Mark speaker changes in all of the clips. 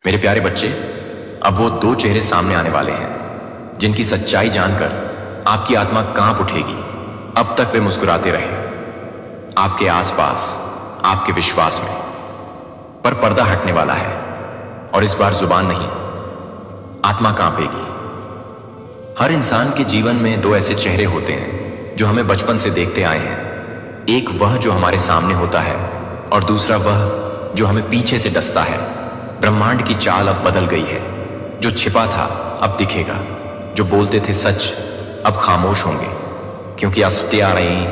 Speaker 1: मेरे प्यारे बच्चे, अब वो दो चेहरे सामने आने वाले हैं जिनकी सच्चाई जानकर आपकी आत्मा कांप उठेगी। अब तक वे मुस्कुराते रहे आपके आसपास, आपके विश्वास में, पर पर्दा हटने वाला है और इस बार जुबान नहीं, आत्मा कांपेगी। हर इंसान के जीवन में दो ऐसे चेहरे होते हैं जो हमें बचपन से देखते आए हैं। एक वह जो हमारे सामने होता है और दूसरा वह जो हमें पीछे से डसता है। ब्रह्मांड की चाल अब बदल गई है। जो छिपा था अब दिखेगा, जो बोलते थे सच अब खामोश होंगे, क्योंकि अस्ते आ रही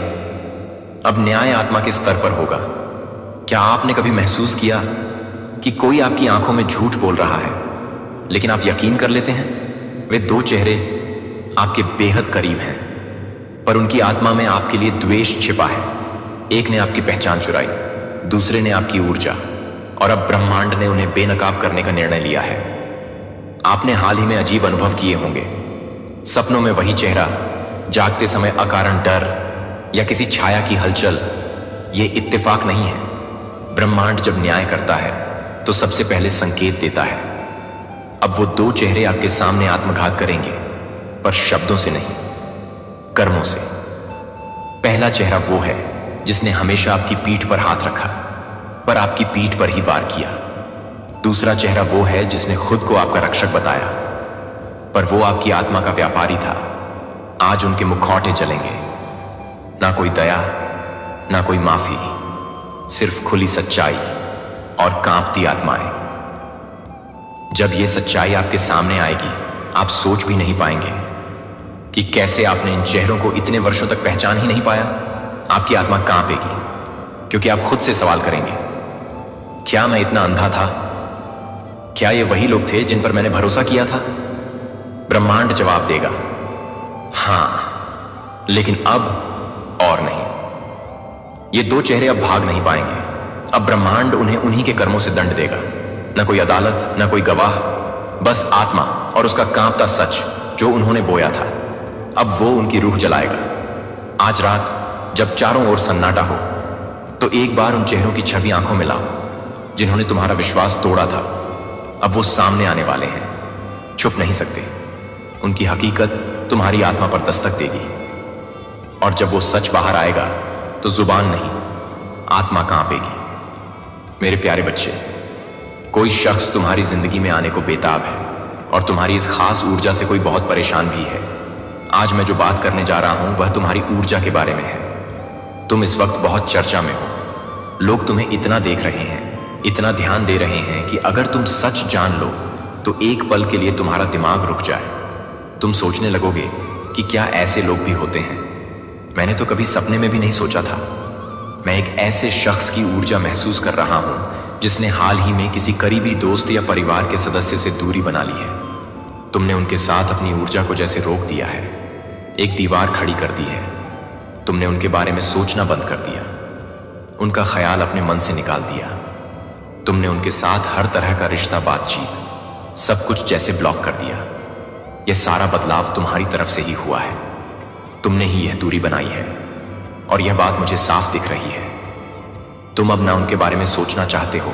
Speaker 1: अब न्याय आत्मा के स्तर पर होगा। क्या आपने कभी महसूस किया कि कोई आपकी आंखों में झूठ बोल रहा है, लेकिन आप यकीन कर लेते हैं? वे दो चेहरे आपके बेहद करीब हैं, पर उनकी आत्मा में आपके लिए द्वेष छिपा है। एक ने आपकी पहचान चुराई, दूसरे ने आपकी ऊर्जा, और अब ब्रह्मांड ने उन्हें बेनकाब करने का निर्णय लिया है। आपने हाल ही में अजीब अनुभव किए होंगे। सपनों में वही चेहरा, जागते समय अकारण डर या किसी छाया की हलचल। ये इत्तेफाक नहीं है। ब्रह्मांड जब न्याय करता है तो सबसे पहले संकेत देता है। अब वो दो चेहरे आपके सामने आत्मघात करेंगे, पर शब्दों से नहीं, कर्मों से। पहला चेहरा वो है जिसने हमेशा आपकी पीठ पर हाथ रखा, पर आपकी पीठ पर ही वार किया। दूसरा चेहरा वो है जिसने खुद को आपका रक्षक बताया, पर वो आपकी आत्मा का व्यापारी था। आज उनके मुखौटे जलेंगे। ना कोई दया, ना कोई माफी, सिर्फ खुली सच्चाई और कांपती आत्माएं। जब ये सच्चाई आपके सामने आएगी, आप सोच भी नहीं पाएंगे कि कैसे आपने इन चेहरों को इतने वर्षों तक पहचान ही नहीं पाया। आपकी आत्मा कांपेगी, क्योंकि आप खुद से सवाल करेंगे, क्या मैं इतना अंधा था? क्या ये वही लोग थे जिन पर मैंने भरोसा किया था? ब्रह्मांड जवाब देगा, हां, लेकिन अब और नहीं। ये दो चेहरे अब भाग नहीं पाएंगे। अब ब्रह्मांड उन्हें उन्हीं के कर्मों से दंड देगा। न कोई अदालत, न कोई गवाह, बस आत्मा और उसका कांपता सच जो उन्होंने बोया था। अब वो उनकी रूह जलाएगा। आज रात जब चारों ओर सन्नाटा हो, तो एक बार उन चेहरों की छवि आंखों में लाओ जिन्होंने तुम्हारा विश्वास तोड़ा था। अब वो सामने आने वाले हैं, छुप नहीं सकते। उनकी हकीकत तुम्हारी आत्मा पर दस्तक देगी, और जब वो सच बाहर आएगा तो जुबान नहीं, आत्मा कांपेगी। मेरे प्यारे बच्चे, कोई शख्स तुम्हारी जिंदगी में आने को बेताब है, और तुम्हारी इस खास ऊर्जा से कोई बहुत परेशान भी है। आज मैं जो बात करने जा रहा हूं वह तुम्हारी ऊर्जा के बारे में है। तुम इस वक्त बहुत चर्चा में हो। लोग तुम्हें इतना देख रहे हैं, इतना ध्यान दे रहे हैं कि अगर तुम सच जान लो तो एक पल के लिए तुम्हारा दिमाग रुक जाए। तुम सोचने लगोगे कि क्या ऐसे लोग भी होते हैं? मैंने तो कभी सपने में भी नहीं सोचा था। मैं एक ऐसे शख्स की ऊर्जा महसूस कर रहा हूं जिसने हाल ही में किसी करीबी दोस्त या परिवार के सदस्य से दूरी बना ली है। तुमने उनके साथ अपनी ऊर्जा को जैसे रोक दिया है, एक दीवार खड़ी कर दी है। तुमने उनके बारे में सोचना बंद कर दिया, उनका ख्याल अपने मन से निकाल दिया। तुमने उनके साथ हर तरह का रिश्ता, बातचीत, सब कुछ जैसे ब्लॉक कर दिया। यह सारा बदलाव तुम्हारी तरफ से ही हुआ है। तुमने ही यह दूरी बनाई है, और यह बात मुझे साफ दिख रही है। तुम अब ना उनके बारे में सोचना चाहते हो,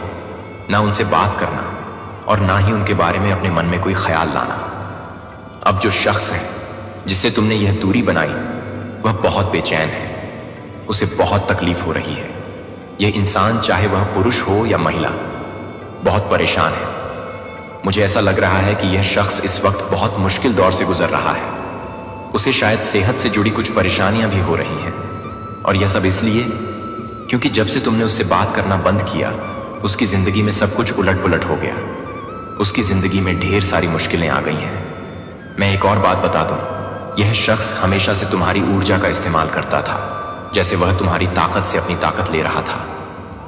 Speaker 1: ना उनसे बात करना, और ना ही उनके बारे में अपने मन में कोई ख्याल लाना। अब जो शख्स है जिससे तुमने यह दूरी बनाई, वह बहुत बेचैन है। उसे बहुत तकलीफ हो रही है। यह इंसान, चाहे वह पुरुष हो या महिला, बहुत परेशान है। मुझे ऐसा लग रहा है कि यह शख्स इस वक्त बहुत मुश्किल दौर से गुजर रहा है। उसे शायद सेहत से जुड़ी कुछ परेशानियां भी हो रही हैं, और यह सब इसलिए क्योंकि जब से तुमने उससे बात करना बंद किया, उसकी जिंदगी में सब कुछ उलट पुलट हो गया। उसकी जिंदगी में ढेर सारी मुश्किलें आ गई हैं। मैं एक और बात बता दूं, यह शख्स हमेशा से तुम्हारी ऊर्जा का इस्तेमाल करता था, जैसे वह तुम्हारी ताकत से अपनी ताकत ले रहा था।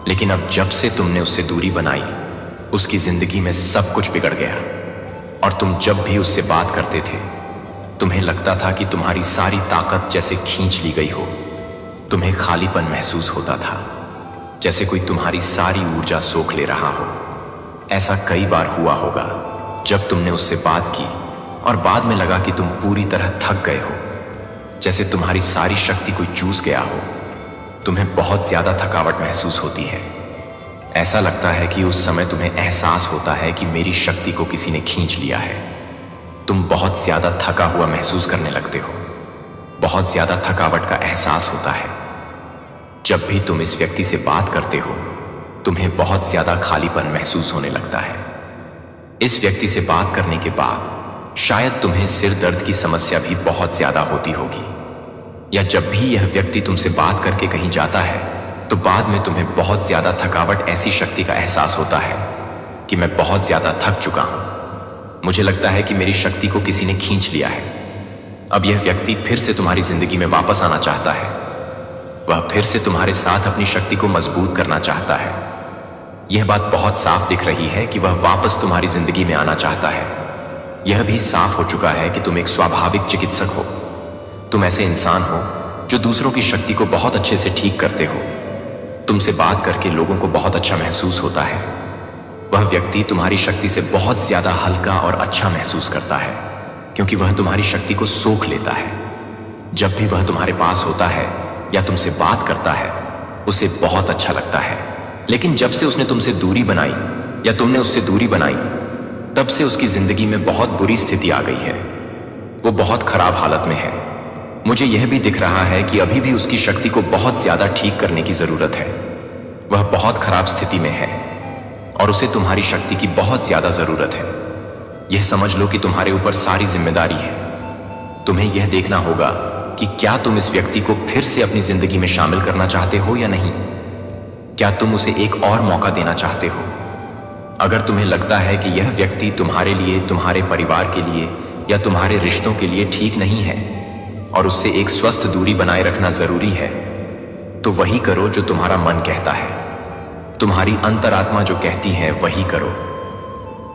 Speaker 1: लेकिन अब जब से तुमने उससे दूरी बनाई, उसकी जिंदगी में सब कुछ बिगड़ गया। और तुम जब भी उससे बात करते थे, तुम्हें लगता था कि तुम्हारी सारी ताकत जैसे खींच ली गई हो। तुम्हें खालीपन महसूस होता था, जैसे कोई तुम्हारी सारी ऊर्जा सोख ले रहा हो। ऐसा कई बार हुआ होगा जब तुमने उससे बात की और बाद में लगा कि तुम पूरी तरह थक गए हो, जैसे तुम्हारी सारी शक्ति कोई चूस गया हो। तुम्हें बहुत ज्यादा थकावट महसूस होती है। ऐसा लगता है कि उस समय तुम्हें एहसास होता है कि मेरी शक्ति को किसी ने खींच लिया है। तुम बहुत ज्यादा थका हुआ महसूस करने लगते हो। बहुत ज्यादा थकावट का एहसास होता है। जब भी तुम इस व्यक्ति से बात करते हो, तुम्हें बहुत ज्यादा खालीपन महसूस होने लगता है। इस व्यक्ति से बात करने के बाद शायद तुम्हें सिर दर्द की समस्या भी बहुत ज्यादा होती होगी, या जब भी यह व्यक्ति तुमसे बात करके कहीं जाता है तो बाद में तुम्हें बहुत ज्यादा थकावट, ऐसी शक्ति का एहसास होता है कि मैं बहुत ज्यादा थक चुका हूं। मुझे लगता है कि मेरी शक्ति को किसी ने खींच लिया है। अब यह व्यक्ति फिर से तुम्हारी जिंदगी में वापस आना चाहता है। वह फिर से तुम्हारे साथ अपनी शक्ति को मजबूत करना चाहता है। यह बात बहुत साफ दिख रही है कि वह वापस तुम्हारी जिंदगी में आना चाहता है। यह भी साफ हो चुका है कि तुम एक स्वाभाविक चिकित्सक हो। तुम ऐसे इंसान हो जो दूसरों की शक्ति को बहुत अच्छे से ठीक करते हो। तुमसे बात करके लोगों को बहुत अच्छा महसूस होता है। वह व्यक्ति तुम्हारी शक्ति से बहुत ज्यादा हल्का और अच्छा महसूस करता है, क्योंकि वह तुम्हारी शक्ति को सोख लेता है। जब भी वह तुम्हारे पास होता है या तुमसे बात करता है, उसे बहुत अच्छा लगता है। लेकिन जब से उसने तुमसे दूरी बनाई या तुमने उससे दूरी बनाई, तब से उसकी जिंदगी में बहुत बुरी स्थिति आ गई है। वो बहुत खराब हालत में है। मुझे यह भी दिख रहा है कि अभी भी उसकी शक्ति को बहुत ज्यादा ठीक करने की जरूरत है। वह बहुत खराब स्थिति में है और उसे तुम्हारी शक्ति की बहुत ज्यादा जरूरत है। यह समझ लो कि तुम्हारे ऊपर सारी जिम्मेदारी है। तुम्हें यह देखना होगा कि क्या तुम इस व्यक्ति को फिर से अपनी जिंदगी में शामिल करना चाहते हो या नहीं। क्या तुम उसे एक और मौका देना चाहते हो? अगर तुम्हें लगता है कि यह व्यक्ति तुम्हारे लिए, तुम्हारे परिवार के लिए या तुम्हारे रिश्तों के लिए ठीक नहीं है और उससे एक स्वस्थ दूरी बनाए रखना जरूरी है, तो वही करो जो तुम्हारा मन कहता है। तुम्हारी अंतरात्मा जो कहती है वही करो।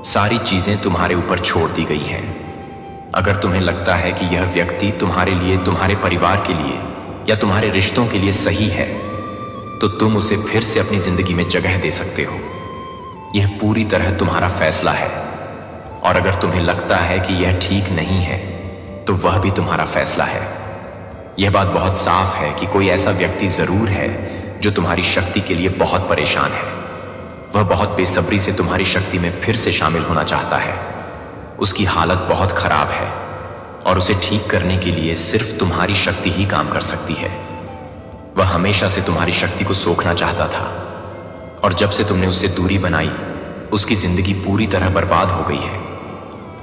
Speaker 1: सारी चीजें तुम्हारे ऊपर छोड़ दी गई हैं। अगर तुम्हें लगता है कि यह व्यक्ति तुम्हारे लिए, तुम्हारे परिवार के लिए या तुम्हारे रिश्तों के लिए सही है, तो तुम उसे फिर से अपनी जिंदगी में जगह दे सकते हो। यह पूरी तरह तुम्हारा फैसला है। और अगर तुम्हें लगता है कि यह ठीक नहीं है, तो वह भी तुम्हारा फैसला है। यह बात बहुत साफ है कि कोई ऐसा व्यक्ति जरूर है जो तुम्हारी शक्ति के लिए बहुत परेशान है। वह बहुत बेसब्री से तुम्हारी शक्ति में फिर से शामिल होना चाहता है। उसकी हालत बहुत खराब है और उसे ठीक करने के लिए सिर्फ तुम्हारी शक्ति ही काम कर सकती है। वह हमेशा से तुम्हारी शक्ति को सोखना चाहता था, और जब से तुमने उससे दूरी बनाई, उसकी जिंदगी पूरी तरह बर्बाद हो गई है।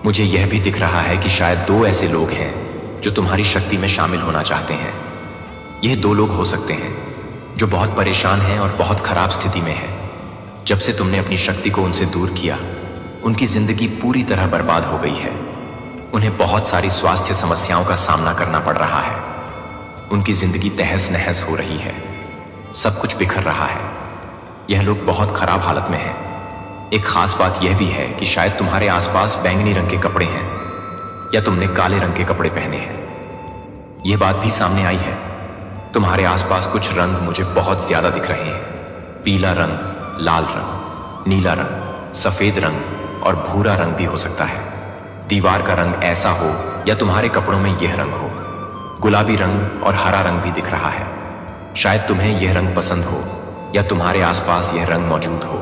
Speaker 1: मुझे यह भी दिख रहा है कि शायद दो ऐसे लोग हैं जो तुम्हारी शक्ति में शामिल होना चाहते हैं। यह दो लोग हो सकते हैं जो बहुत परेशान हैं और बहुत खराब स्थिति में हैं। जब से तुमने अपनी शक्ति को उनसे दूर किया, उनकी जिंदगी पूरी तरह बर्बाद हो गई है। उन्हें बहुत सारी स्वास्थ्य समस्याओं का सामना करना पड़ रहा है। उनकी जिंदगी तहस नहस हो रही है। सब कुछ बिखर रहा है। यह लोग बहुत खराब हालत में हैं। एक खास बात यह भी है कि शायद तुम्हारे आसपास बैंगनी रंग के कपड़े हैं या तुमने काले रंग के कपड़े पहने हैं। यह बात भी सामने आई है। तुम्हारे आसपास कुछ रंग मुझे बहुत ज्यादा दिख रहे हैं। पीला रंग, लाल रंग, नीला रंग, सफेद रंग और भूरा रंग भी हो सकता है। दीवार का रंग ऐसा हो या तुम्हारे कपड़ों में यह रंग हो। गुलाबी रंग और हरा रंग भी दिख रहा है। शायद तुम्हें यह रंग पसंद हो या तुम्हारे आसपास यह रंग मौजूद हो।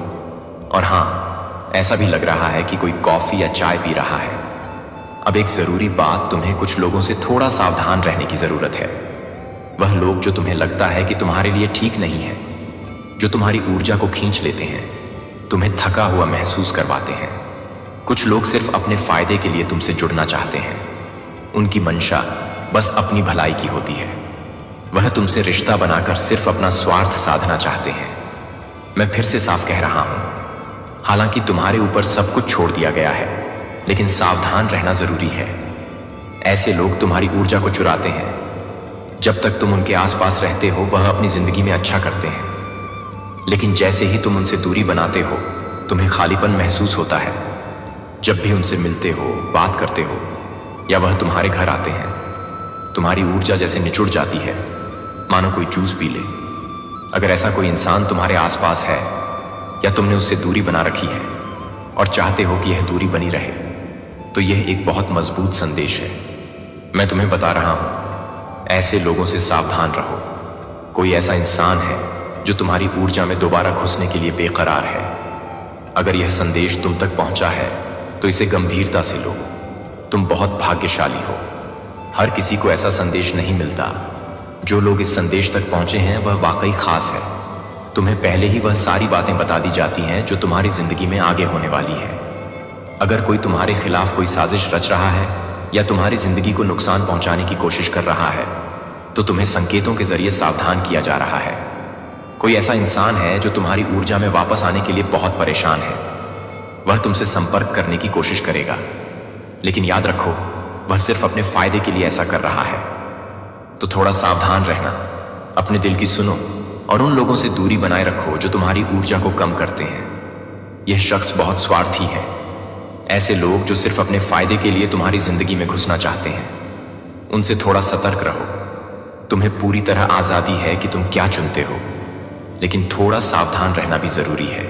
Speaker 1: और हाँ, ऐसा भी लग रहा है कि कोई कॉफी या चाय पी रहा है। अब एक जरूरी बात, तुम्हें कुछ लोगों से थोड़ा सावधान रहने की जरूरत है। वह लोग जो तुम्हें लगता है कि तुम्हारे लिए ठीक नहीं है, जो तुम्हारी ऊर्जा को खींच लेते हैं, तुम्हें थका हुआ महसूस करवाते हैं। कुछ लोग सिर्फ अपने फायदे के लिए तुमसे जुड़ना चाहते हैं। उनकी मंशा बस अपनी भलाई की होती है। वह तुमसे रिश्ता बनाकर सिर्फ अपना स्वार्थ साधना चाहते हैं। मैं फिर से साफ कह रहा हूं, हालांकि तुम्हारे ऊपर सब कुछ छोड़ दिया गया है, लेकिन सावधान रहना जरूरी है। ऐसे लोग तुम्हारी ऊर्जा को चुराते हैं। जब तक तुम उनके आसपास रहते हो, वह अपनी जिंदगी में अच्छा करते हैं, लेकिन जैसे ही तुम उनसे दूरी बनाते हो, तुम्हें खालीपन महसूस होता है। जब भी उनसे मिलते हो, बात करते हो या वह तुम्हारे घर आते हैं, तुम्हारी ऊर्जा जैसे निचुड़ जाती है, मानो कोई जूस पी ले। अगर ऐसा कोई इंसान तुम्हारे आसपास है या तुमने उससे दूरी बना रखी है और चाहते हो कि यह दूरी बनी रहे, तो यह एक बहुत मजबूत संदेश है। मैं तुम्हें बता रहा हूं, ऐसे लोगों से सावधान रहो। कोई ऐसा इंसान है जो तुम्हारी ऊर्जा में दोबारा घुसने के लिए बेकरार है। अगर यह संदेश तुम तक पहुंचा है तो इसे गंभीरता से लो। तुम बहुत भाग्यशाली हो। हर किसी को ऐसा संदेश नहीं मिलता। जो लोग इस संदेश तक पहुंचे हैं वह वाकई खास है। तुम्हें पहले ही वह सारी बातें बता दी जाती हैं जो तुम्हारी जिंदगी में आगे होने वाली है। अगर कोई तुम्हारे खिलाफ कोई साजिश रच रहा है या तुम्हारी जिंदगी को नुकसान पहुंचाने की कोशिश कर रहा है तो तुम्हें संकेतों के जरिए सावधान किया जा रहा है। कोई ऐसा इंसान है जो तुम्हारी ऊर्जा में वापस आने के लिए बहुत परेशान है। वह तुमसे संपर्क करने की कोशिश करेगा, लेकिन याद रखो वह सिर्फ अपने फायदे के लिए ऐसा कर रहा है। तो थोड़ा सावधान रहना, अपने दिल की सुनो और उन लोगों से दूरी बनाए रखो जो तुम्हारी ऊर्जा को कम करते हैं। यह शख्स बहुत स्वार्थी है। ऐसे लोग जो सिर्फ अपने फायदे के लिए तुम्हारी जिंदगी में घुसना चाहते हैं, उनसे थोड़ा सतर्क रहो। तुम्हें पूरी तरह आजादी है कि तुम क्या चुनते हो, लेकिन थोड़ा सावधान रहना भी जरूरी है।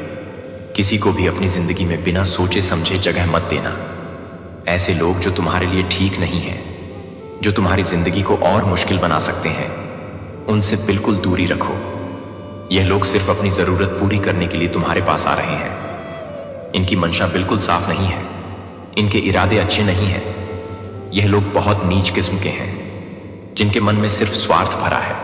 Speaker 1: किसी को भी अपनी जिंदगी में बिना सोचे समझे जगह मत देना। ऐसे लोग जो तुम्हारे लिए ठीक नहीं हैं, जो तुम्हारी जिंदगी को और मुश्किल बना सकते हैं, उनसे बिल्कुल दूरी रखो। यह लोग सिर्फ अपनी जरूरत पूरी करने के लिए तुम्हारे पास आ रहे हैं। इनकी मंशा बिल्कुल साफ नहीं है। इनके इरादे अच्छे नहीं हैं। यह लोग बहुत नीच किस्म के हैं, जिनके मन में सिर्फ स्वार्थ भरा है।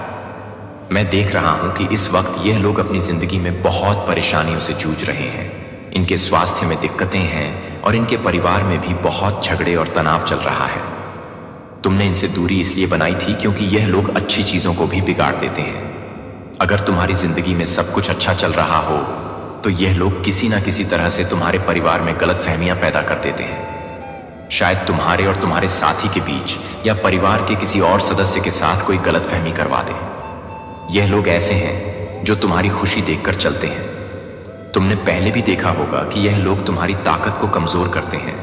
Speaker 1: मैं देख रहा हूं कि इस वक्त यह लोग अपनी जिंदगी में बहुत परेशानियों से जूझ रहे हैं। इनके स्वास्थ्य में दिक्कतें हैं और इनके परिवार में भी बहुत झगड़े और तनाव चल रहा है। तुमने इनसे दूरी इसलिए बनाई थी क्योंकि यह लोग अच्छी चीजों को भी बिगाड़ देते हैं। अगर तुम्हारी जिंदगी में सब कुछ अच्छा चल रहा हो तो यह लोग किसी ना किसी तरह से तुम्हारे परिवार में गलतफहमियां पैदा कर देते हैं। शायद तुम्हारे और तुम्हारे साथी के बीच या परिवार के किसी और सदस्य के साथ कोई गलतफहमी करवा दें। यह लोग ऐसे हैं जो तुम्हारी खुशी देखकर चलते हैं। तुमने पहले भी देखा होगा कि यह लोग तुम्हारी ताकत को कमजोर करते हैं,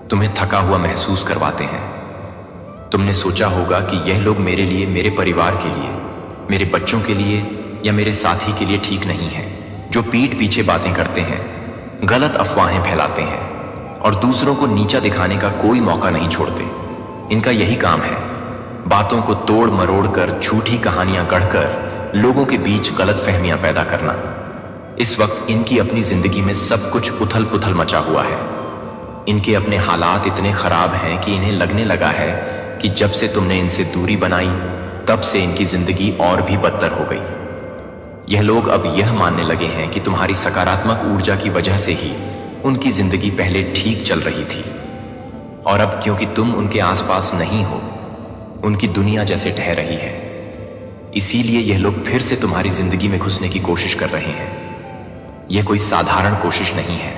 Speaker 1: तुम्हें थका हुआ महसूस करवाते हैं। तुमने सोचा होगा कि यह लोग मेरे लिए, मेरे परिवार के लिए, मेरे बच्चों के लिए या मेरे साथी के लिए ठीक नहीं है। जो पीठ पीछे बातें करते हैं, गलत अफवाहें फैलाते हैं और दूसरों को नीचा दिखाने का कोई मौका नहीं छोड़ते। इनका यही काम है, बातों को तोड़ मरोड़ कर, झूठी कहानियां गढ़कर लोगों के बीच गलतफहमियां पैदा करना। इस वक्त इनकी अपनी जिंदगी में सब कुछ उथल पुथल मचा हुआ है। इनके अपने हालात इतने खराब हैं कि इन्हें लगने लगा है कि जब से तुमने इनसे दूरी बनाई तब से इनकी जिंदगी और भी बदतर हो गई। यह लोग अब यह मानने लगे हैं कि तुम्हारी सकारात्मक ऊर्जा की वजह से ही उनकी जिंदगी पहले ठीक चल रही थी, और अब क्योंकि तुम उनके आसपास नहीं हो, उनकी दुनिया जैसे ढह रही है। इसीलिए यह लोग फिर से तुम्हारी जिंदगी में घुसने की कोशिश कर रहे हैं। यह कोई साधारण कोशिश नहीं है।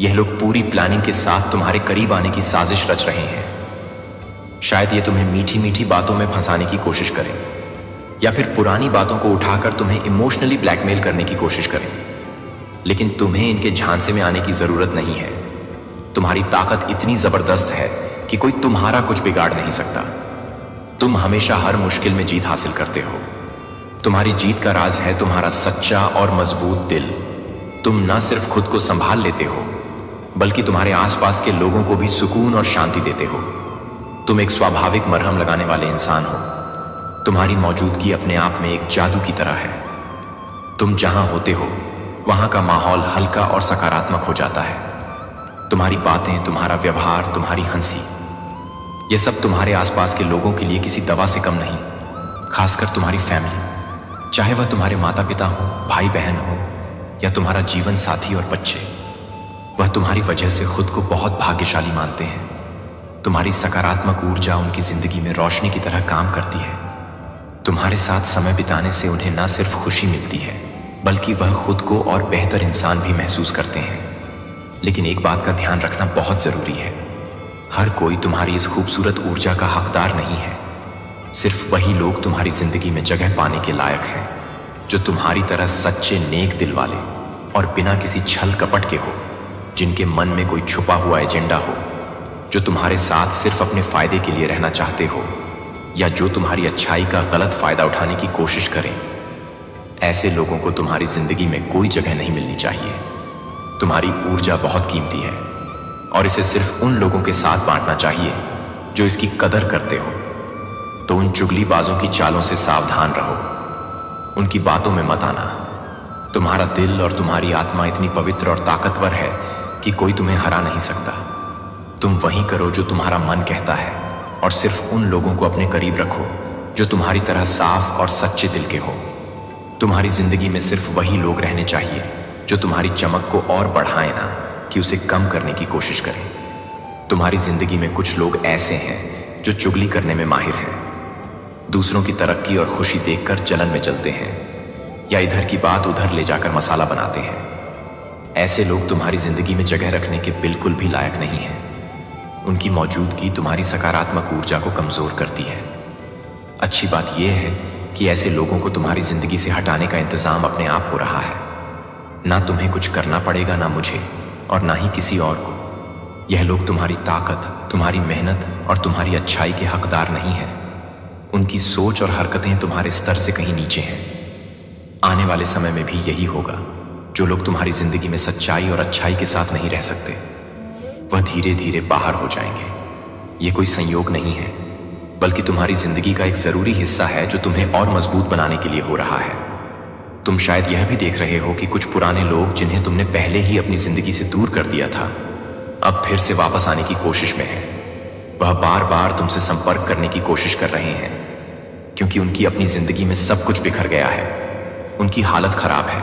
Speaker 1: यह लोग पूरी प्लानिंग के साथ तुम्हारे करीब आने की साजिश रच रहे हैं। शायद ये तुम्हें मीठी मीठी बातों में फंसाने की कोशिश करें या फिर पुरानी बातों को उठाकर तुम्हें इमोशनली ब्लैकमेल करने की कोशिश करें, लेकिन तुम्हें इनके झांसे में आने की जरूरत नहीं है। तुम्हारी ताकत इतनी जबरदस्त है कि कोई तुम्हारा कुछ बिगाड़ नहीं सकता। तुम हमेशा हर मुश्किल में जीत हासिल करते हो। तुम्हारी जीत का राज है तुम्हारा सच्चा और मजबूत दिल। तुम न सिर्फ खुद को संभाल लेते हो, बल्कि तुम्हारे आसपास के लोगों को भी सुकून और शांति देते हो। तुम एक स्वाभाविक मरहम लगाने वाले इंसान हो। तुम्हारी मौजूदगी अपने आप में एक जादू की तरह है। तुम जहां होते हो वहां का माहौल हल्का और सकारात्मक हो जाता है। तुम्हारी बातें, तुम्हारा व्यवहार, तुम्हारी हंसी, यह सब तुम्हारे आसपास के लोगों के लिए किसी दवा से कम नहीं। खासकर तुम्हारी फैमिली, चाहे वह तुम्हारे माता पिता हो, भाई बहन हो या तुम्हारा जीवन साथी और बच्चे, वह तुम्हारी वजह से खुद को बहुत भाग्यशाली मानते हैं। तुम्हारी सकारात्मक ऊर्जा उनकी जिंदगी में रोशनी की तरह काम करती है। तुम्हारे साथ समय बिताने से उन्हें न सिर्फ खुशी मिलती है, बल्कि वह खुद को और बेहतर इंसान भी महसूस करते हैं। लेकिन एक बात का ध्यान रखना बहुत जरूरी है, हर कोई तुम्हारी इस खूबसूरत ऊर्जा का हकदार नहीं है। सिर्फ वही लोग तुम्हारी जिंदगी में जगह पाने के लायक हैं जो तुम्हारी तरह सच्चे, नेक दिल वाले और बिना किसी छल कपट के हो, जिनके मन में कोई छुपा हुआ एजेंडा हो, जो तुम्हारे साथ सिर्फ अपने फायदे के लिए रहना चाहते हो या जो तुम्हारी अच्छाई का गलत फायदा उठाने की कोशिश करें। ऐसे लोगों को तुम्हारी जिंदगी में कोई जगह नहीं मिलनी चाहिए। तुम्हारी ऊर्जा बहुत कीमती है और इसे सिर्फ उन लोगों के साथ बांटना चाहिए जो इसकी कदर करते हो। तो उन चुगलीबाजों की चालों से सावधान रहो। उनकी बातों में मत आना। तुम्हारा दिल और तुम्हारी आत्मा इतनी पवित्र और ताकतवर है कि कोई तुम्हें हरा नहीं सकता। तुम वही करो जो तुम्हारा मन कहता है और सिर्फ उन लोगों को अपने करीब रखो जो तुम्हारी तरह साफ और सच्चे दिल के हो। तुम्हारी जिंदगी में सिर्फ वही लोग रहने चाहिए जो तुम्हारी चमक को और बढ़ाएं, ना कि उसे कम करने की कोशिश करें। तुम्हारी जिंदगी में कुछ लोग ऐसे हैं जो चुगली करने में माहिर हैं, दूसरों की तरक्की और खुशी देखकर जलन में जलते हैं या इधर की बात उधर ले जाकर मसाला बनाते हैं। ऐसे लोग तुम्हारी जिंदगी में जगह रखने के बिल्कुल भी लायक नहीं हैं। उनकी मौजूदगी तुम्हारी सकारात्मक ऊर्जा को कमजोर करती है। अच्छी बात यह है कि ऐसे लोगों को तुम्हारी जिंदगी से हटाने का इंतजाम अपने आप हो रहा है। ना तुम्हें कुछ करना पड़ेगा, ना मुझे और ना ही किसी और को। यह लोग तुम्हारी ताकत, तुम्हारी मेहनत और तुम्हारी अच्छाई के हकदार नहीं हैं। उनकी सोच और हरकतें तुम्हारे स्तर से कहीं नीचे हैं। आने वाले समय में भी यही होगा। जो लोग तुम्हारी जिंदगी में सच्चाई और अच्छाई के साथ नहीं रह सकते, वह धीरे धीरे बाहर हो जाएंगे। ये कोई संयोग नहीं है, बल्कि तुम्हारी जिंदगी का एक जरूरी हिस्सा है जो तुम्हें और मजबूत बनाने के लिए हो रहा है। तुम शायद यह भी देख रहे हो कि कुछ पुराने लोग जिन्हें तुमने पहले ही अपनी जिंदगी से दूर कर दिया था, अब फिर से वापस आने की कोशिश में है। वह बार बार तुमसे संपर्क करने की कोशिश कर रहे हैं क्योंकि उनकी अपनी जिंदगी में सब कुछ बिखर गया है। उनकी हालत खराब है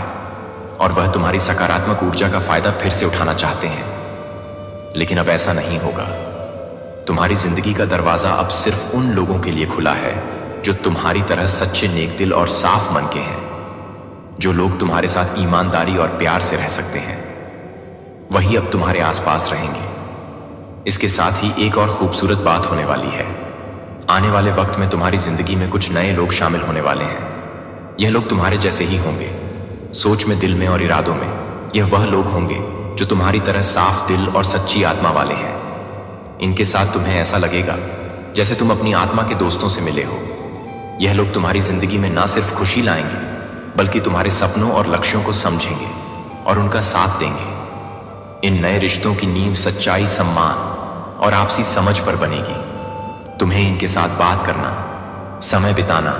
Speaker 1: और वह तुम्हारी सकारात्मक ऊर्जा का फायदा फिर से उठाना चाहते हैं। लेकिन अब ऐसा नहीं होगा। तुम्हारी जिंदगी का दरवाजा अब सिर्फ उन लोगों के लिए खुला है जो तुम्हारी तरह सच्चे, नेक दिल और साफ मन के हैं। जो लोग तुम्हारे साथ ईमानदारी और प्यार से रह सकते हैं, वही अब तुम्हारे आसपास रहेंगे। इसके साथ ही एक और खूबसूरत बात होने वाली है। आने वाले वक्त में तुम्हारी जिंदगी में कुछ नए लोग शामिल होने वाले हैं। यह लोग तुम्हारे जैसे ही होंगे, सोच में, दिल में और इरादों में। यह वह लोग होंगे जो तुम्हारी तरह साफ दिल और सच्ची आत्मा वाले हैं। इनके साथ तुम्हें ऐसा लगेगा जैसे तुम अपनी आत्मा के दोस्तों से मिले हो। यह लोग तुम्हारी जिंदगी में ना सिर्फ खुशी लाएंगे, बल्कि तुम्हारे सपनों और लक्ष्यों को समझेंगे और उनका साथ देंगे। इन नए रिश्तों की नींव सच्चाई, सम्मान और आपसी समझ पर बनेगी। तुम्हें इनके साथ बात करना, समय बिताना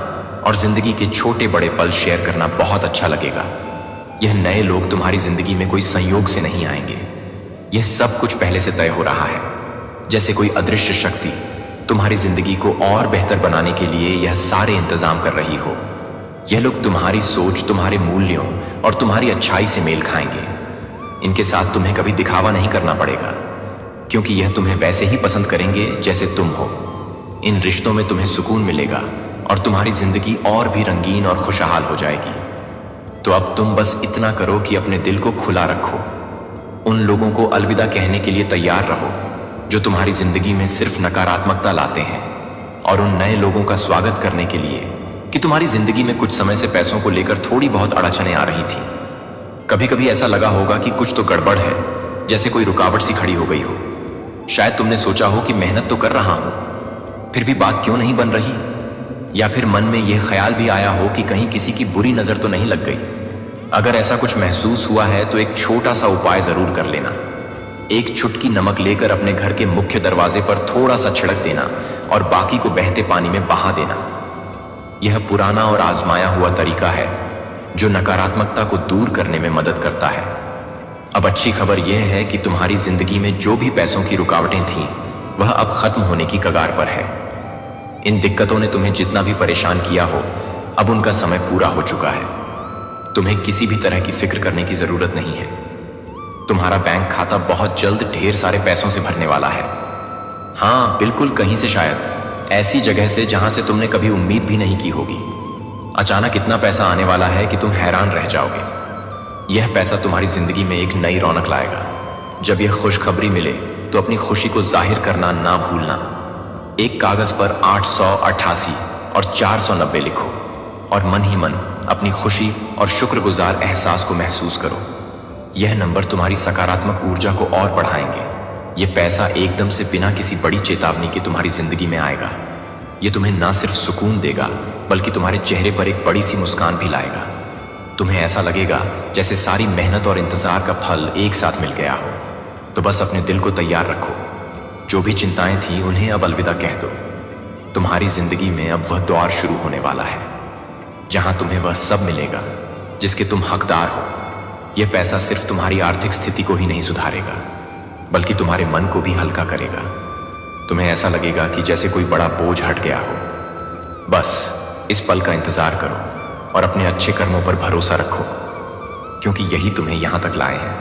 Speaker 1: और जिंदगी के छोटे बड़े पल शेयर करना बहुत अच्छा लगेगा। यह नए लोग तुम्हारी जिंदगी में कोई संयोग से नहीं आएंगे। यह सब कुछ पहले से तय हो रहा है, जैसे कोई अदृश्य शक्ति तुम्हारी जिंदगी को और बेहतर बनाने के लिए यह सारे इंतजाम कर रही हो। यह लोग तुम्हारी सोच, तुम्हारे मूल्यों और तुम्हारी अच्छाई से मेल खाएंगे। इनके साथ तुम्हें कभी दिखावा नहीं करना पड़ेगा, क्योंकि यह तुम्हें वैसे ही पसंद करेंगे जैसे तुम हो। इन रिश्तों में तुम्हें सुकून मिलेगा और तुम्हारी जिंदगी और भी रंगीन और खुशहाल हो जाएगी। तो अब तुम बस इतना करो कि अपने दिल को खुला रखो। उन लोगों को अलविदा कहने के लिए तैयार रहो जो तुम्हारी जिंदगी में सिर्फ नकारात्मकता लाते हैं, और उन नए लोगों का स्वागत करने के लिए कि तुम्हारी जिंदगी में कुछ समय से पैसों को लेकर थोड़ी बहुत अड़चनें आ रही थी। कभी कभी ऐसा लगा होगा कि कुछ तो गड़बड़ है, जैसे कोई रुकावट सी खड़ी हो गई हो। शायद तुमने सोचा हो कि मेहनत तो कर रहा हूं, फिर भी बात क्यों नहीं बन रही। या फिर मन में यह ख्याल भी आया हो कि कहीं किसी की बुरी नजर तो नहीं लग गई। अगर ऐसा कुछ महसूस हुआ है तो एक छोटा सा उपाय जरूर कर लेना। एक चुटकी नमक लेकर अपने घर के मुख्य दरवाजे पर थोड़ा सा छिड़क देना और बाकी को बहते पानी में बहा देना। यह पुराना और आजमाया हुआ तरीका है जो नकारात्मकता को दूर करने में मदद करता है। अब अच्छी खबर यह है कि तुम्हारी जिंदगी में जो भी पैसों की रुकावटें थीं, वह अब खत्म होने की कगार पर है। इन दिक्कतों ने तुम्हें जितना भी परेशान किया हो, अब उनका समय पूरा हो चुका है। तुम्हें किसी भी तरह की फिक्र करने की जरूरत नहीं है। तुम्हारा बैंक खाता बहुत जल्द ढेर सारे पैसों से भरने वाला है। हाँ, बिल्कुल कहीं से, शायद ऐसी जगह से जहां से तुमने कभी उम्मीद भी नहीं की होगी। अचानक इतना पैसा आने वाला है कि तुम हैरान रह जाओगे। यह पैसा तुम्हारी जिंदगी में एक नई रौनक लाएगा। जब यह खुशखबरी मिले तो अपनी खुशी को जाहिर करना ना भूलना। एक कागज पर 888 और 490 लिखो और मन ही मन अपनी खुशी और शुक्रगुजार एहसास को महसूस करो। यह नंबर तुम्हारी सकारात्मक ऊर्जा को और बढ़ाएंगे। यह पैसा एकदम से बिना किसी बड़ी चेतावनी के तुम्हारी जिंदगी में आएगा। यह तुम्हें ना सिर्फ सुकून देगा, बल्कि तुम्हारे चेहरे पर एक बड़ी सी मुस्कान भी लाएगा। तुम्हें ऐसा लगेगा जैसे सारी मेहनत और इंतजार का फल एक साथ मिल गया हो। तो बस अपने दिल को तैयार रखो। जो भी चिंताएं थी उन्हें अब अलविदा कह दो। तुम्हारी जिंदगी में अब वह द्वार शुरू होने वाला है। जहां तुम्हें वह सब मिलेगा जिसके तुम हकदार हो। यह पैसा सिर्फ तुम्हारी आर्थिक स्थिति को ही नहीं सुधारेगा, बल्कि तुम्हारे मन को भी हल्का करेगा। तुम्हें ऐसा लगेगा कि जैसे कोई बड़ा बोझ हट गया हो। बस इस पल का इंतजार करो और अपने अच्छे कर्मों पर भरोसा रखो, क्योंकि यही तुम्हें यहां तक लाए हैं।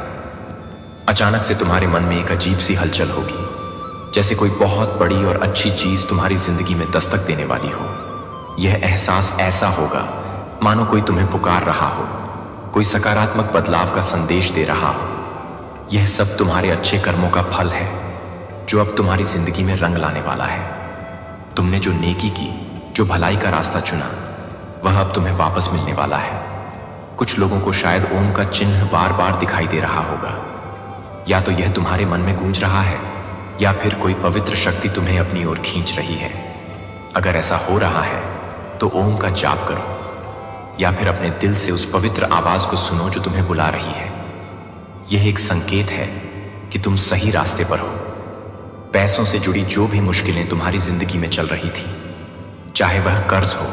Speaker 1: अचानक से तुम्हारे मन में एक अजीब सी हलचल होगी, जैसे कोई बहुत बड़ी और अच्छी चीज तुम्हारी जिंदगी में दस्तक देने वाली हो। यह एहसास ऐसा होगा मानो कोई तुम्हें पुकार रहा हो, कोई सकारात्मक बदलाव का संदेश दे रहा हो। यह सब तुम्हारे अच्छे कर्मों का फल है, जो अब तुम्हारी जिंदगी में रंग लाने वाला है। तुमने जो नेकी की, जो भलाई का रास्ता चुना, वह अब तुम्हें वापस मिलने वाला है। कुछ लोगों को शायद ओम का चिन्ह बार बार दिखाई दे रहा होगा। या तो यह तुम्हारे मन में गूंज रहा है, या फिर कोई पवित्र शक्ति तुम्हें अपनी ओर खींच रही है। अगर ऐसा हो रहा है तो ओम का जाप करो, या फिर अपने दिल से उस पवित्र आवाज को सुनो जो तुम्हें बुला रही है। यह एक संकेत है कि तुम सही रास्ते पर हो। पैसों से जुड़ी जो भी मुश्किलें तुम्हारी जिंदगी में चल रही थी, चाहे वह कर्ज हो,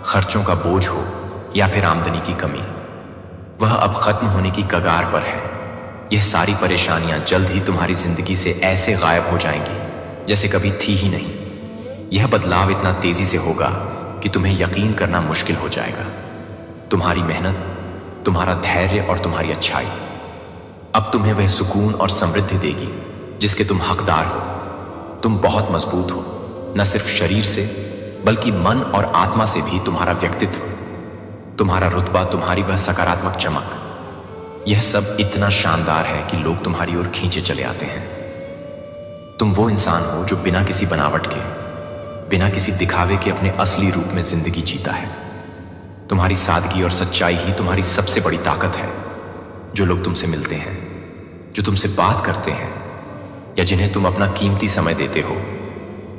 Speaker 1: खर्चों का बोझ हो, या फिर आमदनी की कमी, वह अब खत्म होने की कगार पर है। यह सारी परेशानियां जल्द ही तुम्हारी जिंदगी से ऐसे गायब हो जाएंगी जैसे कभी थी ही नहीं। यह बदलाव इतना तेजी से होगा कि तुम्हें यकीन करना मुश्किल हो जाएगा। तुम्हारी मेहनत, तुम्हारा धैर्य और तुम्हारी अच्छाई अब तुम्हें वह सुकून और समृद्धि देगी जिसके तुम हकदार हो। तुम बहुत मजबूत हो, न सिर्फ शरीर से बल्कि मन और आत्मा से भी। तुम्हारा व्यक्तित्व, तुम्हारा रुतबा, तुम्हारी वह सकारात्मक चमक, यह सब इतना शानदार है कि लोग तुम्हारी ओर खींचे चले आते हैं। तुम वो इंसान हो जो बिना किसी बनावट के, बिना किसी दिखावे के अपने असली रूप में जिंदगी जीता है। तुम्हारी सादगी और सच्चाई ही तुम्हारी सबसे बड़ी ताकत है। जो लोग तुमसे मिलते हैं, जो तुमसे बात करते हैं, या जिन्हें तुम अपना कीमती समय देते हो,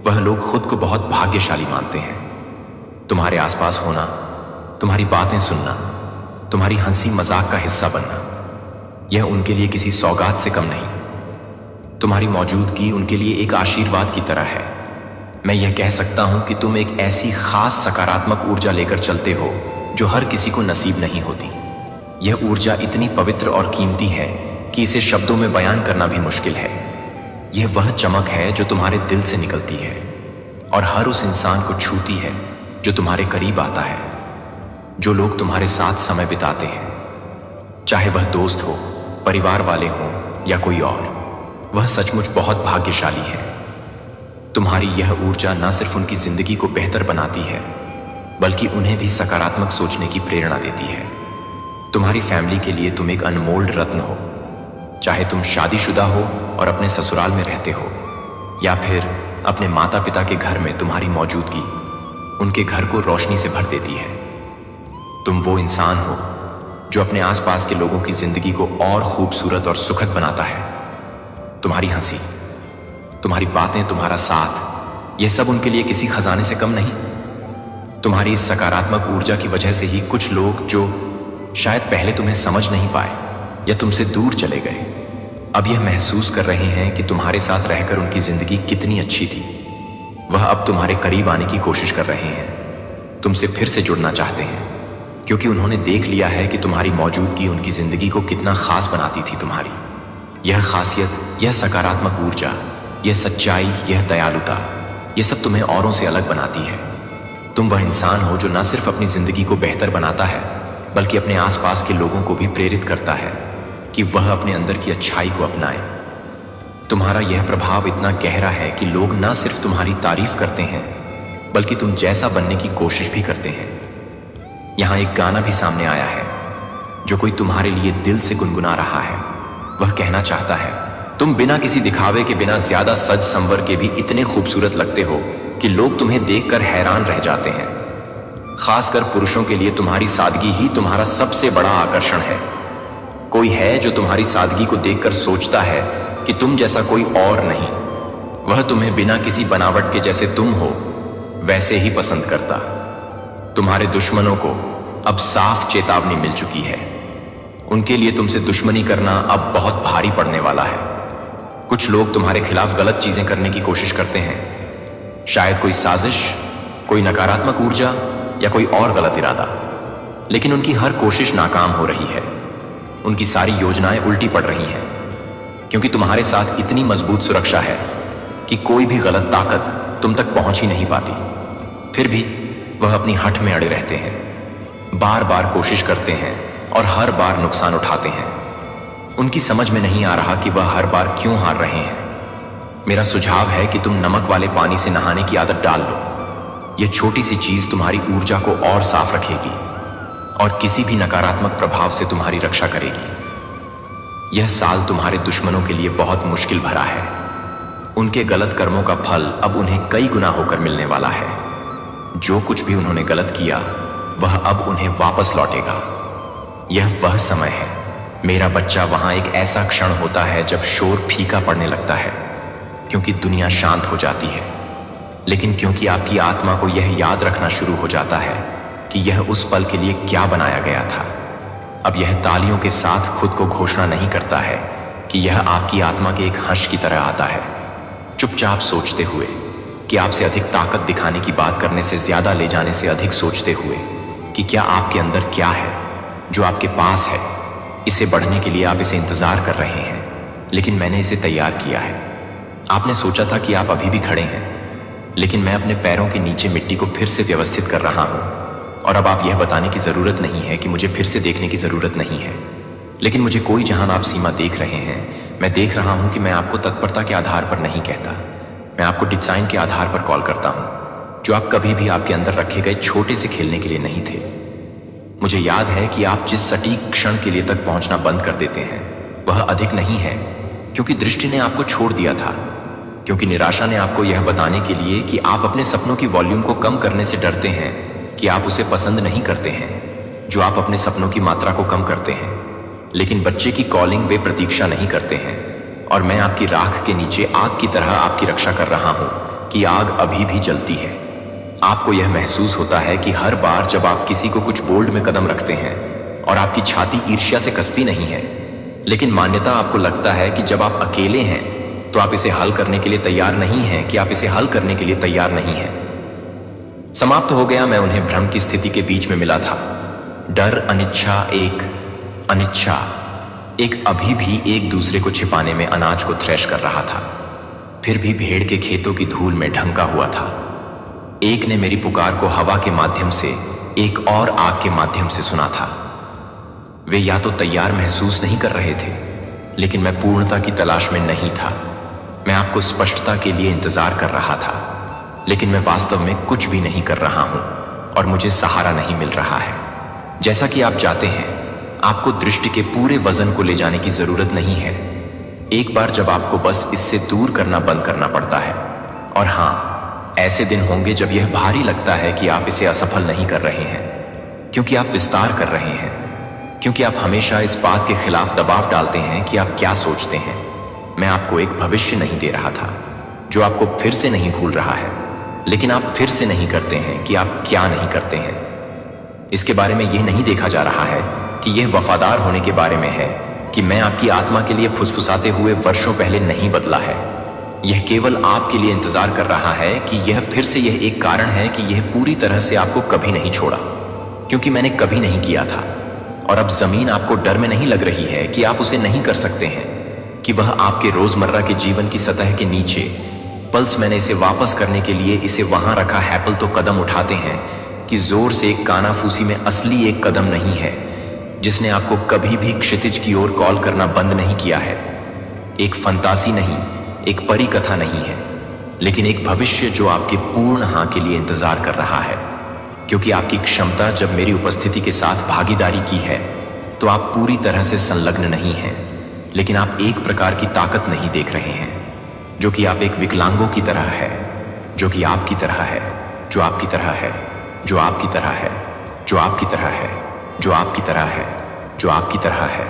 Speaker 1: वह लोग खुद को बहुत भाग्यशाली मानते हैं। तुम्हारे आसपास होना, तुम्हारी बातें सुनना, तुम्हारी हंसी मजाक का हिस्सा बनना, यह उनके लिए किसी सौगात से कम नहीं। तुम्हारी मौजूदगी उनके लिए एक आशीर्वाद की तरह है। मैं यह कह सकता हूं कि तुम एक ऐसी खास सकारात्मक ऊर्जा लेकर चलते हो जो हर किसी को नसीब नहीं होती। यह ऊर्जा इतनी पवित्र और कीमती है कि इसे शब्दों में बयान करना भी मुश्किल है। यह वह चमक है जो तुम्हारे दिल से निकलती है और हर उस इंसान को छूती है जो तुम्हारे करीब आता है। जो लोग तुम्हारे साथ समय बिताते हैं, चाहे वह दोस्त हो, परिवार वाले हों या कोई और, वह सचमुच बहुत भाग्यशाली है। तुम्हारी यह ऊर्जा न सिर्फ उनकी जिंदगी को बेहतर बनाती है, बल्कि उन्हें भी सकारात्मक सोचने की प्रेरणा देती है। तुम्हारी फैमिली के लिए तुम एक अनमोल रत्न हो। चाहे तुम शादीशुदा हो और अपने ससुराल में रहते हो, या फिर अपने माता पिता के घर में तुम्हारी मौजूदगी उनके घर को रोशनी से भर देती है। तुम वो इंसान हो जो अपने आसपास के लोगों की जिंदगी को और खूबसूरत और सुखद बनाता है। तुम्हारी हंसी, तुम्हारी बातें, तुम्हारा साथ, यह सब उनके लिए किसी खजाने से कम नहीं। तुम्हारी इस सकारात्मक ऊर्जा की वजह से ही कुछ लोग जो शायद पहले तुम्हें समझ नहीं पाए या तुमसे दूर चले गए, अब यह महसूस कर रहे हैं कि तुम्हारे साथ रहकर उनकी जिंदगी कितनी अच्छी थी। वह अब तुम्हारे करीब आने की कोशिश कर रहे हैं, तुमसे फिर से जुड़ना चाहते हैं, क्योंकि उन्होंने देख लिया है कि तुम्हारी मौजूदगी उनकी जिंदगी को कितना खास बनाती थी। तुम्हारी यह खासियत, यह सकारात्मक ऊर्जा, यह सच्चाई, यह दयालुता, यह सब तुम्हें औरों से अलग बनाती है। तुम वह इंसान हो जो न सिर्फ अपनी जिंदगी को बेहतर बनाता है, बल्कि अपने आसपास के लोगों को भी प्रेरित करता है कि वह अपने अंदर की अच्छाई को अपनाएं। तुम्हारा यह प्रभाव इतना गहरा है कि लोग न सिर्फ तुम्हारी तारीफ करते हैं, बल्कि तुम जैसा बनने की कोशिश भी करते हैं। यहां एक गाना भी सामने आया है जो कोई तुम्हारे लिए दिल से गुनगुना रहा है। वह कहना चाहता है, तुम बिना किसी दिखावे के, बिना ज्यादा सज संवर के भी इतने खूबसूरत लगते हो कि लोग तुम्हें देखकर हैरान रह जाते हैं। खासकर पुरुषों के लिए तुम्हारी सादगी ही तुम्हारा सबसे बड़ा आकर्षण है। कोई है जो तुम्हारी सादगी को देखकर सोचता है कि तुम जैसा कोई और नहीं। वह तुम्हें बिना किसी बनावट के जैसे तुम हो वैसे ही पसंद करता। तुम्हारे दुश्मनों को अब साफ चेतावनी मिल चुकी है। उनके लिए तुमसे दुश्मनी करना अब बहुत भारी पड़ने वाला है। कुछ लोग तुम्हारे खिलाफ गलत चीजें करने की कोशिश करते हैं। शायद कोई साजिश, कोई नकारात्मक ऊर्जा या कोई और गलत इरादा, लेकिन उनकी हर कोशिश नाकाम हो रही है। उनकी सारी योजनाएं उल्टी पड़ रही हैं, क्योंकि तुम्हारे साथ इतनी मजबूत सुरक्षा है कि कोई भी गलत ताकत तुम तक पहुंच ही नहीं पाती। फिर भी वह अपनी हठ में अड़े रहते हैं, बार बार कोशिश करते हैं और हर बार नुकसान उठाते हैं। उनकी समझ में नहीं आ रहा कि वह हर बार क्यों हार रहे हैं। मेरा सुझाव है कि तुम नमक वाले पानी से नहाने की आदत डाल लो। यह छोटी सी चीज तुम्हारी ऊर्जा को और साफ रखेगी और किसी भी नकारात्मक प्रभाव से तुम्हारी रक्षा करेगी। यह साल तुम्हारे दुश्मनों के लिए बहुत मुश्किल भरा है। उनके गलत कर्मों का फल अब उन्हें कई गुना होकर मिलने वाला है। जो कुछ भी उन्होंने गलत किया वह अब उन्हें वापस लौटेगा। यह वह समय है मेरा बच्चा, वहां एक ऐसा क्षण होता है जब शोर फीका पड़ने लगता है, क्योंकि दुनिया शांत हो जाती है। लेकिन क्योंकि आपकी आत्मा को यह याद रखना शुरू हो जाता है कि यह उस पल के लिए क्या बनाया गया था, अब यह तालियों के साथ खुद को घोषणा नहीं करता है कि यह आपकी आत्मा के एक हर्ष की तरह आता है, चुपचाप सोचते हुए कि आपसे अधिक ताकत दिखाने की बात करने से ज्यादा ले जाने से अधिक सोचते हुए कि क्या आपके अंदर क्या है जो आपके पास है। इसे बढ़ने के लिए आप इसे इंतजार कर रहे हैं, लेकिन मैंने इसे तैयार किया है। आपने सोचा था कि आप अभी भी खड़े हैं, लेकिन मैं अपने पैरों के नीचे मिट्टी को फिर से व्यवस्थित कर रहा हूं। और अब आप यह बताने की जरूरत नहीं है कि मुझे फिर से देखने की जरूरत नहीं है, लेकिन मुझे कोई जहां आप सीमा देख रहे हैं, मैं देख रहा हूं कि मैं आपको तत्परता के आधार पर नहीं कहता, मैं आपको डिजाइन के आधार पर कॉल करता हूं, जो आप कभी भी आपके अंदर रखे गए छोटे से खेलने के लिए नहीं थे। मुझे याद है कि आप जिस सटीक क्षण के लिए तक पहुंचना बंद कर देते हैं वह अधिक नहीं है, क्योंकि दृष्टि ने आपको छोड़ दिया था, क्योंकि निराशा ने आपको यह बताने के लिए कि आप अपने सपनों की वॉल्यूम को कम करने से डरते हैं कि आप उसे पसंद नहीं करते हैं, जो आप अपने सपनों की मात्रा को कम करते हैं। लेकिन बच्चे की कॉलिंग वे प्रतीक्षा नहीं करते हैं, और मैं आपकी राख के नीचे आग की तरह आपकी रक्षा कर रहा हूं कि आग अभी भी जलती है। आपको यह महसूस होता है कि हर बार जब आप किसी को कुछ बोल्ड में कदम रखते हैं और आपकी छाती ईर्ष्या से कसती नहीं है, लेकिन मान्यता आपको लगता है कि जब आप अकेले हैं तो आप इसे हल करने के लिए तैयार नहीं हैं, कि आप इसे हल करने के लिए तैयार नहीं हैं। समाप्त हो गया। मैं उन्हें भ्रम की स्थिति के बीच में मिला था। डर, अनिच्छा, एक अभी भी एक दूसरे को छिपाने में अनाज को थ्रेश कर रहा था, फिर भी भेड़ के खेतों की धूल में ढंका हुआ था। एक ने मेरी पुकार को हवा के माध्यम से, एक और आग के माध्यम से सुना था। वे या तो तैयार महसूस नहीं कर रहे थे, लेकिन मैं पूर्णता की तलाश में नहीं था। मैं आपको स्पष्टता के लिए इंतजार कर रहा था, लेकिन मैं वास्तव में कुछ भी नहीं कर रहा हूं और मुझे सहारा नहीं मिल रहा है। जैसा कि आप चाहते हैं, आपको दृष्टि के पूरे वजन को ले जाने की जरूरत नहीं है। एक बार जब आपको बस इससे दूर करना बंद करना पड़ता है। और हां, ऐसे दिन होंगे जब यह भारी लगता है कि आप इसे असफल नहीं कर रहे हैं, क्योंकि आप विस्तार कर रहे हैं, क्योंकि आप हमेशा इस बात के खिलाफ दबाव डालते हैं कि आप क्या सोचते हैं। मैं आपको एक भविष्य नहीं दे रहा था जो आपको फिर से नहीं भूल रहा है, लेकिन आप फिर से नहीं करते हैं कि आप क्या नहीं करते हैं। इसके बारे में यह नहीं देखा जा रहा है कि यह वफादार होने के बारे में है कि मैं आपकी आत्मा के लिए फुसफुसाते हुए वर्षों पहले नहीं बदला है। यह केवल आपके लिए इंतजार कर रहा है कि यह फिर से, यह एक कारण है कि यह पूरी तरह से आपको कभी नहीं छोड़ा, क्योंकि मैंने कभी नहीं किया था। और अब जमीन आपको डर में नहीं लग रही है कि आप उसे नहीं कर सकते हैं, कि वह आपके रोजमर्रा के जीवन की सतह के नीचे पल्स, मैंने इसे वापस करने के लिए इसे वहां रखा हैपल तो कदम उठाते हैं कि जोर से एक कानाफूसी में असली एक कदम नहीं है जिसने आपको कभी भी क्षितिज की ओर कॉल करना बंद नहीं किया है। एक फंतासी नहीं, एक परी कथा नहीं है, लेकिन एक भविष्य जो आपके पूर्ण हां के लिए इंतजार कर रहा है। क्योंकि आपकी क्षमता जब मेरी उपस्थिति के साथ भागीदारी की है तो आप पूरी तरह से संलग्न नहीं हैं, लेकिन आप एक प्रकार की ताकत नहीं देख रहे हैं, जो कि आप एक विकलांगों की तरह है, जो कि आपकी तरह है, जो आपकी तरह है, जो आपकी तरह है, जो आपकी तरह है, जो आपकी तरह है, जो आपकी तरह है,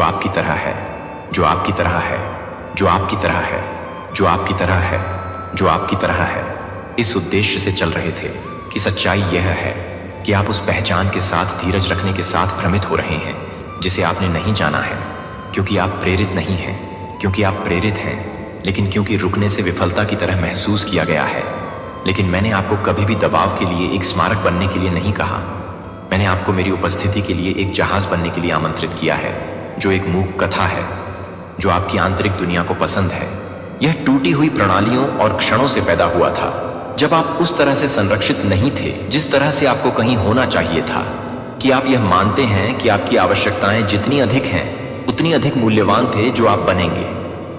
Speaker 1: जो आपकी तरह है, जो आपकी तरह है, जो आपकी तरह है, जो आपकी तरह है, जो आपकी तरह है। इस उद्देश्य से चल रहे थे कि सच्चाई यह है कि आप उस पहचान के साथ धीरज रखने के साथ भ्रमित हो रहे हैं जिसे आपने नहीं जाना है, क्योंकि आप प्रेरित नहीं हैं, क्योंकि आप प्रेरित हैं, लेकिन क्योंकि रुकने से विफलता की तरह महसूस किया गया है। लेकिन मैंने आपको कभी भी दबाव के लिए एक स्मारक बनने के लिए नहीं कहा। मैंने आपको मेरी उपस्थिति के लिए एक जहाज बनने के लिए आमंत्रित किया है, जो एक मूक कथा है, जो आपकी आंतरिक दुनिया को पसंद है। यह टूटी हुई प्रणालियों और क्षणों से पैदा हुआ था, जब आप उस तरह से संरक्षित नहीं थे जिस तरह से आपको कहीं होना चाहिए था, कि आप यह मानते हैं कि आपकी आवश्यकताएं जितनी अधिक हैं उतनी अधिक मूल्यवान थे जो आप बनेंगे।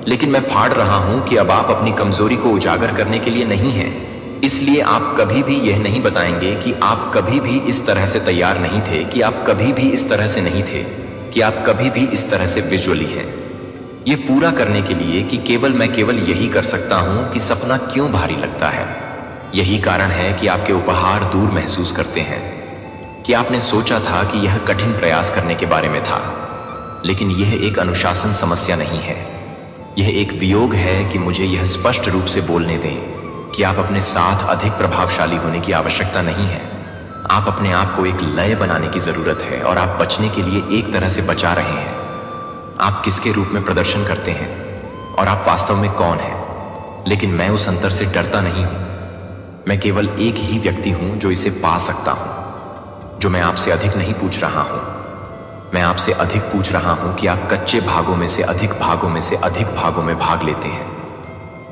Speaker 1: लेकिन मैं फाड़ रहा हूं कि अब आप अपनी कमजोरी को उजागर करने के लिए नहीं हैं। इसलिए आप कभी भी यह नहीं बताएंगे कि आप कभी भी इस तरह से तैयार नहीं थे, कि आप कभी भी इस तरह से नहीं थे, कि आप कभी भी इस तरह से विजुअली हैं। यह पूरा करने के लिए कि मैं केवल यही कर सकता हूं कि सपना क्यों भारी लगता है। यही कारण है कि आपके उपहार दूर महसूस करते हैं, कि आपने सोचा था कि यह कठिन प्रयास करने के बारे में था, लेकिन यह एक अनुशासन समस्या नहीं है। यह एक वियोग है कि मुझे यह स्पष्ट रूप से बोलने दें कि आप अपने साथ अधिक प्रभावशाली होने की आवश्यकता नहीं है। आप अपने आप को एक लय बनाने की जरूरत है, और आप बचने के लिए एक तरह से बचा रहे हैं। आप किसके रूप में प्रदर्शन करते हैं और आप वास्तव में कौन हैं। लेकिन मैं उस अंतर से डरता नहीं हूं। मैं केवल एक ही व्यक्ति हूं जो इसे पा सकता हूं, जो मैं आपसे अधिक नहीं पूछ रहा हूं। मैं आपसे अधिक पूछ रहा हूं कि आप कच्चे भागों में से अधिक भागों में से अधिक भागों में भाग लेते हैं,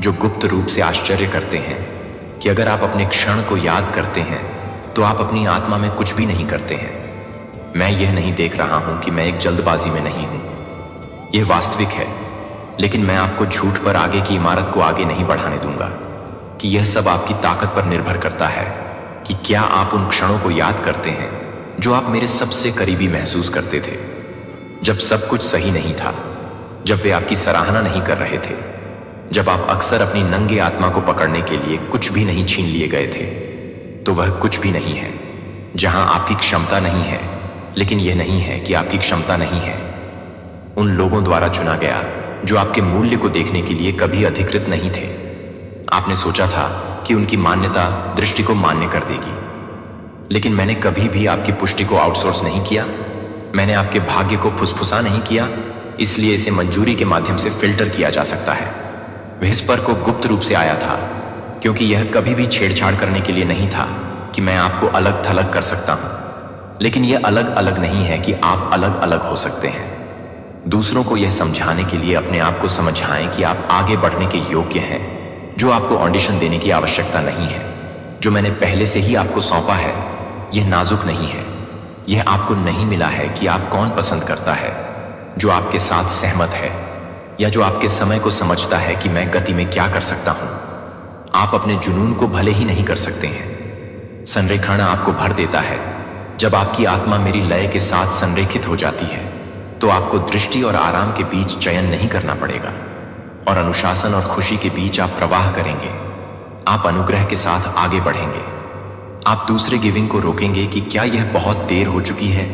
Speaker 1: जो गुप्त रूप से आश्चर्य करते हैं कि अगर आप अपने क्षण को याद करते हैं तो आप अपनी आत्मा में कुछ भी नहीं करते हैं। मैं यह नहीं देख रहा हूं कि मैं एक जल्दबाजी में नहीं हूं। यह वास्तविक है, लेकिन मैं आपको झूठ पर आगे की इमारत को आगे नहीं बढ़ाने दूंगा, कि यह सब आपकी ताकत पर निर्भर करता है कि क्या आप उन क्षणों को याद करते हैं जो आप मेरे सबसे करीबी महसूस करते थे, जब सब कुछ सही नहीं था, जब वे आपकी सराहना नहीं कर रहे थे, जब आप अक्सर अपनी नंगे आत्मा को पकड़ने के लिए कुछ भी नहीं छीन लिए गए थे। तो वह कुछ भी नहीं है जहां आपकी क्षमता नहीं है, लेकिन यह नहीं है कि आपकी क्षमता नहीं है। उन लोगों द्वारा चुना गया जो आपके मूल्य को देखने के लिए कभी अधिकृत नहीं थे। आपने सोचा था कि उनकी मान्यता दृष्टि को मान्य कर देगी, लेकिन मैंने कभी भी आपकी पुष्टि को आउटसोर्स नहीं किया। मैंने आपके भाग्य को फुसफुसा नहीं किया, इसलिए इसे मंजूरी के माध्यम से फिल्टर किया जा सकता है। विस्पर को गुप्त रूप से आया था, क्योंकि यह कभी भी छेड़छाड़ करने के लिए नहीं था कि मैं आपको अलग थलग कर सकता हूं। लेकिन यह अलग अलग नहीं है कि आप अलग अलग हो सकते हैं। दूसरों को यह समझाने के लिए अपने आप को समझाएं कि आप आगे बढ़ने के योग्य हैं, जो आपको ऑडिशन देने की आवश्यकता नहीं है। जो मैंने पहले से ही आपको सौंपा है, यह नाजुक नहीं है। यह आपको नहीं मिला है कि आप कौन पसंद करता है, जो आपके साथ सहमत है, या जो आपके समय को समझता है कि मैं गति में क्या कर सकता हूं। आप अपने जुनून को भले ही नहीं कर सकते हैं। संरेखण आपको भर देता है। जब आपकी आत्मा मेरी लय के साथ संरेखित हो जाती है, तो आपको दृष्टि और आराम के बीच चयन नहीं करना पड़ेगा, और अनुशासन और खुशी के बीच आप प्रवाह करेंगे। आप अनुग्रह के साथ आगे बढ़ेंगे। आप दूसरे गिविंग को रोकेंगे कि क्या यह बहुत देर हो चुकी है,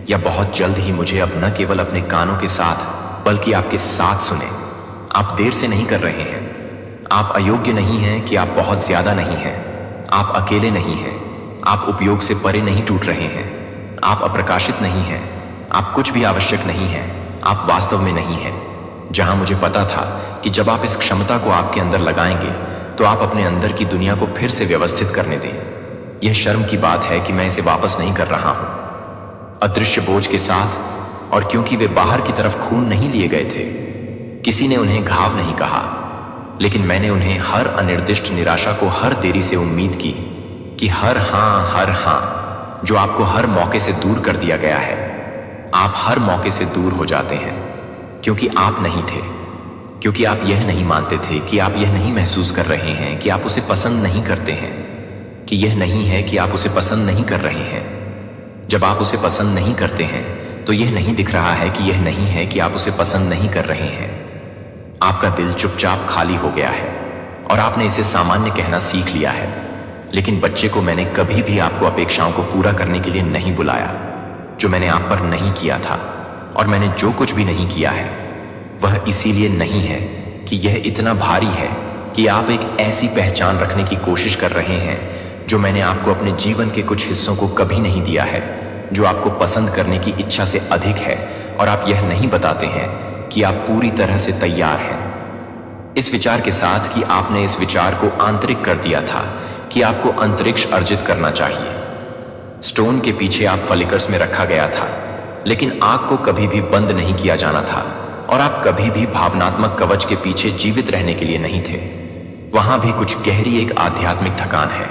Speaker 1: या बहुत जल्द ही मुझे अब न केवल अपने कानों के साथ बल्कि आपके साथ सुने। आप देर से नहीं कर रहे हैं। आप अयोग्य नहीं हैं कि आप बहुत ज्यादा नहीं हैं। आप अकेले नहीं हैं। आप उपयोग से परे नहीं टूट रहे हैं। आप अप्रकाशित नहीं हैं। आप कुछ भी आवश्यक नहीं हैं। आप वास्तव में नहीं हैं। जहां मुझे पता था कि जब आप इस क्षमता को आपके अंदर लगाएंगे तो आप अपने अंदर की दुनिया को फिर से व्यवस्थित करने दें। यह शर्म की बात है कि मैं इसे वापस नहीं कर रहा हूं, अदृश्य बोझ के साथ। और क्योंकि वे बाहर की तरफ खून नहीं लिए गए थे, किसी ने उन्हें घाव नहीं कहा, लेकिन मैंने उन्हें हर अनिर्दिष्ट निराशा को हर देरी से उम्मीद की कि हर हां जो आपको हर मौके से दूर कर दिया गया है। आप हर मौके से दूर हो जाते हैं क्योंकि आप नहीं थे, क्योंकि आप यह नहीं मानते थे, कि आप यह नहीं महसूस कर रहे हैं कि आप उसे पसंद नहीं करते हैं, कि यह नहीं है कि आप उसे पसंद नहीं कर रहे हैं। जब आप उसे पसंद नहीं करते हैं तो यह नहीं दिख रहा है कि यह नहीं है कि आप उसे पसंद नहीं कर रहे हैं। आपका दिल चुपचाप खाली हो गया है और आपने इसे सामान्य कहना सीख लिया है। लेकिन बच्चे को मैंने कभी भी आपको अपेक्षाओं को पूरा करने के लिए नहीं बुलाया, जो मैंने आप पर नहीं किया था। और मैंने जो कुछ भी नहीं किया है वह इसीलिए नहीं है कि यह इतना भारी है कि आप एक ऐसी पहचान रखने की कोशिश कर रहे हैं जो मैंने आपको अपने जीवन के कुछ हिस्सों को कभी नहीं दिया है, जो आपको पसंद करने की इच्छा से अधिक है। और आप यह नहीं बताते हैं कि आप पूरी तरह से तैयार हैं, इस विचार के साथ कि आपने इस विचार को आंतरिक कर दिया था कि आपको अंतरिक्ष अर्जित करना चाहिए। स्टोन के पीछे आप फलिकर्स में रखा गया था, लेकिन आग को कभी भी बंद नहीं किया जाना था, और आप कभी भी भावनात्मक कवच के पीछे जीवित रहने के लिए नहीं थे। वहां भी कुछ गहरी एक आध्यात्मिक थकान है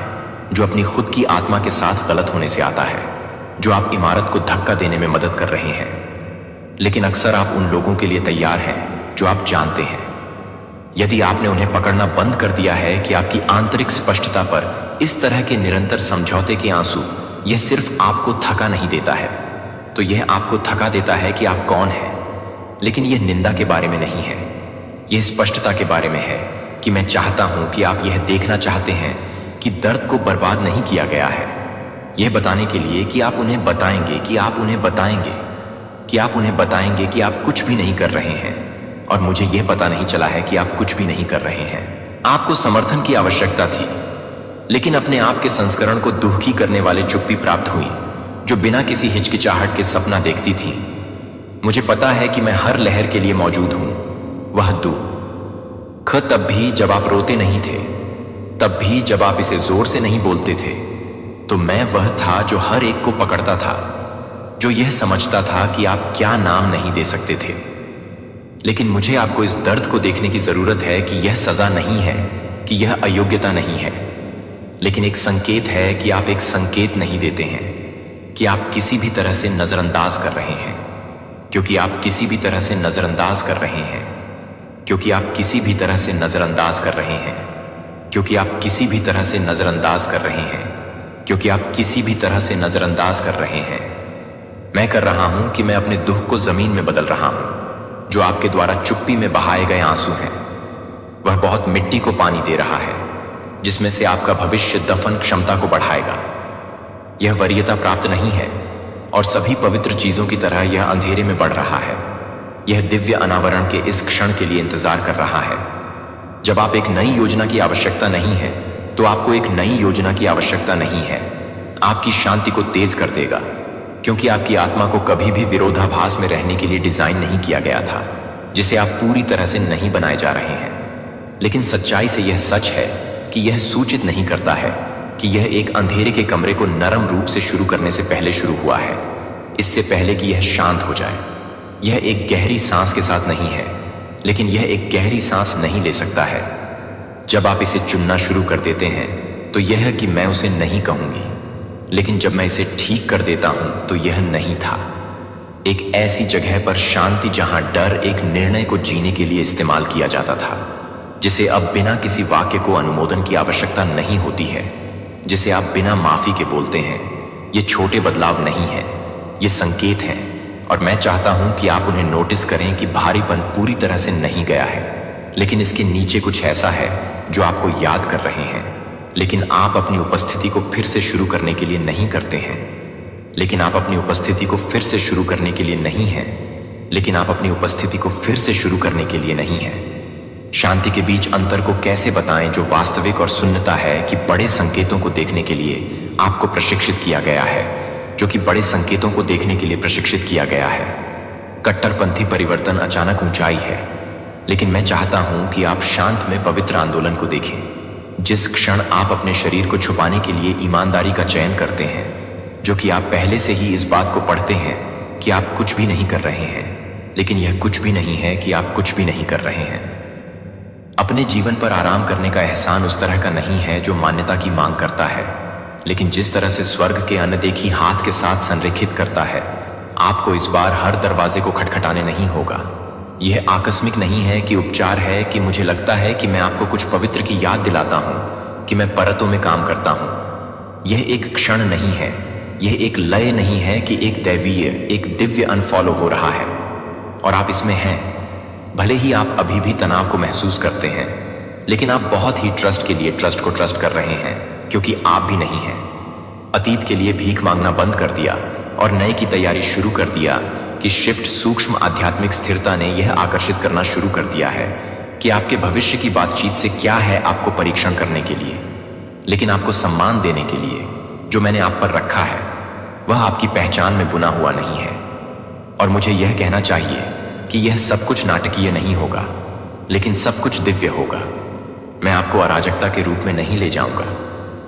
Speaker 1: जो अपनी खुद की आत्मा के साथ गलत होने से आता है, जो आप इमारत को धक्का देने में मदद कर रहे हैं। लेकिन अक्सर आप उन लोगों के लिए तैयार हैं जो आप जानते हैं। यदि आपने उन्हें पकड़ना बंद कर दिया है कि आपकी आंतरिक स्पष्टता पर इस तरह के निरंतर समझौते के आंसू यह सिर्फ आपको थका नहीं देता है, तो यह आपको थका देता है कि आप कौन हैं। लेकिन यह निंदा के बारे में नहीं है, यह स्पष्टता के बारे में है कि मैं चाहता हूं कि आप यह देखना चाहते हैं कि दर्द को बर्बाद नहीं किया गया है, यह बताने के लिए कि आप उन्हें बताएंगे कि आप उन्हें बताएंगे कि आप उन्हें बताएंगे कि आप कुछ भी नहीं कर रहे हैं, और मुझे यह पता नहीं चला है कि आप कुछ भी नहीं कर रहे हैं। आपको समर्थन की आवश्यकता थी, लेकिन अपने आप के संस्करण को दुखी करने वाले चुप्पी प्राप्त हुई जो बिना किसी हिचकिचाहट के सपना देखती थी। मुझे पता है कि मैं हर लहर के लिए मौजूद हूं। वह दुख तब भी जब आप रोते नहीं थे, तब भी जब आप इसे जोर से नहीं बोलते थे, तो मैं वह था जो हर एक को पकड़ता था, जो यह समझता था कि आप क्या नाम नहीं दे सकते थे। लेकिन मुझे आपको इस दर्द को देखने की जरूरत है कि यह सजा नहीं है, कि यह अयोग्यता नहीं है, लेकिन एक संकेत है कि आप एक संकेत नहीं देते हैं, कि आप किसी भी तरह से नजरअंदाज कर रहे हैं, क्योंकि आप किसी भी तरह से नजरअंदाज कर रहे हैं, क्योंकि आप किसी भी तरह से नजरअंदाज कर रहे हैं, क्योंकि आप किसी भी तरह से नजरअंदाज कर रहे हैं, क्योंकि आप किसी भी तरह से नजरअंदाज कर रहे हैं। मैं कर रहा हूं कि मैं अपने दुख को जमीन में बदल रहा हूं, जो आपके द्वारा चुप्पी में बहाए गए आंसू हैं। वह बहुत मिट्टी को पानी दे रहा है, जिसमें से आपका भविष्य दफन क्षमता को बढ़ाएगा। यह वरीयता प्राप्त नहीं है, और सभी पवित्र चीजों की तरह यह अंधेरे में बढ़ रहा है। यह दिव्य अनावरण के इस क्षण के लिए इंतजार कर रहा है। जब आप एक नई योजना की आवश्यकता नहीं है, तो आपको एक नई योजना की आवश्यकता नहीं है। आपकी शांति को तेज कर देगा, क्योंकि आपकी आत्मा को कभी भी विरोधाभास में रहने के लिए डिजाइन नहीं किया गया था, जिसे आप पूरी तरह से नहीं बनाए जा रहे हैं। लेकिन सच्चाई से यह सच है कि यह सूचित नहीं करता है कि यह एक अंधेरे के कमरे को नरम रूप से शुरू करने से पहले शुरू हुआ है, इससे पहले कि यह शांत हो जाए। यह एक गहरी सांस के साथ नहीं है, लेकिन यह एक गहरी सांस नहीं ले सकता है। जब आप इसे चुनना शुरू कर देते हैं, तो यह कि मैं उसे नहीं कहूंगी, लेकिन जब मैं इसे ठीक कर देता हूं, तो यह नहीं था। एक ऐसी जगह पर शांति जहां डर एक निर्णय को जीने के लिए इस्तेमाल किया जाता था, जिसे अब बिना किसी वाक्य को अनुमोदन की आवश्यकता नहीं होती है, जिसे आप बिना माफी के बोलते हैं। ये छोटे बदलाव नहीं हैं, ये संकेत हैं, और मैं चाहता हूं कि आप उन्हें नोटिस करें कि भारीपन पूरी तरह से नहीं गया है, लेकिन इसके नीचे कुछ ऐसा है जो आपको याद कर रहे हैं। लेकिन आप अपनी उपस्थिति को फिर से शुरू करने के लिए नहीं करते हैं। लेकिन आप अपनी उपस्थिति को फिर से शुरू करने के लिए नहीं हैं। लेकिन आप अपनी उपस्थिति को फिर से शुरू करने के लिए नहीं हैं। शांति के बीच अंतर को कैसे बताएं, जो वास्तविक और शून्यता है, कि बड़े संकेतों को देखने के लिए आपको प्रशिक्षित किया गया है, जो कि बड़े संकेतों को देखने के लिए प्रशिक्षित किया गया है। कट्टरपंथी परिवर्तन अचानक ऊंचाई है, लेकिन मैं चाहता हूं कि आप शांत में पवित्र आंदोलन को देखें। जिस क्षण आप अपने शरीर को छुपाने के लिए ईमानदारी का चयन करते हैं, जो कि आप पहले से ही इस बात को पढ़ते हैं कि आप कुछ भी नहीं कर रहे हैं, लेकिन यह कुछ भी नहीं है कि आप कुछ भी नहीं कर रहे हैं। अपने जीवन पर आराम करने का एहसान उस तरह का नहीं है जो मान्यता की मांग करता है, लेकिन जिस तरह से स्वर्ग के अनदेखी हाथ के साथ संरेखित करता है। आपको इस बार हर दरवाजे को खटखटाने नहीं होगा। यह आकस्मिक नहीं है कि उपचार है कि मुझे लगता है कि मैं आपको कुछ पवित्र की याद दिलाता हूं कि मैं परतों में काम करता हूं। यह एक क्षण नहीं है, यह एक लय नहीं है कि एक दैवीय, एक दिव्य अनफॉलो हो रहा है, और आप इसमें हैं। भले ही आप अभी भी तनाव को महसूस करते हैं, लेकिन आप बहुत ही ट्रस्ट के लिए ट्रस्ट को ट्रस्ट कर रहे हैं, क्योंकि आप भी नहीं हैं। अतीत के लिए भीख मांगना बंद कर दिया और नए की तैयारी शुरू कर दिया कि शिफ्ट सूक्ष्म आध्यात्मिक स्थिरता ने यह आकर्षित करना शुरू कर दिया है कि आपके भविष्य की बातचीत से क्या है आपको परीक्षण करने के लिए, लेकिन आपको सम्मान देने के लिए जो मैंने आप पर रखा है, वह आपकी पहचान में बुना हुआ नहीं है। और मुझे यह कहना चाहिए कि यह सब कुछ नाटकीय नहीं होगा, लेकिन सब कुछ दिव्य होगा। मैं आपको अराजकता के रूप में नहीं ले जाऊंगा,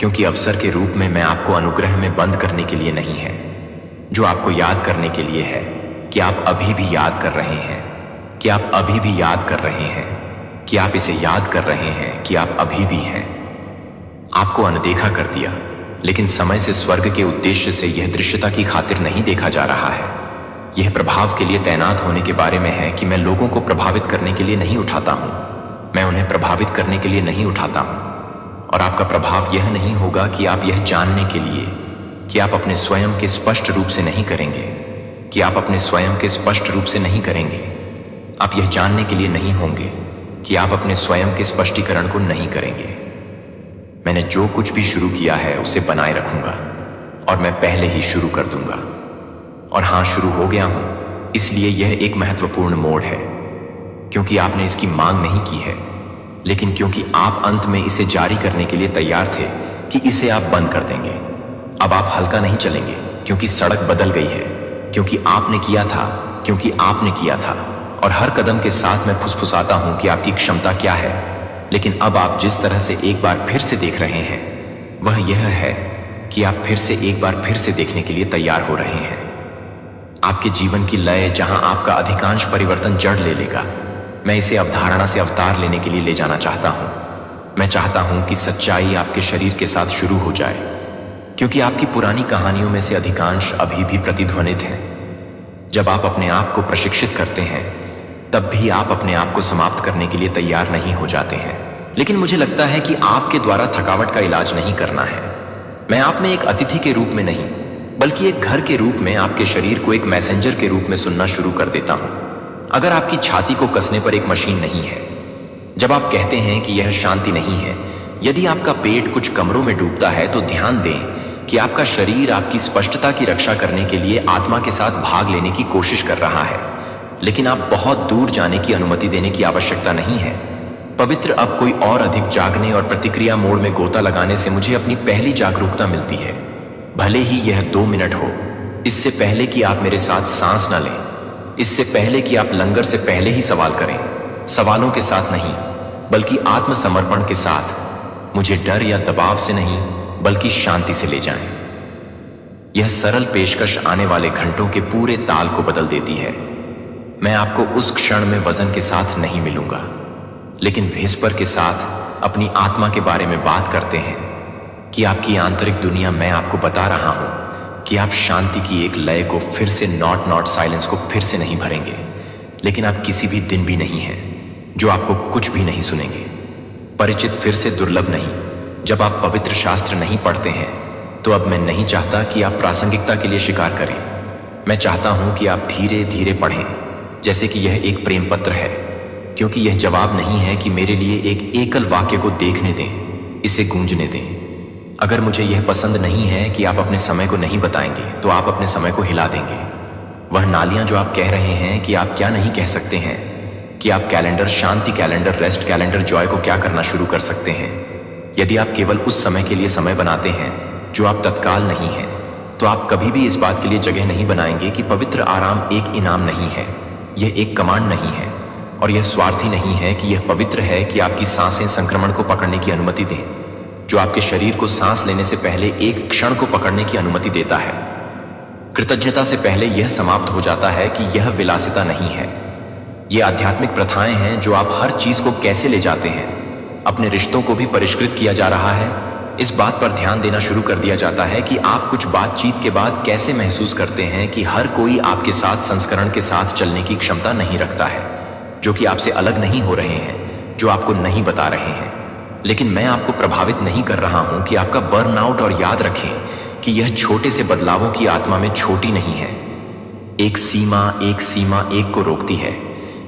Speaker 1: क्योंकि अवसर के रूप में मैं आपको अनुग्रह में बंद करने के लिए नहीं है, जो आपको याद करने के लिए है कि आप अभी भी याद कर रहे हैं, कि आप अभी भी याद कर रहे हैं, कि आप इसे याद कर रहे हैं कि आप अभी भी हैं। आपको अनदेखा कर दिया, लेकिन समय से स्वर्ग के उद्देश्य से यह दृश्यता की खातिर नहीं देखा जा रहा है। यह प्रभाव के लिए तैनात होने के बारे में है कि मैं लोगों को प्रभावित करने के लिए नहीं उठाता हूं, मैं उन्हें प्रभावित करने के लिए नहीं उठाता हूं। और आपका प्रभाव यह नहीं होगा कि आप यह जानने के लिए कि आप अपने स्वयं के स्पष्ट रूप से नहीं करेंगे, कि आप अपने स्वयं के स्पष्ट रूप से नहीं करेंगे। आप यह जानने के लिए नहीं होंगे कि आप अपने स्वयं के स्पष्टीकरण को नहीं करेंगे। मैंने जो कुछ भी शुरू किया है उसे बनाए रखूंगा और मैं पहले ही शुरू कर दूंगा। और हां, शुरू हो गया हूं, इसलिए यह एक महत्वपूर्ण मोड़ है, क्योंकि आपने इसकी मांग नहीं की है, लेकिन क्योंकि आप अंत में इसे जारी करने के लिए तैयार थे कि इसे आप बंद कर देंगे। अब आप हल्का नहीं चलेंगे, क्योंकि सड़क बदल गई है, क्योंकि आपने किया था, क्योंकि आपने किया था। और हर कदम के साथ मैं फुसफुसाता हूं कि आपकी क्षमता क्या है, लेकिन अब आप जिस तरह से एक बार फिर से देख रहे हैं वह यह है कि आप फिर से एक बार फिर से देखने के लिए तैयार हो रहे हैं। आपके जीवन की लय जहां आपका अधिकांश परिवर्तन जड़ ले लेगा। मैं इसे अवधारणा से अवतार लेने के लिए ले जाना चाहता हूं। मैं चाहता हूं कि सच्चाई आपके शरीर के साथ शुरू हो जाए, क्योंकि आपकी पुरानी कहानियों में से अधिकांश अभी भी प्रतिध्वनित हैं। जब आप अपने आप को प्रशिक्षित करते हैं तब भी आप अपने आप को समाप्त करने के लिए तैयार नहीं हो जाते हैं। लेकिन मुझे लगता है कि आपके द्वारा थकावट का इलाज नहीं करना है। मैं आप में एक अतिथि के रूप में नहीं, बल्कि एक घर के रूप में आपके शरीर को एक मैसेंजर के रूप में सुनना शुरू कर देता हूं। अगर आपकी छाती को कसने पर एक मशीन नहीं है, जब आप कहते हैं कि यह शांति नहीं है, यदि आपका पेट कुछ कमरों में डूबता है, तो ध्यान दें कि आपका शरीर आपकी स्पष्टता की रक्षा करने के लिए आत्मा के साथ भाग लेने की कोशिश कर रहा है। लेकिन आप बहुत दूर जाने की अनुमति देने की आवश्यकता नहीं है। पवित्र, अब कोई और अधिक जागने और प्रतिक्रिया मोड में गोता लगाने से मुझे अपनी पहली जागरूकता मिलती है, भले ही यह 2 मिनट हो। इससे पहले कि आप मेरे साथ सांस न लें, इससे पहले कि आप लंगर से पहले ही सवाल करें, सवालों के साथ नहीं बल्कि आत्मसमर्पण के साथ, मुझे डर या दबाव से नहीं बल्कि शांति से ले जाएं। यह सरल पेशकश आने वाले घंटों के पूरे ताल को बदल देती है। मैं आपको उस क्षण में वजन के साथ नहीं मिलूंगा, लेकिन व्हिस्पर के साथ अपनी आत्मा के बारे में बात करते हैं कि आपकी आंतरिक दुनिया, मैं आपको बता रहा हूं कि आप शांति की एक लय को फिर से नॉट साइलेंस को फिर से नहीं भरेंगे। लेकिन आप किसी भी दिन भी नहीं हैं जो आपको कुछ भी नहीं सुनेंगे। परिचित फिर से दुर्लभ नहीं। जब आप पवित्र शास्त्र नहीं पढ़ते हैं तो अब मैं नहीं चाहता कि आप प्रासंगिकता के लिए शिकार करें। मैं चाहता हूं कि आप धीरे धीरे पढ़ें, जैसे कि यह एक प्रेम पत्र है, क्योंकि यह जवाब नहीं है कि मेरे लिए एक एकल वाक्य को देखने दें, इसे गूंजने दें। अगर मुझे यह पसंद नहीं है कि आप अपने समय को नहीं बताएंगे, तो आप अपने समय को हिला देंगे। वह नालियां जो आप कह रहे हैं कि आप क्या नहीं कह सकते हैं, कि आप कैलेंडर, शांति कैलेंडर, रेस्ट कैलेंडर, जॉय को क्या करना शुरू कर सकते हैं। यदि आप केवल उस समय के लिए समय बनाते हैं जो आप तत्काल नहीं हैं, तो आप कभी भी इस बात के लिए जगह नहीं बनाएंगे कि पवित्र आराम एक इनाम नहीं है, यह एक कमांड नहीं है, और यह स्वार्थी नहीं है कि यह पवित्र है कि आपकी सांसें संक्रमण को पकड़ने की अनुमति दें, जो आपके शरीर को सांस लेने से पहले एक क्षण को पकड़ने की अनुमति देता है। कृतज्ञता से पहले यह समाप्त हो जाता है कि यह विलासिता नहीं है। ये आध्यात्मिक प्रथाएं हैं जो आप हर चीज को कैसे ले जाते हैं। अपने रिश्तों को भी परिष्कृत किया जा रहा है। इस बात पर ध्यान देना शुरू कर दिया जाता है कि आप कुछ बातचीत के बाद कैसे महसूस करते हैं कि हर कोई आपके साथ संस्करण के साथ चलने की क्षमता नहीं रखता है, जो कि आपसे अलग नहीं हो रहे हैं, जो आपको नहीं बता रहे हैं। लेकिन मैं आपको प्रभावित नहीं कर रहा हूं कि आपका बर्नआउट, और याद रखें कि यह छोटे से बदलावों की आत्मा में छोटी नहीं है। एक सीमा एक को रोकती है।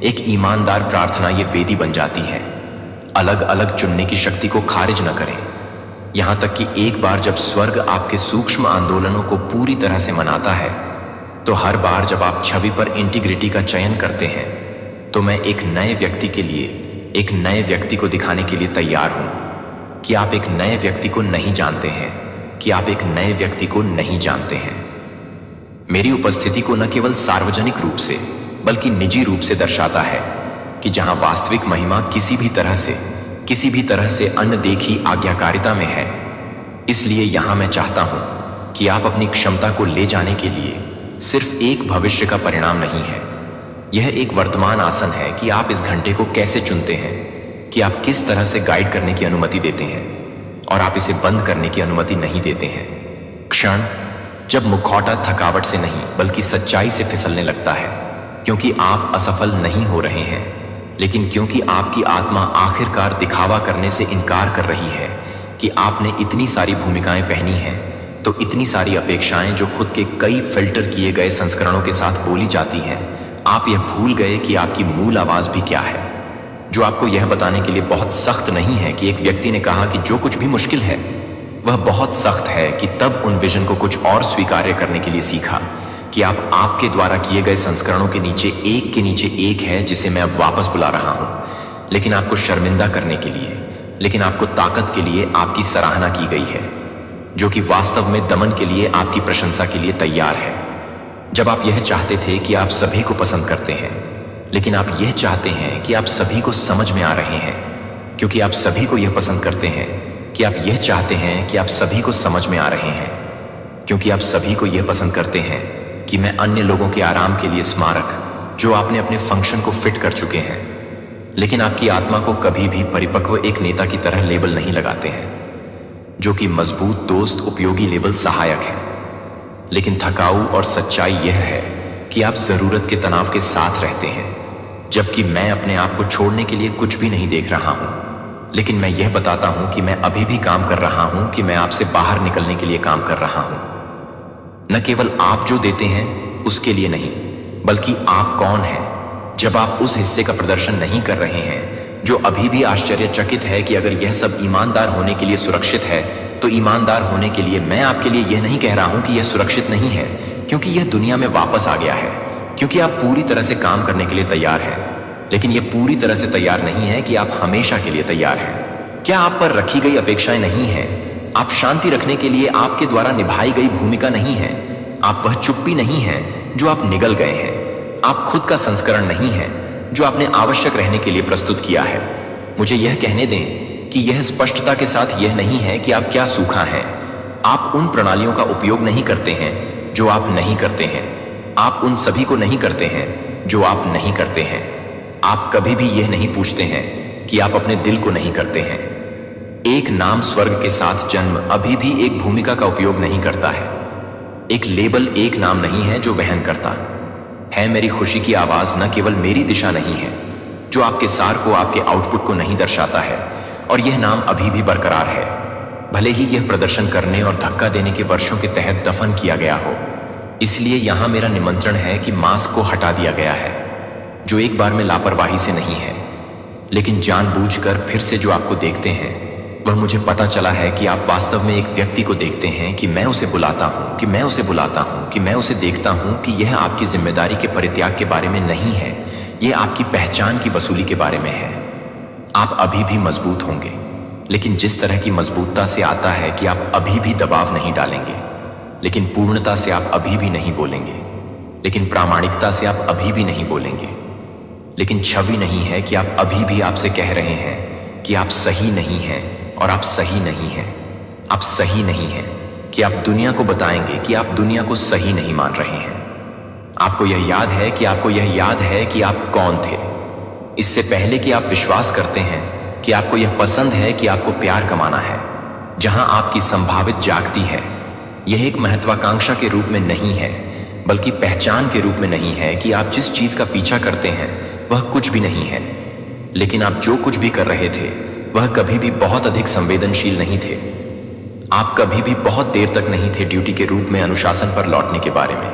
Speaker 1: एक ईमानदार प्रार्थना ये वेदी बन जाती है। अलग अलग चुनने की शक्ति को खारिज न करें, यहां तक कि एक बार जब स्वर्ग आपके सूक्ष्म आंदोलनों को पूरी तरह से मनाता है, तो हर बार जब आप छवि पर इंटीग्रिटी का चयन करते हैं, तो मैं एक नए व्यक्ति के लिए, एक नए व्यक्ति को दिखाने के लिए तैयार हूं कि आप एक नए व्यक्ति को नहीं जानते हैं, कि आप एक नए व्यक्ति को नहीं जानते हैं। मेरी उपस्थिति को न केवल सार्वजनिक रूप से बल्कि निजी रूप से दर्शाता है कि जहां वास्तविक महिमा किसी भी तरह से अनदेखी आज्ञाकारिता में है। इसलिए यहां मैं चाहता हूं कि आप अपनी क्षमता को ले जाने के लिए सिर्फ एक भविष्य का परिणाम नहीं है, यह एक वर्तमान आसन है कि आप इस घंटे को कैसे चुनते हैं, कि आप किस तरह से गाइड करने की अनुमति देते हैं और आप इसे बंद करने की अनुमति नहीं देते हैं। क्षण जब मुखौटा थकावट से नहीं बल्कि सच्चाई से फिसलने लगता है, क्योंकि आप असफल नहीं हो रहे हैं, लेकिन क्योंकि आपकी आत्मा आखिरकार दिखावा करने से इनकार कर रही है कि आपने इतनी सारी भूमिकाएं पहनी हैं, तो इतनी सारी अपेक्षाएं जो खुद के कई फिल्टर किए गए संस्करणों के साथ बोली जाती हैं, आप यह भूल गए कि आपकी मूल आवाज भी क्या है, जो आपको यह बताने के लिए बहुत सख्त नहीं है कि एक व्यक्ति ने कहा कि जो कुछ भी मुश्किल है वह बहुत सख्त है, कि तब उन विजन को कुछ और स्वीकार्य करने के लिए सीखा कि आप आपके द्वारा किए गए संस्करणों के नीचे एक है जिसे मैं अब वापस बुला रहा हूं, लेकिन आपको शर्मिंदा करने के लिए, लेकिन आपको ताकत के लिए आपकी सराहना की गई है, जो कि वास्तव में दमन के लिए आपकी प्रशंसा के लिए तैयार है। जब आप यह चाहते थे कि आप सभी को पसंद करते हैं, लेकिन आप यह चाहते हैं कि आप सभी को समझ में आ रहे हैं, क्योंकि आप सभी को यह पसंद करते हैं कि आप यह चाहते हैं कि आप सभी को समझ में आ रहे हैं, क्योंकि आप सभी को यह पसंद करते हैं कि मैं अन्य लोगों के आराम के लिए स्मारक जो आपने अपने फंक्शन को फिट कर चुके हैं, लेकिन आपकी आत्मा को कभी भी परिपक्व एक नेता की तरह लेबल नहीं लगाते हैं, जो कि मजबूत दोस्त उपयोगी लेबल सहायक है। लेकिन थकाऊ और सच्चाई यह है कि आप जरूरत के तनाव के साथ रहते हैं, जबकि मैं अपने आप को छोड़ने के लिए कुछ भी नहीं देख रहा हूं, लेकिन मैं यह बताता हूं कि मैं अभी भी काम कर रहा हूं, कि मैं आपसे बाहर निकलने के लिए काम कर रहा हूं। न केवल आप जो देते हैं उसके लिए नहीं, बल्कि आप कौन हैं जब आप उस हिस्से का प्रदर्शन नहीं कर रहे हैं जो अभी भी आश्चर्यचकित है कि अगर यह सब ईमानदार होने के लिए सुरक्षित है, तो ईमानदार होने के लिए मैं आपके लिए यह नहीं कह रहा हूं कि यह सुरक्षित नहीं है, क्योंकि यह दुनिया में वापस आ गया है, क्योंकि आप पूरी तरह से काम करने के लिए तैयार हैं, लेकिन यह पूरी तरह से तैयार नहीं है कि आप हमेशा के लिए तैयार हैं। क्या आप पर रखी गई अपेक्षाएं नहीं हैं? आप शांति रखने के लिए आपके द्वारा निभाई गई भूमिका नहीं है। आप वह चुप्पी नहीं है जो आप निगल गए हैं। आप खुद का संस्करण नहीं है जो आपने आवश्यक रहने के लिए प्रस्तुत किया है। मुझे यह कहने दें कि यह स्पष्टता के साथ यह नहीं है कि आप क्या सूखा हैं। आप उन प्रणालियों का उपयोग नहीं करते हैं जो आप नहीं करते हैं। आप उन सभी को नहीं करते हैं जो आप नहीं करते हैं। आप कभी भी यह नहीं पूछते हैं कि आप अपने दिल को नहीं करते हैं। एक नाम स्वर्ग के साथ जन्म अभी भी एक भूमिका का उपयोग नहीं करता है। एक लेबल एक नाम नहीं है जो वहन करता है। मेरी खुशी की आवाज न केवल मेरी दिशा नहीं है जो आपके सार को, आपके आउटपुट को नहीं दर्शाता है, और यह नाम अभी भी बरकरार है, भले ही यह प्रदर्शन करने और धक्का देने के वर्षों के तहत दफन किया गया हो। इसलिए यहां मेरा निमंत्रण है कि मास्क को हटा दिया गया है, जो एक बार में लापरवाही से नहीं है, लेकिन जानबूझकर फिर से जो आपको देखते हैं, वह मुझे पता चला है कि आप वास्तव में एक व्यक्ति को देखते हैं कि मैं उसे बुलाता हूं, कि मैं उसे बुलाता हूं, कि मैं उसे देखता हूं, कि यह आपकी जिम्मेदारी के परित्याग के बारे में नहीं है, यह आपकी पहचान की वसूली के बारे में है। आप अभी भी मजबूत होंगे, लेकिन जिस तरह की मजबूतता से आता है कि आप अभी भी दबाव नहीं डालेंगे, लेकिन पूर्णता से आप अभी भी नहीं बोलेंगे, लेकिन प्रामाणिकता से आप अभी भी नहीं बोलेंगे, लेकिन छवि नहीं है कि आप अभी भी आपसे कह रहे हैं कि आप सही नहीं हैं और आप सही नहीं हैं। आप सही नहीं हैं कि आप दुनिया को बताएंगे कि आप दुनिया को सही नहीं मान रहे हैं। आपको यह याद है कि आपको यह याद है कि आप कौन थे, इससे पहले कि आप विश्वास करते हैं कि आपको यह पसंद है कि आपको प्यार कमाना है, जहां आपकी संभावित जागती है। यह एक महत्वाकांक्षा के रूप में नहीं है, बल्कि पहचान के रूप में नहीं है कि आप जिस चीज का पीछा करते हैं वह कुछ भी नहीं है, लेकिन आप जो कुछ भी कर रहे थे वह कभी भी बहुत अधिक संवेदनशील नहीं थे। आप कभी भी बहुत देर तक नहीं थे ड्यूटी के रूप में अनुशासन पर लौटने के बारे में,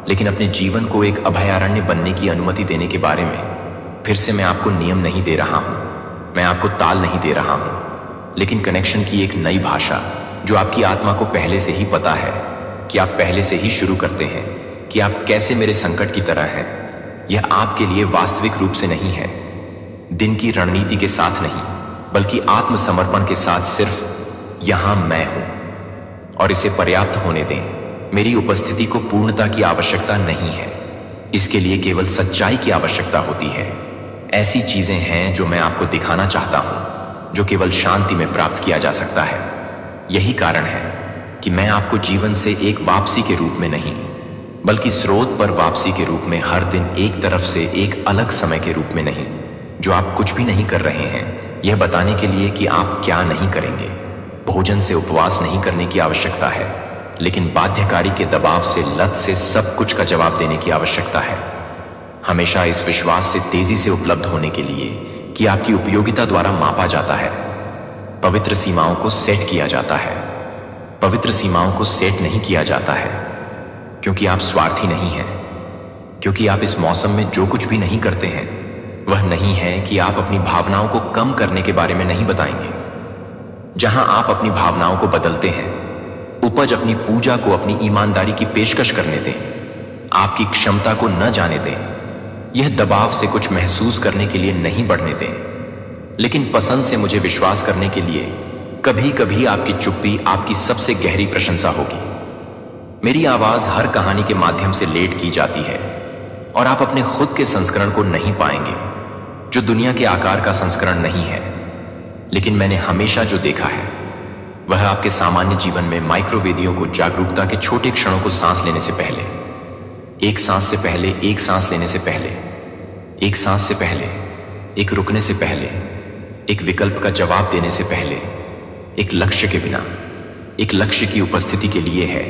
Speaker 1: लेकिन अपने जीवन को एक अभयारण्य बनने की अनुमति देने के बारे में। फिर से मैं आपको नियम नहीं दे रहा हूं, मैं आपको ताल नहीं दे रहा हूं, लेकिन कनेक्शन की एक नई भाषा जो आपकी आत्मा को पहले से ही पता है कि आप पहले से ही शुरू करते हैं कि आप कैसे मेरे संकट की तरह हैं। यह आपके लिए वास्तविक रूप से नहीं है, दिन की रणनीति के साथ नहीं, बल्कि आत्मसमर्पण के साथ सिर्फ यहां मैं हूं, और इसे पर्याप्त होने दें। मेरी उपस्थिति को पूर्णता की आवश्यकता नहीं है, इसके लिए केवल सच्चाई की आवश्यकता होती है। ऐसी चीजें हैं जो मैं आपको दिखाना चाहता हूं, जो केवल शांति में प्राप्त किया जा सकता है। यही कारण है कि मैं आपको जीवन से एक वापसी के रूप में नहीं, बल्कि स्रोत पर वापसी के रूप में हर दिन एक तरफ से एक अलग समय के रूप में नहीं, जो आप कुछ भी नहीं कर रहे हैं, यह बताने के लिए कि आप क्या नहीं करेंगे। भोजन से उपवास नहीं करने की आवश्यकता है, लेकिन बाध्यकारी के दबाव से, लत से सब कुछ का जवाब देने की आवश्यकता है। हमेशा इस विश्वास से तेजी से उपलब्ध होने के लिए कि आपकी उपयोगिता द्वारा मापा जाता है। पवित्र सीमाओं को सेट किया जाता है। पवित्र सीमाओं को सेट नहीं किया जाता है क्योंकि आप स्वार्थी नहीं हैं, क्योंकि आप इस मौसम में जो कुछ भी नहीं करते हैं वह नहीं है कि आप अपनी भावनाओं को कम करने के बारे में नहीं बताएंगे। जहां आप अपनी भावनाओं को बदलते हैं, उपज अपनी पूजा को अपनी ईमानदारी की पेशकश करने दें, आपकी क्षमता को न जाने दें। यह दबाव से कुछ महसूस करने के लिए नहीं बढ़ने दें, लेकिन पसंद से मुझे विश्वास करने के लिए कभी कभी आपकी चुप्पी आपकी सबसे गहरी प्रशंसा होगी। मेरी आवाज हर कहानी के माध्यम से लेट की जाती है और आप अपने खुद के संस्करण को नहीं पाएंगे, जो दुनिया के आकार का संस्करण नहीं है। लेकिन मैंने हमेशा जो देखा है वह आपके सामान्य जीवन में माइक्रोवेदियों को, जागरूकता के छोटे क्षणों को सांस लेने से पहले, एक सांस से पहले, एक सांस लेने से पहले, एक सांस से पहले, एक रुकने से पहले, एक विकल्प का जवाब देने से पहले, एक लक्ष्य के बिना, एक लक्ष्य की उपस्थिति के लिए है।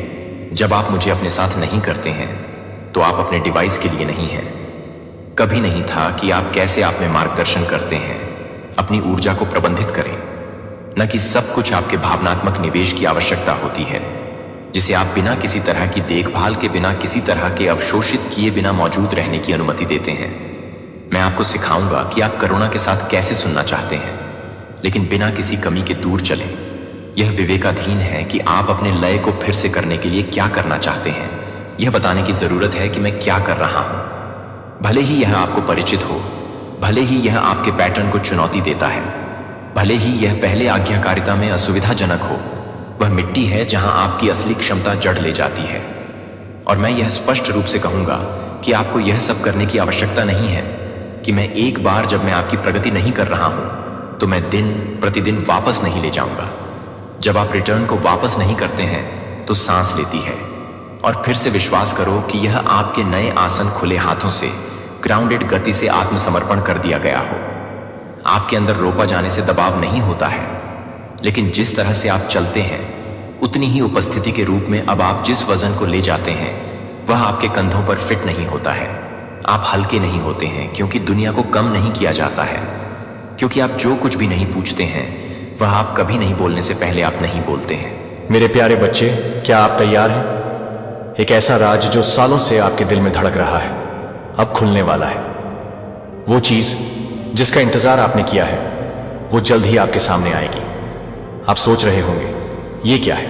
Speaker 1: जब आप मुझे अपने साथ नहीं करते हैं तो आप अपने डिवाइस के लिए नहीं हैं। कभी नहीं था कि आप कैसे आप में मार्गदर्शन करते हैं, अपनी ऊर्जा को प्रबंधित करें, न कि सब कुछ आपके भावनात्मक निवेश की आवश्यकता होती है, जिसे आप बिना किसी तरह की देखभाल के, बिना किसी तरह के अवशोषित किए बिना मौजूद रहने की अनुमति देते हैं। मैं आपको सिखाऊंगा कि आप करुणा के साथ कैसे सुनना चाहते हैं, लेकिन बिना किसी कमी के दूर चलें। यह विवेकाधीन है कि आप अपने लय को फिर से करने के लिए क्या करना चाहते हैं। यह बताने की जरूरत है कि मैं क्या कर रहा हूं। भले ही यह आपको परिचित हो, भले ही यह आपके पैटर्न को चुनौती देता है, भले ही यह पहले आज्ञाकारिता में असुविधाजनक हो, वह मिट्टी है जहां आपकी असली क्षमता जड़ ले जाती है। और मैं यह स्पष्ट रूप से कहूंगा कि आपको यह सब करने की आवश्यकता नहीं है कि मैं एक बार जब मैं आपकी प्रगति नहीं कर रहा हूं तो मैं दिन प्रतिदिन वापस नहीं ले जाऊंगा। जब आप रिटर्न को वापस नहीं करते हैं तो सांस लेती है और फिर से विश्वास करो कि यह आपके नए आसन खुले हाथों से, ग्राउंडेड गति से आत्मसमर्पण कर दिया गया हो। आपके अंदर रोका जाने से दबाव नहीं होता है, लेकिन जिस तरह से आप चलते हैं उतनी ही उपस्थिति के रूप में अब आप जिस वजन को ले जाते हैं वह आपके कंधों पर फिट नहीं होता है। आप हल्के नहीं होते हैं क्योंकि दुनिया को कम नहीं किया जाता है, क्योंकि आप जो कुछ भी नहीं पूछते हैं वह आप कभी नहीं बोलने से पहले आप नहीं बोलते हैं।
Speaker 2: मेरे प्यारे बच्चे, क्या आप तैयार हैं? एक ऐसा राज जो सालों से आपके दिल में धड़क रहा है अब खुलने वाला है। वो चीज जिसका इंतजार आपने किया है वो जल्द ही आपके सामने आएगी। आप सोच रहे होंगे ये क्या है?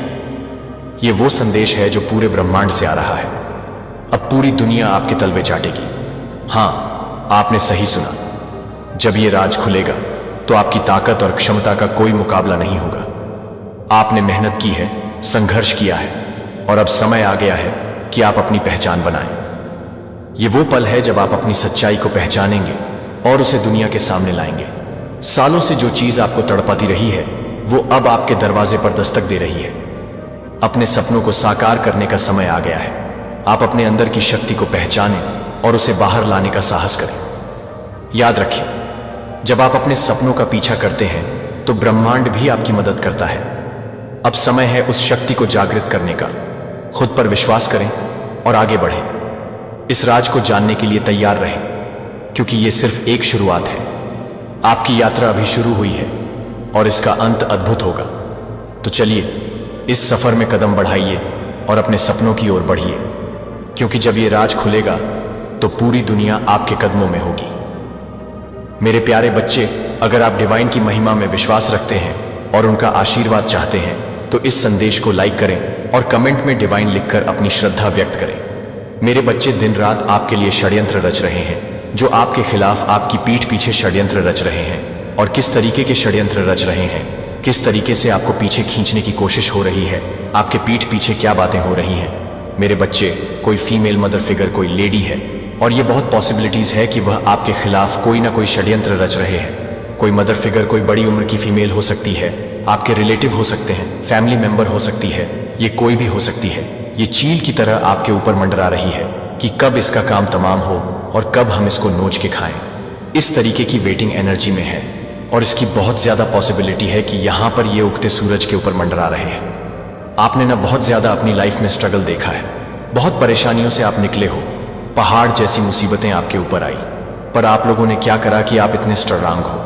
Speaker 2: ये वो संदेश है जो पूरे ब्रह्मांड से आ रहा है। अब पूरी दुनिया आपके तलवे चाटेगी। हां, आपने सही सुना। जब ये राज खुलेगा तो आपकी ताकत और क्षमता का कोई मुकाबला नहीं होगा। आपने मेहनत की है, संघर्ष किया है और अब समय आ गया है कि आप अपनी पहचान बनाएं। ये वो पल है जब आप अपनी सच्चाई को पहचानेंगे और उसे दुनिया के सामने लाएंगे। सालों से जो चीज आपको तड़पाती रही है वो अब आपके दरवाजे पर दस्तक दे रही है। अपने सपनों को साकार करने का समय आ गया है। आप अपने अंदर की शक्ति को पहचानें और उसे बाहर लाने का साहस करें। याद रखें, जब आप अपने सपनों का पीछा करते हैं तो ब्रह्मांड भी आपकी मदद करता है। अब समय है उस शक्ति को जागृत करने का। खुद पर विश्वास करें और आगे बढ़ें। इस राज को जानने के लिए तैयार रहें, क्योंकि यह सिर्फ एक शुरुआत है। आपकी यात्रा अभी शुरू हुई है और इसका अंत अद्भुत होगा। तो चलिए इस सफर में कदम बढ़ाइए और अपने सपनों की ओर बढ़िए, क्योंकि जब यह राज खुलेगा तो पूरी दुनिया आपके कदमों में होगी। मेरे प्यारे बच्चे, अगर आप डिवाइन की महिमा में विश्वास रखते हैं और उनका आशीर्वाद चाहते हैं तो इस संदेश को लाइक करें और कमेंट में डिवाइन लिखकर अपनी श्रद्धा व्यक्त करें। मेरे बच्चे दिन रात आपके लिए षड्यंत्र रच रहे हैं, जो आपके खिलाफ आपकी पीठ पीछे षड्यंत्र रच रहे हैं। और किस तरीके के षड्यंत्र रच रहे हैं, किस तरीके से आपको पीछे खींचने की कोशिश हो रही है, आपके पीठ पीछे क्या बातें हो रही हैं। मेरे बच्चे, कोई फीमेल मदर फिगर, कोई लेडी है और ये बहुत पॉसिबिलिटीज है कि वह आपके खिलाफ कोई ना कोई षड्यंत्र रच रहे हैं। कोई मदर फिगर, कोई बड़ी उम्र की फीमेल हो सकती है, आपके रिलेटिव हो सकते हैं, फैमिली मेंबर हो सकती है, ये कोई भी हो सकती है। ये चील की तरह आपके ऊपर मंडरा रही है कि कब इसका काम तमाम हो और कब हम इसको नोच के खाएं। इस तरीके की वेटिंग एनर्जी में है और इसकी बहुत ज्यादा पॉसिबिलिटी है कि यहां पर ये उगते सूरज के ऊपर मंडरा रहे हैं। आपने ना बहुत ज्यादा अपनी लाइफ में स्ट्रगल देखा है, बहुत परेशानियों से आप निकले हो, पहाड़ जैसी मुसीबतें आपके ऊपर आई, पर आप लोगों ने क्या करा कि आप इतने स्ट्रांग हो,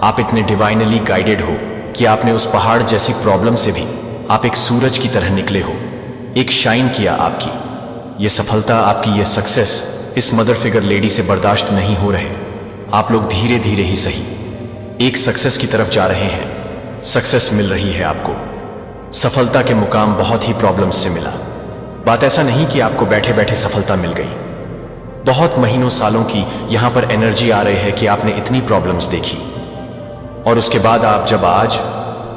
Speaker 2: आप इतने डिवाइनली गाइडेड हो कि आपने उस पहाड़ जैसी प्रॉब्लम से भी आप एक सूरज की तरह निकले हो। एक शाइन किया आपकी ये सफलता, आपकी ये सक्सेस इस मदर फिगर लेडी से बर्दाश्त नहीं हो रहे। आप लोग धीरे धीरे ही सही एक सक्सेस की तरफ जा रहे हैं। सक्सेस मिल रही है आपको, सफलता के मुकाम बहुत ही प्रॉब्लम्स से मिला। बात ऐसा नहीं कि आपको बैठे बैठे सफलता मिल गई, बहुत महीनों सालों की यहां पर एनर्जी आ रही है कि आपने इतनी प्रॉब्लम्स देखी और उसके बाद आप जब आज,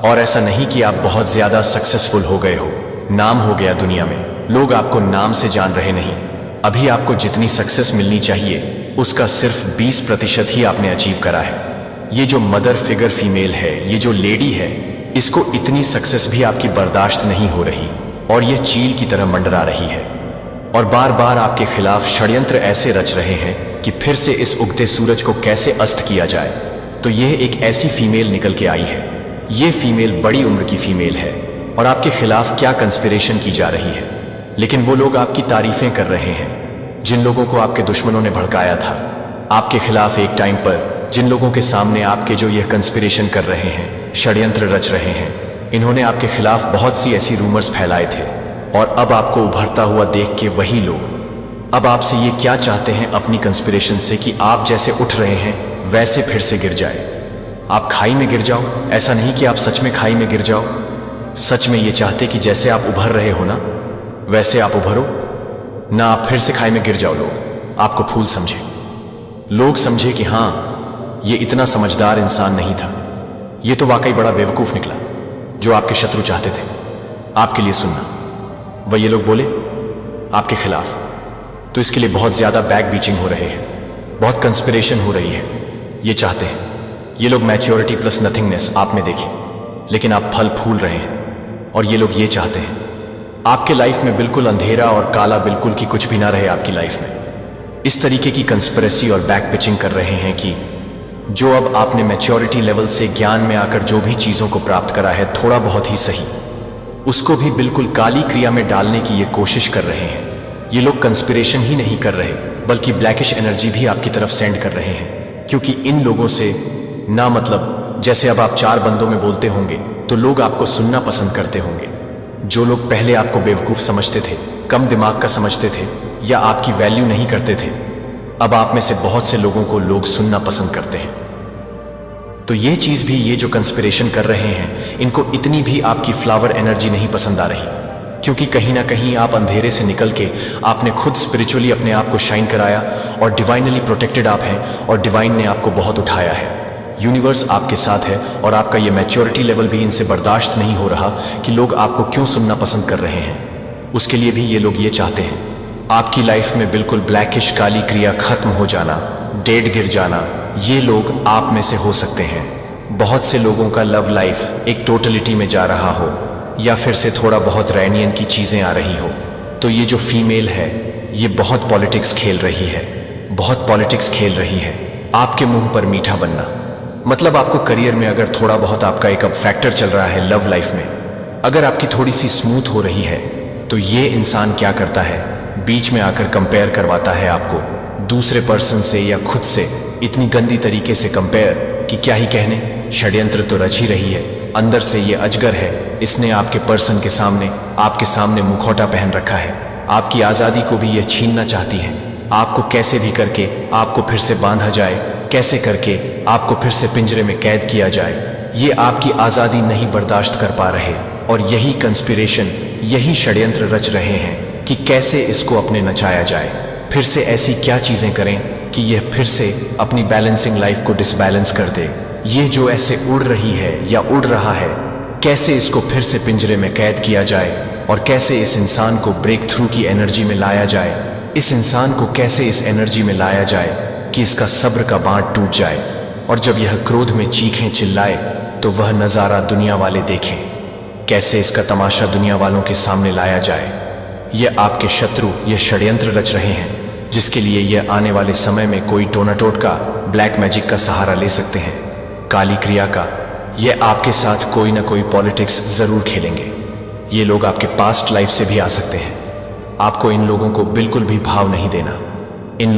Speaker 2: और ऐसा नहीं कि आप बहुत ज्यादा सक्सेसफुल हो गए हो, नाम हो गया दुनिया में, लोग आपको नाम से जान रहे नहीं, अभी आपको जितनी सक्सेस मिलनी चाहिए उसका सिर्फ 20% ही आपने अचीव करा है। ये जो मदर फिगर फीमेल है, ये जो लेडी है, इसको इतनी सक्सेस भी आपकी बर्दाश्त नहीं हो रही और ये चील की तरह मंडरा रही है और बार बार आपके खिलाफ षड्यंत्र ऐसे रच रहे हैं कि फिर से इस उगते सूरज को कैसे अस्त किया जाए। तो यह एक ऐसी फीमेल निकल के आई है, ये फीमेल बड़ी उम्र की फीमेल है और आपके खिलाफ क्या कंस्पिरेशन की जा रही है, लेकिन वो लोग आपकी तारीफें कर रहे हैं जिन लोगों को आपके दुश्मनों ने भड़काया था आपके खिलाफ एक टाइम पर, जिन लोगों के सामने आपके जो यह कंस्पिरेशन कर रहे हैं, षड्यंत्र रच रहे हैं, इन्होंने आपके खिलाफ बहुत सी ऐसी रूमर्स फैलाए थे और अब आपको उभरता हुआ देख के वही लोग अब आपसे ये क्या चाहते हैं अपनी कंस्पिरेशन से कि आप जैसे उठ रहे हैं वैसे फिर से गिर जाए, आप खाई में गिर जाओ। ऐसा नहीं कि आप सच में खाई में गिर जाओ, सच में ये चाहते कि जैसे आप उभर रहे हो ना वैसे आप उभरो ना, आप फिर से खाई में गिर जाओ। लोग आपको फूल समझे, लोग समझे कि हां ये इतना समझदार इंसान नहीं था, ये तो वाकई बड़ा बेवकूफ निकला। जो आपके शत्रु चाहते थे आपके लिए सुनना, वह ये लोग बोले आपके खिलाफ, तो इसके लिए बहुत ज्यादा बैक बीचिंग हो रहे हैं, बहुत कंस्पिरेशन हो रही है। ये चाहते हैं ये लोग मैच्योरिटी प्लस नथिंगनेस आप में देखें, लेकिन आप फल फूल रहे हैं। और ये लोग ये चाहते हैं आपके लाइफ में बिल्कुल अंधेरा और काला, बिल्कुल कि कुछ भी ना रहे आपकी लाइफ में। इस तरीके की कंस्पिरेसी और बैक पिचिंग कर रहे हैं कि जो अब आपने मैच्योरिटी लेवल से ज्ञान में आकर जो भी चीजों को प्राप्त करा है, थोड़ा बहुत ही सही, उसको भी बिल्कुल काली क्रिया में डालने की ये कोशिश कर रहे हैं। ये लोग कंस्पिरेशन ही नहीं कर रहे बल्कि ब्लैकिश एनर्जी भी आपकी तरफ सेंड कर रहे हैं, क्योंकि इन लोगों से ना मतलब जैसे अब आप 4 बंदों में बोलते होंगे तो लोग आपको सुनना पसंद करते होंगे। जो लोग पहले आपको बेवकूफ समझते थे, कम दिमाग का समझते थे या आपकी वैल्यू नहीं करते थे, अब आप में से बहुत से लोगों को लोग सुनना पसंद करते हैं। तो ये चीज भी, ये जो कंस्पिरेशन कर रहे हैं, इनको इतनी भी आपकी फ्लावर एनर्जी नहीं पसंद आ रही, क्योंकि कहीं ना कहीं आप अंधेरे से निकल के आपने खुद स्पिरिचुअली अपने आप को शाइन कराया और डिवाइनली प्रोटेक्टेड आप हैं और डिवाइन ने आपको बहुत उठाया है। यूनिवर्स आपके साथ है और आपका ये मैच्योरिटी लेवल भी इनसे बर्दाश्त नहीं हो रहा कि लोग आपको क्यों सुनना पसंद कर रहे हैं। उसके लिए भी ये लोग ये चाहते हैं आपकी लाइफ में बिल्कुल ब्लैकिश काली क्रिया खत्म हो जाना, डेड गिर जाना। ये लोग आप में से हो सकते हैं बहुत से लोगों का लव लाइफ एक टोटलिटी में जा रहा हो या फिर से थोड़ा बहुत रैनियन की चीजें आ रही हो। तो ये जो फीमेल है ये बहुत पॉलिटिक्स खेल रही है, बहुत पॉलिटिक्स खेल रही है। आपके मुंह पर मीठा बनना मतलब आपको करियर में अगर थोड़ा बहुत आपका एक अब फैक्टर चल रहा है लव लाइफ में, अगर आपकी थोड़ी सी स्मूथ हो रही है, तो ये इंसान क्या करता है, बीच में आकर कंपेयर करवाता है आपको दूसरे पर्सन से या खुद से, इतनी गंदी तरीके से कंपेयर कि क्या ही कहने। षड्यंत्र तो रच ही रही है, अंदर से ये अजगर है, इसने आपके पर्सन के सामने, आपके सामने मुखौटा पहन रखा है। आपकी आजादी को भी ये छीनना चाहती है, आपको कैसे भी करके आपको फिर से बांधा जाए, कैसे करके आपको फिर से पिंजरे में कैद किया जाए। ये आपकी आजादी नहीं बर्दाश्त कर पा रहे और यही कंस्पिरेशन, यही षड्यंत्र रच रहे हैं कि कैसे इसको अपने नचाया जाए, फिर से ऐसी क्या चीजें करें कि यह फिर से अपनी बैलेंसिंग लाइफ को डिसबैलेंस कर दे। ये जो ऐसे उड़ रही है या उड़ रहा है, कैसे इसको फिर से पिंजरे में कैद किया जाए और कैसे इस इंसान को ब्रेक थ्रू की एनर्जी में लाया जाए। इस इंसान को कैसे इस एनर्जी में लाया जाए कि इसका सब्र का बांध टूट जाए, और जब यह क्रोध में चीखें चिल्लाए तो वह नजारा दुनिया वाले देखें। कैसे इसका तमाशा दुनिया वालों के सामने लाया जाए। यह आपके शत्रु यह षड्यंत्र रच रहे हैं, जिसके लिए यह आने वाले समय में कोई टोना टोटका ब्लैक मैजिक का सहारा ले सकते हैं, काली क्रिया का। यह आपके साथ कोई ना कोई पॉलिटिक्स जरूर खेलेंगे। ये लोग आपके पास्ट लाइफ से भी आ सकते हैं। आपको इन लोगों को बिल्कुल भी भाव नहीं देना। इन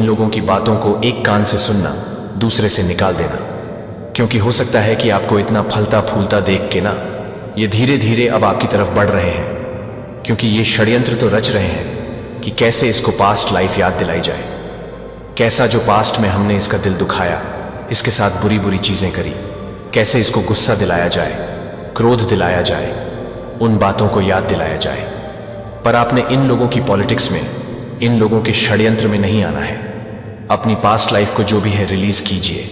Speaker 2: लोगों की बातों को एक कान से सुनना, दूसरे से निकाल देना, क्योंकि हो सकता है कि आपको इतना फलता फूलता देख के ना ये धीरे धीरे अब आपकी तरफ बढ़ रहे हैं, क्योंकि ये षड्यंत्र तो रच रहे हैं कि कैसे इसको पास्ट लाइफ याद दिलाई जाए। कैसा जो पास्ट में हमने इसका दिल दुखाया, इसके साथ बुरी बुरी चीजें करी, कैसे इसको गुस्सा दिलाया जाए, क्रोध दिलाया जाए, उन बातों को याद दिलाया जाए। पर आपने इन लोगों की पॉलिटिक्स में, इन लोगों के षड्यंत्र में नहीं आना है। अपनी पास्ट लाइफ को जो भी है रिलीज कीजिए,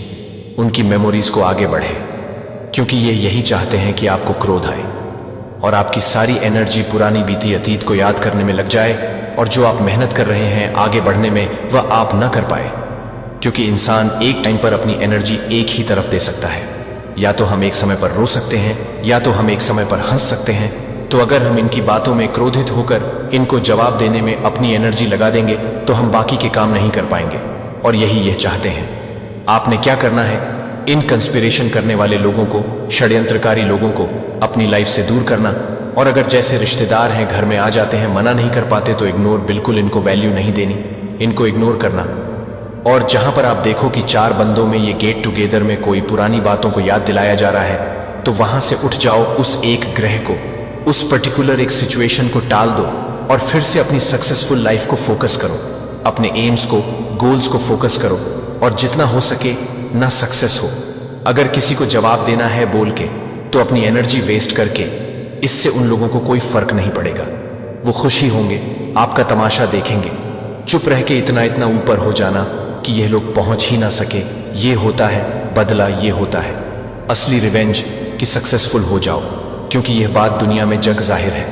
Speaker 2: उनकी मेमोरीज को आगे बढ़े, क्योंकि ये यही चाहते हैं कि आपको क्रोध आए और आपकी सारी एनर्जी पुरानी बीती अतीत को याद करने में लग जाए, और जो आप मेहनत कर रहे हैं आगे बढ़ने में वह आप न कर पाए। क्योंकि इंसान एक टाइम पर अपनी एनर्जी एक ही तरफ दे सकता है। या तो हम एक समय पर रो सकते हैं, या तो हम एक समय पर हंस सकते हैं। तो अगर हम इनकी बातों में क्रोधित होकर इनको जवाब देने में अपनी एनर्जी लगा देंगे तो हम बाकी के काम नहीं कर पाएंगे, और यही ये चाहते हैं। आपने क्या करना है, इन कंस्पिरेशन करने वाले लोगों को, षड्यंत्रकारी लोगों को अपनी लाइफ से दूर करना। और अगर जैसे रिश्तेदार हैं घर में आ जाते हैं, मना नहीं कर पाते तो इग्नोर, बिल्कुल इनको वैल्यू नहीं देनी, इनको इग्नोर करना। और जहां पर आप देखो कि 4 बंदों में ये गेट टुगेदर में कोई पुरानी बातों को याद दिलाया जा रहा है, तो वहां से उठ जाओ, उस एक ग्रह को, उस पर्टिकुलर एक सिचुएशन को टाल दो और फिर से अपनी सक्सेसफुल लाइफ को फोकस करो। अपने एम्स को, गोल्स को फोकस करो, और जितना हो सके ना सक्सेस हो। अगर किसी को जवाब देना है बोल के, तो अपनी एनर्जी वेस्ट करके, इससे उन लोगों को कोई फर्क नहीं पड़ेगा। वो खुशी होंगे, आपका तमाशा देखेंगे। चुप रह के इतना इतना ऊपर हो जाना कि ये लोग पहुंच ही ना सके, ये होता है बदला, ये होता है असली रिवेंज कि सक्सेसफुल हो जाओ। क्योंकि यह बात दुनिया में जग जाहिर है,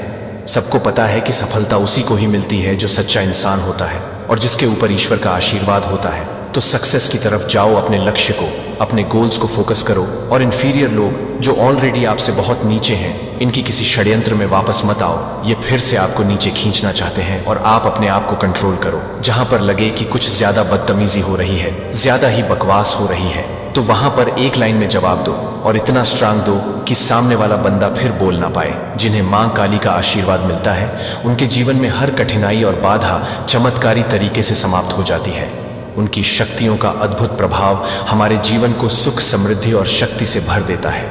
Speaker 2: सबको पता है कि सफलता उसी को ही मिलती है जो सच्चा इंसान होता है और जिसके ऊपर ईश्वर का आशीर्वाद होता है। तो सक्सेस की तरफ जाओ, अपने लक्ष्य को, अपने गोल्स को फोकस करो। और इन्फीरियर लोग जो ऑलरेडी आपसे बहुत नीचे हैं, इनकी किसी षड्यंत्र में वापस मत आओ। ये फिर से आपको नीचे खींचना चाहते हैं, और आप अपने आप को कंट्रोल करो। जहां पर लगे कि कुछ ज्यादा बदतमीजी हो रही है, ज्यादा ही बकवास हो रही है, तो वहां पर एक लाइन में जवाब दो, और इतना स्ट्रांग दो कि सामने वाला बंदा फिर बोल ना पाए। जिन्हें मां काली का आशीर्वाद मिलता है, उनके जीवन में हर कठिनाई और बाधा चमत्कारी तरीके से समाप्त हो जाती है। उनकी शक्तियों का अद्भुत प्रभाव हमारे जीवन को सुख, समृद्धि और शक्ति से भर देता है।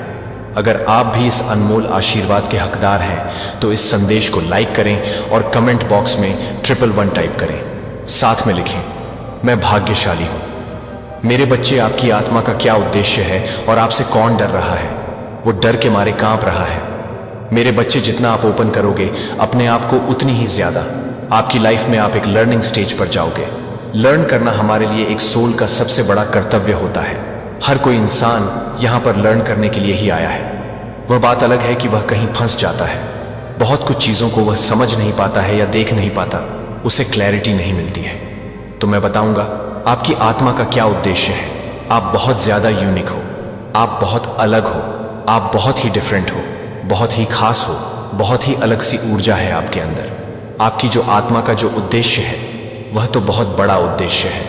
Speaker 2: अगर आप भी इस अनमोल आशीर्वाद के हकदार हैं, तो इस संदेश को लाइक करें और कमेंट बॉक्स में 111 टाइप करें। साथ में लिखें, मैं भाग्यशाली हूं। मेरे बच्चे, आपकी आत्मा का क्या उद्देश्य है और आपसे कौन डर रहा है? वो डर के मारे कांप रहा है। मेरे बच्चे, जितना आप ओपन करोगे अपने आप को, उतनी ही ज्यादा आपकी लाइफ में आप एक लर्निंग स्टेज पर जाओगे। लर्न करना हमारे लिए एक सोल का सबसे बड़ा कर्तव्य होता है। हर कोई इंसान यहां पर लर्न करने के लिए ही आया है। वह बात अलग है कि वह कहीं फंस जाता है। बहुत कुछ चीजों को वह समझ नहीं पाता है या देख नहीं पाता, उसे क्लैरिटी नहीं मिलती है। तो मैं बताऊंगा आपकी आत्मा का क्या उद्देश्य है। आप बहुत ज्यादा यूनिक हो, आप बहुत अलग हो, आप बहुत ही डिफरेंट हो, बहुत ही खास हो, बहुत ही अलग सी ऊर्जा है आपके अंदर। आपकी जो आत्मा का जो उद्देश्य है, वह तो बहुत बड़ा उद्देश्य है,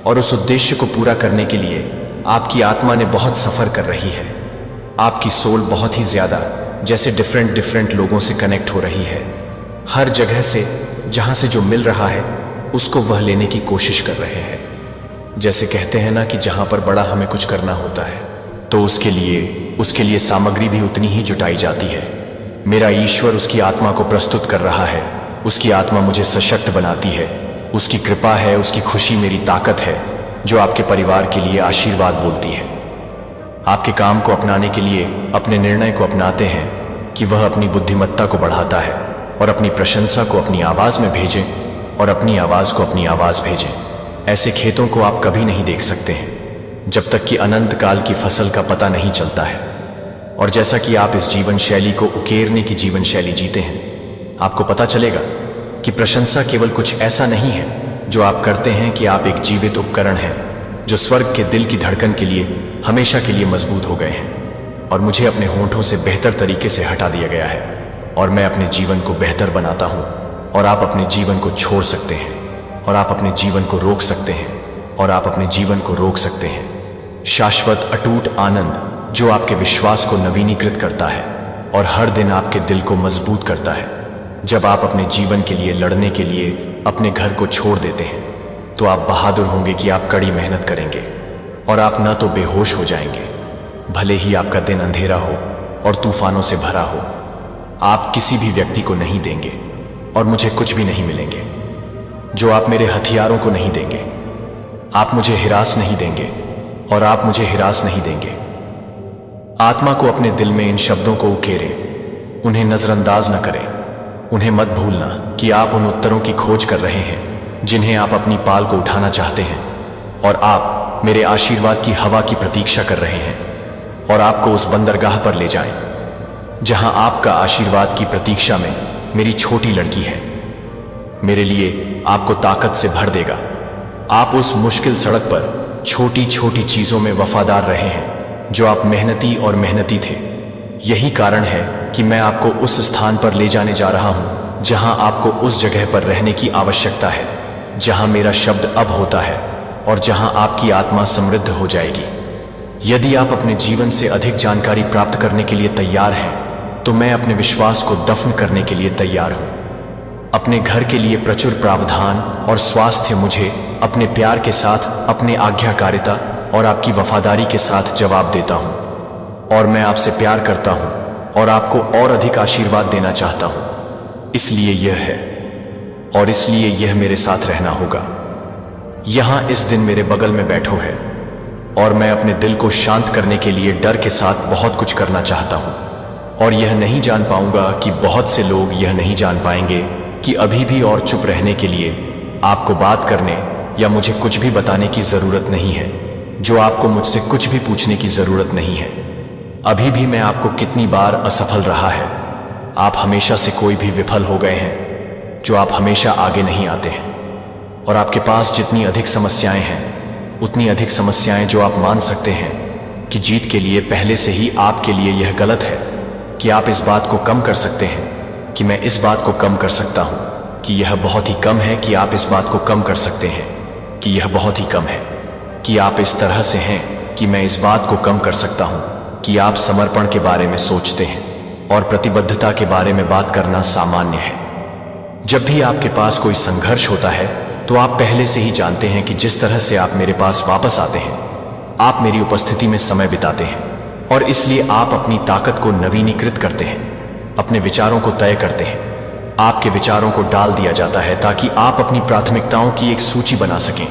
Speaker 2: और उस उद्देश्य को पूरा करने के लिए आपकी आत्मा ने बहुत सफर कर रही है। आपकी सोल बहुत ही ज्यादा जैसे डिफरेंट लोगों से कनेक्ट हो रही है। हर जगह से जहां से जो मिल रहा है उसको वह लेने की कोशिश कर रहे हैं। जैसे कहते हैं ना कि जहां पर बड़ा हमें कुछ करना होता है, तो उसके लिए सामग्री भी उतनी ही जुटाई जाती है। मेरा ईश्वर उसकी आत्मा को प्रस्तुत कर रहा है। उसकी आत्मा मुझे सशक्त बनाती है। उसकी कृपा है, उसकी खुशी मेरी ताकत है, जो आपके परिवार के लिए आशीर्वाद बोलती है। आपके काम को अपनाने के लिए अपने निर्णय को अपनाते हैं कि वह अपनी बुद्धिमत्ता को बढ़ाता है, और अपनी प्रशंसा को अपनी आवाज में भेजें, और अपनी आवाज को अपनी आवाज भेजें। ऐसे खेतों को आप कभी नहीं देख सकते हैं जब तक कि अनंत काल की फसल का पता नहीं चलता है। और जैसा कि आप इस जीवन शैली को उकेरने की जीवन शैली जीते हैं, आपको पता चलेगा कि प्रशंसा केवल कुछ ऐसा नहीं है जो आप करते हैं कि आप एक जीवित उपकरण हैं जो स्वर्ग के दिल की धड़कन के लिए हमेशा के लिए मजबूत हो गए हैं और मुझे अपने होंठों से बेहतर तरीके से हटा दिया गया है। और मैं अपने जीवन को बेहतर बनाता हूं और आप अपने जीवन को छोड़ सकते हैं और आप अपने जीवन को रोक सकते हैं और आप अपने जीवन को रोक सकते हैं। शाश्वत अटूट आनंद जो आपके विश्वास को नवीनीकृत करता है और हर दिन आपके दिल को मजबूत करता है। जब आप अपने जीवन के लिए लड़ने के लिए अपने घर को छोड़ देते हैं तो आप बहादुर होंगे कि आप कड़ी मेहनत करेंगे और आप न तो बेहोश हो जाएंगे, भले ही आपका दिन अंधेरा हो और तूफानों से भरा हो। आप किसी भी व्यक्ति को नहीं देंगे और मुझे कुछ भी नहीं मिलेंगे जो आप मेरे हथियारों को नहीं देंगे। आप मुझे हिरास नहीं देंगे और आप मुझे हिरास नहीं देंगे। आत्मा को अपने दिल में इन शब्दों को उकेरें, उन्हें नजरअंदाज न करें। उन्हें मत भूलना कि आप उन उत्तरों की खोज कर रहे हैं जिन्हें आप अपनी पाल को उठाना चाहते हैं और आप मेरे आशीर्वाद की हवा की प्रतीक्षा कर रहे हैं और आपको उस बंदरगाह पर ले जाएं जहां आपका आशीर्वाद की प्रतीक्षा में मेरी छोटी लड़की है। मेरे लिए आपको ताकत से भर देगा। आप उस मुश्किल सड़क पर छोटी छोटी चीजों में वफादार रहे हैं जो आप मेहनती और मेहनती थे। यही कारण है कि मैं आपको उस स्थान पर ले जाने जा रहा हूं जहां आपको उस जगह पर रहने की आवश्यकता है जहां मेरा शब्द अब होता है और जहां आपकी आत्मा समृद्ध हो जाएगी। यदि आप अपने जीवन से अधिक जानकारी प्राप्त करने के लिए तैयार हैं तो मैं अपने विश्वास को दफन करने के लिए तैयार हूं। अपने घर के लिए प्रचुर प्रावधान और स्वास्थ्य मुझे अपने प्यार के साथ, अपने आज्ञाकारिता और आपकी वफादारी के साथ जवाब देता हूं और मैं आपसे प्यार करता हूं और आपको और अधिक आशीर्वाद देना चाहता हूं। इसलिए यह है और इसलिए यह मेरे साथ रहना होगा। यहां इस दिन मेरे बगल में बैठो है और मैं अपने दिल को शांत करने के लिए डर के साथ बहुत कुछ करना चाहता हूं और यह नहीं जान पाऊंगा कि बहुत से लोग यह नहीं जान पाएंगे कि अभी भी और चुप रहने के लिए आपको बात करने या मुझे कुछ भी बताने की जरूरत नहीं है, जो आपको मुझसे कुछ भी पूछने की जरूरत नहीं है। अभी भी मैं आपको कितनी बार असफल रहा है। आप हमेशा से कोई भी विफल हो गए हैं, जो आप हमेशा आगे नहीं आते हैं और आपके पास जितनी अधिक समस्याएं हैं उतनी अधिक समस्याएं जो आप मान सकते हैं कि जीत के लिए पहले से ही आपके लिए यह गलत है कि आप इस बात को कम कर सकते हैं कि मैं इस बात को कम कर सकता हूं, कि यह बहुत ही कम है कि आप इस बात को कम कर सकते हैं कि यह बहुत ही कम है, कि आप इस तरह से हैं कि मैं इस बात को कम कर सकता हूं कि आप समर्पण के बारे में सोचते हैं और प्रतिबद्धता के बारे में बात करना सामान्य है। जब भी आपके पास कोई संघर्ष होता है तो आप पहले से ही जानते हैं कि जिस तरह से आप मेरे पास वापस आते हैं, आप मेरी उपस्थिति में समय बिताते हैं और इसलिए आप अपनी ताकत को नवीनीकृत करते हैं, अपने विचारों को तय करते हैं। आपके विचारों को डाल दिया जाता है ताकि आप अपनी प्राथमिकताओं की एक सूची बना सकें,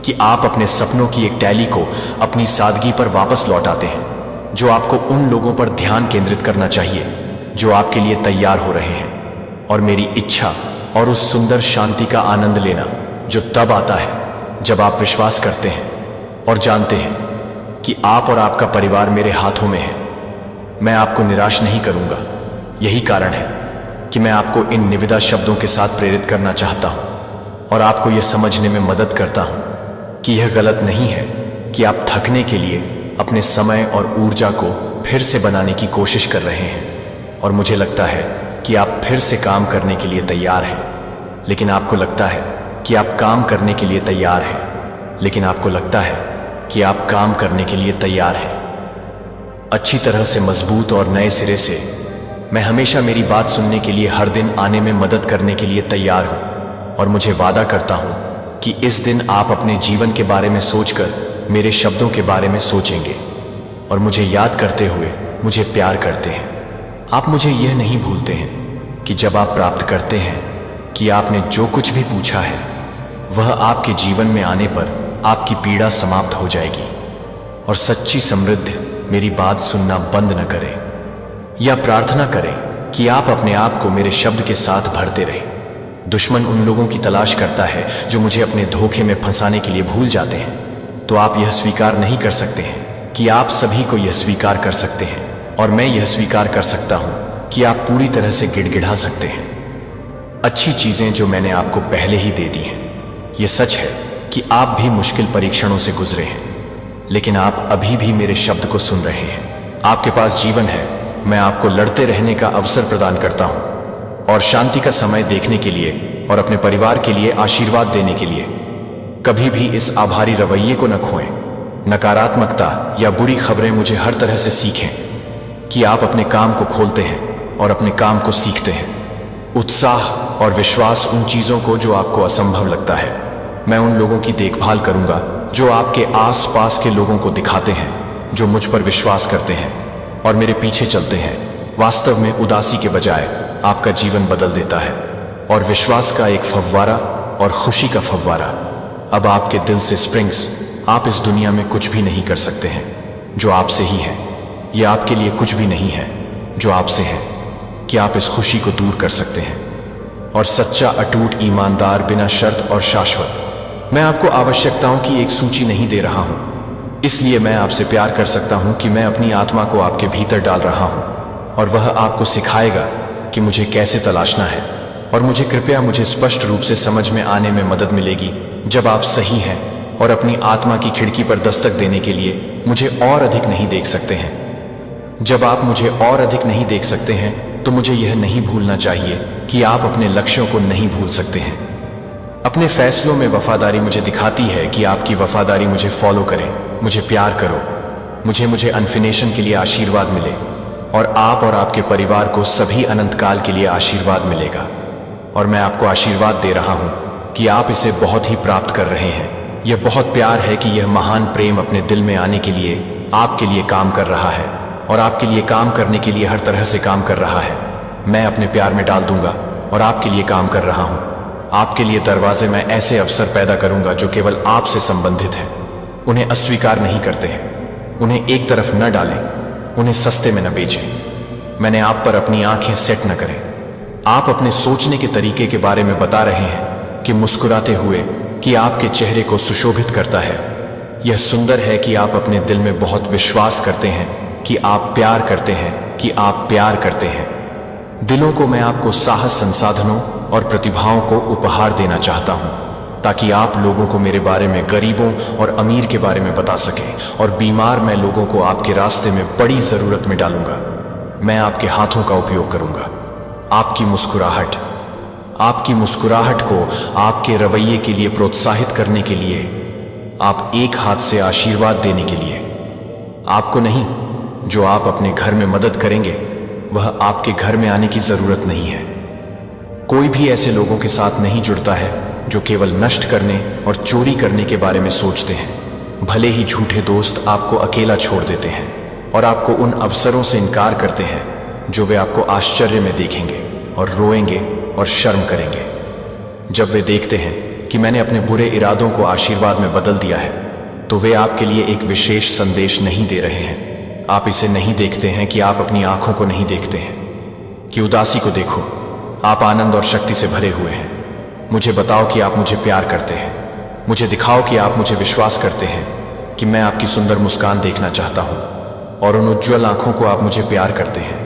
Speaker 2: कि आप अपने सपनों की एक टैली को अपनी सादगी पर वापस लौटाते हैं, जो आपको उन लोगों पर ध्यान केंद्रित करना चाहिए जो आपके लिए तैयार हो रहे हैं और मेरी इच्छा और उस सुंदर शांति का आनंद लेना जो तब आता है जब आप विश्वास करते हैं और जानते हैं कि आप और आपका परिवार मेरे हाथों में है। मैं आपको निराश नहीं करूंगा। यही कारण है कि मैं आपको इन निविदा शब्दों के साथ प्रेरित करना चाहता हूं और आपको यह समझने में मदद करता हूं कि यह गलत नहीं है कि आप थकने के लिए अपने समय और ऊर्जा को फिर से बनाने की कोशिश कर रहे हैं और मुझे लगता है कि आप फिर से काम करने के लिए तैयार हैं, लेकिन आपको लगता है कि आप काम करने के लिए तैयार हैं, लेकिन आपको लगता है कि आप काम करने के लिए तैयार हैं। अच्छी तरह से मजबूत और नए सिरे से मैं हमेशा मेरी बात सुनने के लिए हर दिन आने में मदद करने के लिए तैयार हूं और मुझे वादा करता हूं कि इस दिन आप अपने जीवन के बारे में सोचकर मेरे शब्दों के बारे में सोचेंगे और मुझे याद करते हुए मुझे प्यार करते हैं। आप मुझे यह नहीं भूलते हैं कि जब आप प्राप्त करते हैं कि आपने जो कुछ भी पूछा है वह आपके जीवन में आने पर आपकी पीड़ा समाप्त हो जाएगी और सच्ची समृद्धि मेरी बात सुनना बंद न करें या प्रार्थना करें कि आप अपने आप को मेरे शब्द के साथ भरते रहें। दुश्मन उन लोगों की तलाश करता है जो मुझे अपने धोखे में फंसाने के लिए भूल जाते हैं, तो आप यह स्वीकार नहीं कर सकते हैं कि आप सभी को यह स्वीकार कर सकते हैं और मैं यह स्वीकार कर सकता हूं कि आप पूरी तरह से गिड़गिड़ा सकते हैं। अच्छी चीजें जो मैंने आपको पहले ही दे दी हैं। यह सच है कि आप भी मुश्किल परीक्षणों से गुजरे हैं, लेकिन आप अभी भी मेरे शब्द को सुन रहे हैं। आपके पास जीवन है। मैं आपको लड़ते रहने का अवसर प्रदान करता हूं और शांति का समय देखने के लिए और अपने परिवार के लिए आशीर्वाद देने के लिए। कभी भी इस आभारी रवैये को न खोएं। नकारात्मकता या बुरी खबरें मुझे हर तरह से सीखें कि आप अपने काम को खोलते हैं और अपने काम को सीखते हैं। उत्साह और विश्वास उन चीजों को जो आपको असंभव लगता है। मैं उन लोगों की देखभाल करूंगा जो आपके आसपास के लोगों को दिखाते हैं, जो मुझ पर विश्वास करते हैं और मेरे पीछे चलते हैं। वास्तव में उदासी के बजाय आपका जीवन बदल देता है और विश्वास का एक फव्वारा और खुशी का फव्वारा अब आपके दिल से स्प्रिंग्स। आप इस दुनिया में कुछ भी नहीं कर सकते हैं जो आपसे ही है। यह आपके लिए कुछ भी नहीं है जो आपसे है कि आप इस खुशी को दूर कर सकते हैं। और सच्चा, अटूट, ईमानदार, बिना शर्त और शाश्वत। मैं आपको आवश्यकताओं की एक सूची नहीं दे रहा हूं, इसलिए मैं आपसे प्यार कर सकता हूं कि मैं अपनी आत्मा को आपके भीतर डाल रहा हूं और वह आपको सिखाएगा कि मुझे कैसे तलाशना है। और मुझे स्पष्ट रूप से समझ में आने में मदद मिलेगी जब आप सही हैं और अपनी आत्मा की खिड़की पर दस्तक देने के लिए मुझे और अधिक नहीं देख सकते हैं। जब आप मुझे और अधिक नहीं देख सकते हैं तो मुझे यह नहीं भूलना चाहिए कि आप अपने लक्ष्यों को नहीं भूल सकते हैं। अपने फैसलों में वफादारी मुझे दिखाती है कि आपकी वफादारी मुझे फॉलो करे। मुझे प्यार करो। मुझे अनफिनेशन के लिए आशीर्वाद मिले और आप और आपके परिवार को सभी अनंत काल के लिए आशीर्वाद मिलेगा। और मैं आपको आशीर्वाद दे रहा हूं कि आप इसे बहुत ही प्राप्त कर रहे हैं। यह बहुत प्यार है कि यह महान प्रेम अपने दिल में आने के लिए आपके लिए काम कर रहा है और आपके लिए काम करने के लिए हर तरह से काम कर रहा है। मैं अपने प्यार में डाल दूंगा और आपके लिए काम कर रहा हूं। आपके लिए दरवाजे में ऐसे अवसर पैदा करूंगा जो केवल आपसे संबंधित हैं। उन्हें अस्वीकार नहीं करते हैं। उन्हें एक तरफ न डालें। उन्हें सस्ते में न बेचें। मैंने आप पर अपनी आंखें सेट न करें। आप अपने सोचने के तरीके के बारे में बता रहे हैं कि मुस्कुराते हुए कि आपके चेहरे को सुशोभित करता है। यह सुंदर है कि आप अपने दिल में बहुत विश्वास करते हैं कि आप प्यार करते हैं, कि आप प्यार करते हैं। दिलों को मैं आपको साहस, संसाधनों और प्रतिभाओं को उपहार देना चाहता हूं ताकि आप लोगों को मेरे बारे में, गरीबों और अमीर के बारे में बता सकें। और बीमार मैं लोगों को आपके रास्ते में बड़ी जरूरत में डालूंगा। मैं आपके हाथों का उपयोग करूंगा। आपकी मुस्कुराहट को आपके रवैये के लिए प्रोत्साहित करने के लिए, आप एक हाथ से आशीर्वाद देने के लिए। आपको नहीं, जो आप अपने घर में मदद करेंगे वह आपके घर में आने की जरूरत नहीं है। कोई भी ऐसे लोगों के साथ नहीं जुड़ता है जो केवल नष्ट करने और चोरी करने के बारे में सोचते हैं। भले ही झूठे दोस्त आपको अकेला छोड़ देते हैं और आपको उन अवसरों से इनकार करते हैं जो वे आपको आश्चर्य में देखेंगे और रोएंगे और शर्म करेंगे। जब वे देखते हैं कि मैंने अपने बुरे इरादों को आशीर्वाद में बदल दिया है तो वे आपके लिए एक विशेष संदेश नहीं दे रहे हैं। आप इसे नहीं देखते हैं कि आप अपनी आंखों को नहीं देखते हैं कि उदासी को देखो। आप आनंद और शक्ति से भरे हुए हैं। मुझे बताओ कि आप मुझे प्यार करते हैं। मुझे दिखाओ कि आप मुझे विश्वास करते हैं कि मैं आपकी सुंदर मुस्कान देखना चाहता हूं और उन उज्ज्वल आंखों को आप मुझे प्यार करते हैं।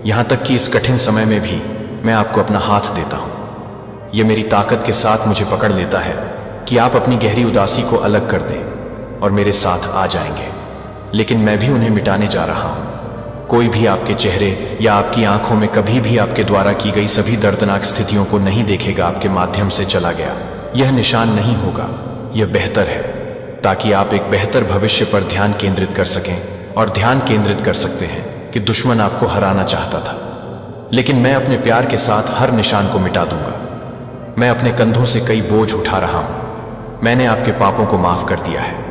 Speaker 2: यहां तक कि इस कठिन समय में भी मैं आपको अपना हाथ देता हूं। यह मेरी ताकत के साथ मुझे पकड़ लेता है कि आप अपनी गहरी उदासी को अलग कर दें और मेरे साथ आ जाएंगे। लेकिन मैं भी उन्हें मिटाने जा रहा हूं। कोई भी आपके चेहरे या आपकी आंखों में कभी भी आपके द्वारा की गई सभी दर्दनाक स्थितियों को नहीं देखेगा। आपके माध्यम से चला गया। यह निशान नहीं होगा। यह बेहतर है ताकि आप एक बेहतर भविष्य पर ध्यान केंद्रित कर सकें और ध्यान केंद्रित कर सकते हैं कि दुश्मन आपको हराना चाहता था, लेकिन मैं अपने प्यार के साथ हर निशान को मिटा दूंगा। मैं अपने कंधों से कई बोझ उठा रहा हूं। मैंने आपके पापों को माफ कर दिया है।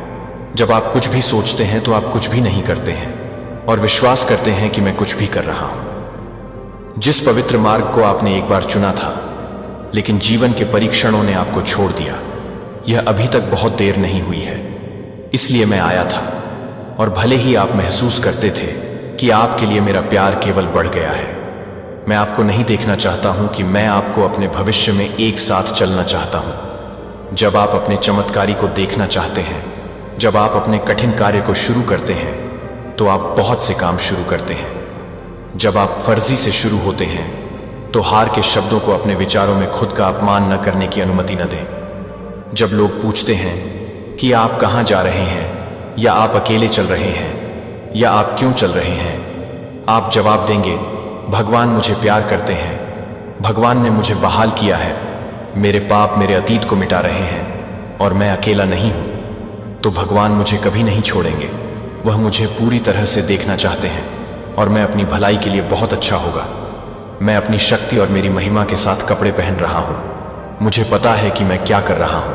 Speaker 2: जब आप कुछ भी सोचते हैं तो आप कुछ भी नहीं करते हैं और विश्वास करते हैं कि मैं कुछ भी कर रहा हूं। जिस पवित्र मार्ग को आपने एक बार चुना था, लेकिन जीवन के परीक्षणों ने आपको छोड़ दिया। यह अभी तक बहुत देर नहीं हुई है, इसलिए मैं आया था। और भले ही आप महसूस करते थे कि आपके लिए मेरा प्यार केवल बढ़ गया है, मैं आपको नहीं देखना चाहता हूं कि मैं आपको अपने भविष्य में एक साथ चलना चाहता हूं। जब आप अपने चमत्कारी को देखना चाहते हैं, जब आप अपने कठिन कार्य को शुरू करते हैं तो आप बहुत से काम शुरू करते हैं। जब आप फर्जी से शुरू होते हैं तो हार के शब्दों को अपने विचारों में खुद का अपमान न करने की अनुमति न दें। जब लोग पूछते हैं कि आप कहाँ जा रहे हैं, या आप अकेले चल रहे हैं, या आप क्यों चल रहे हैं, आप जवाब देंगे, भगवान मुझे प्यार करते हैं, भगवान ने मुझे बहाल किया है, मेरे पाप मेरे अतीत को मिटा रहे हैं और मैं अकेला नहीं हूं, तो भगवान मुझे कभी नहीं छोड़ेंगे। वह मुझे पूरी तरह से देखना चाहते हैं और मैं अपनी भलाई के लिए बहुत अच्छा होगा। मैं अपनी शक्ति और मेरी महिमा के साथ कपड़े पहन रहा हूं। मुझे पता है कि मैं क्या कर रहा हूं,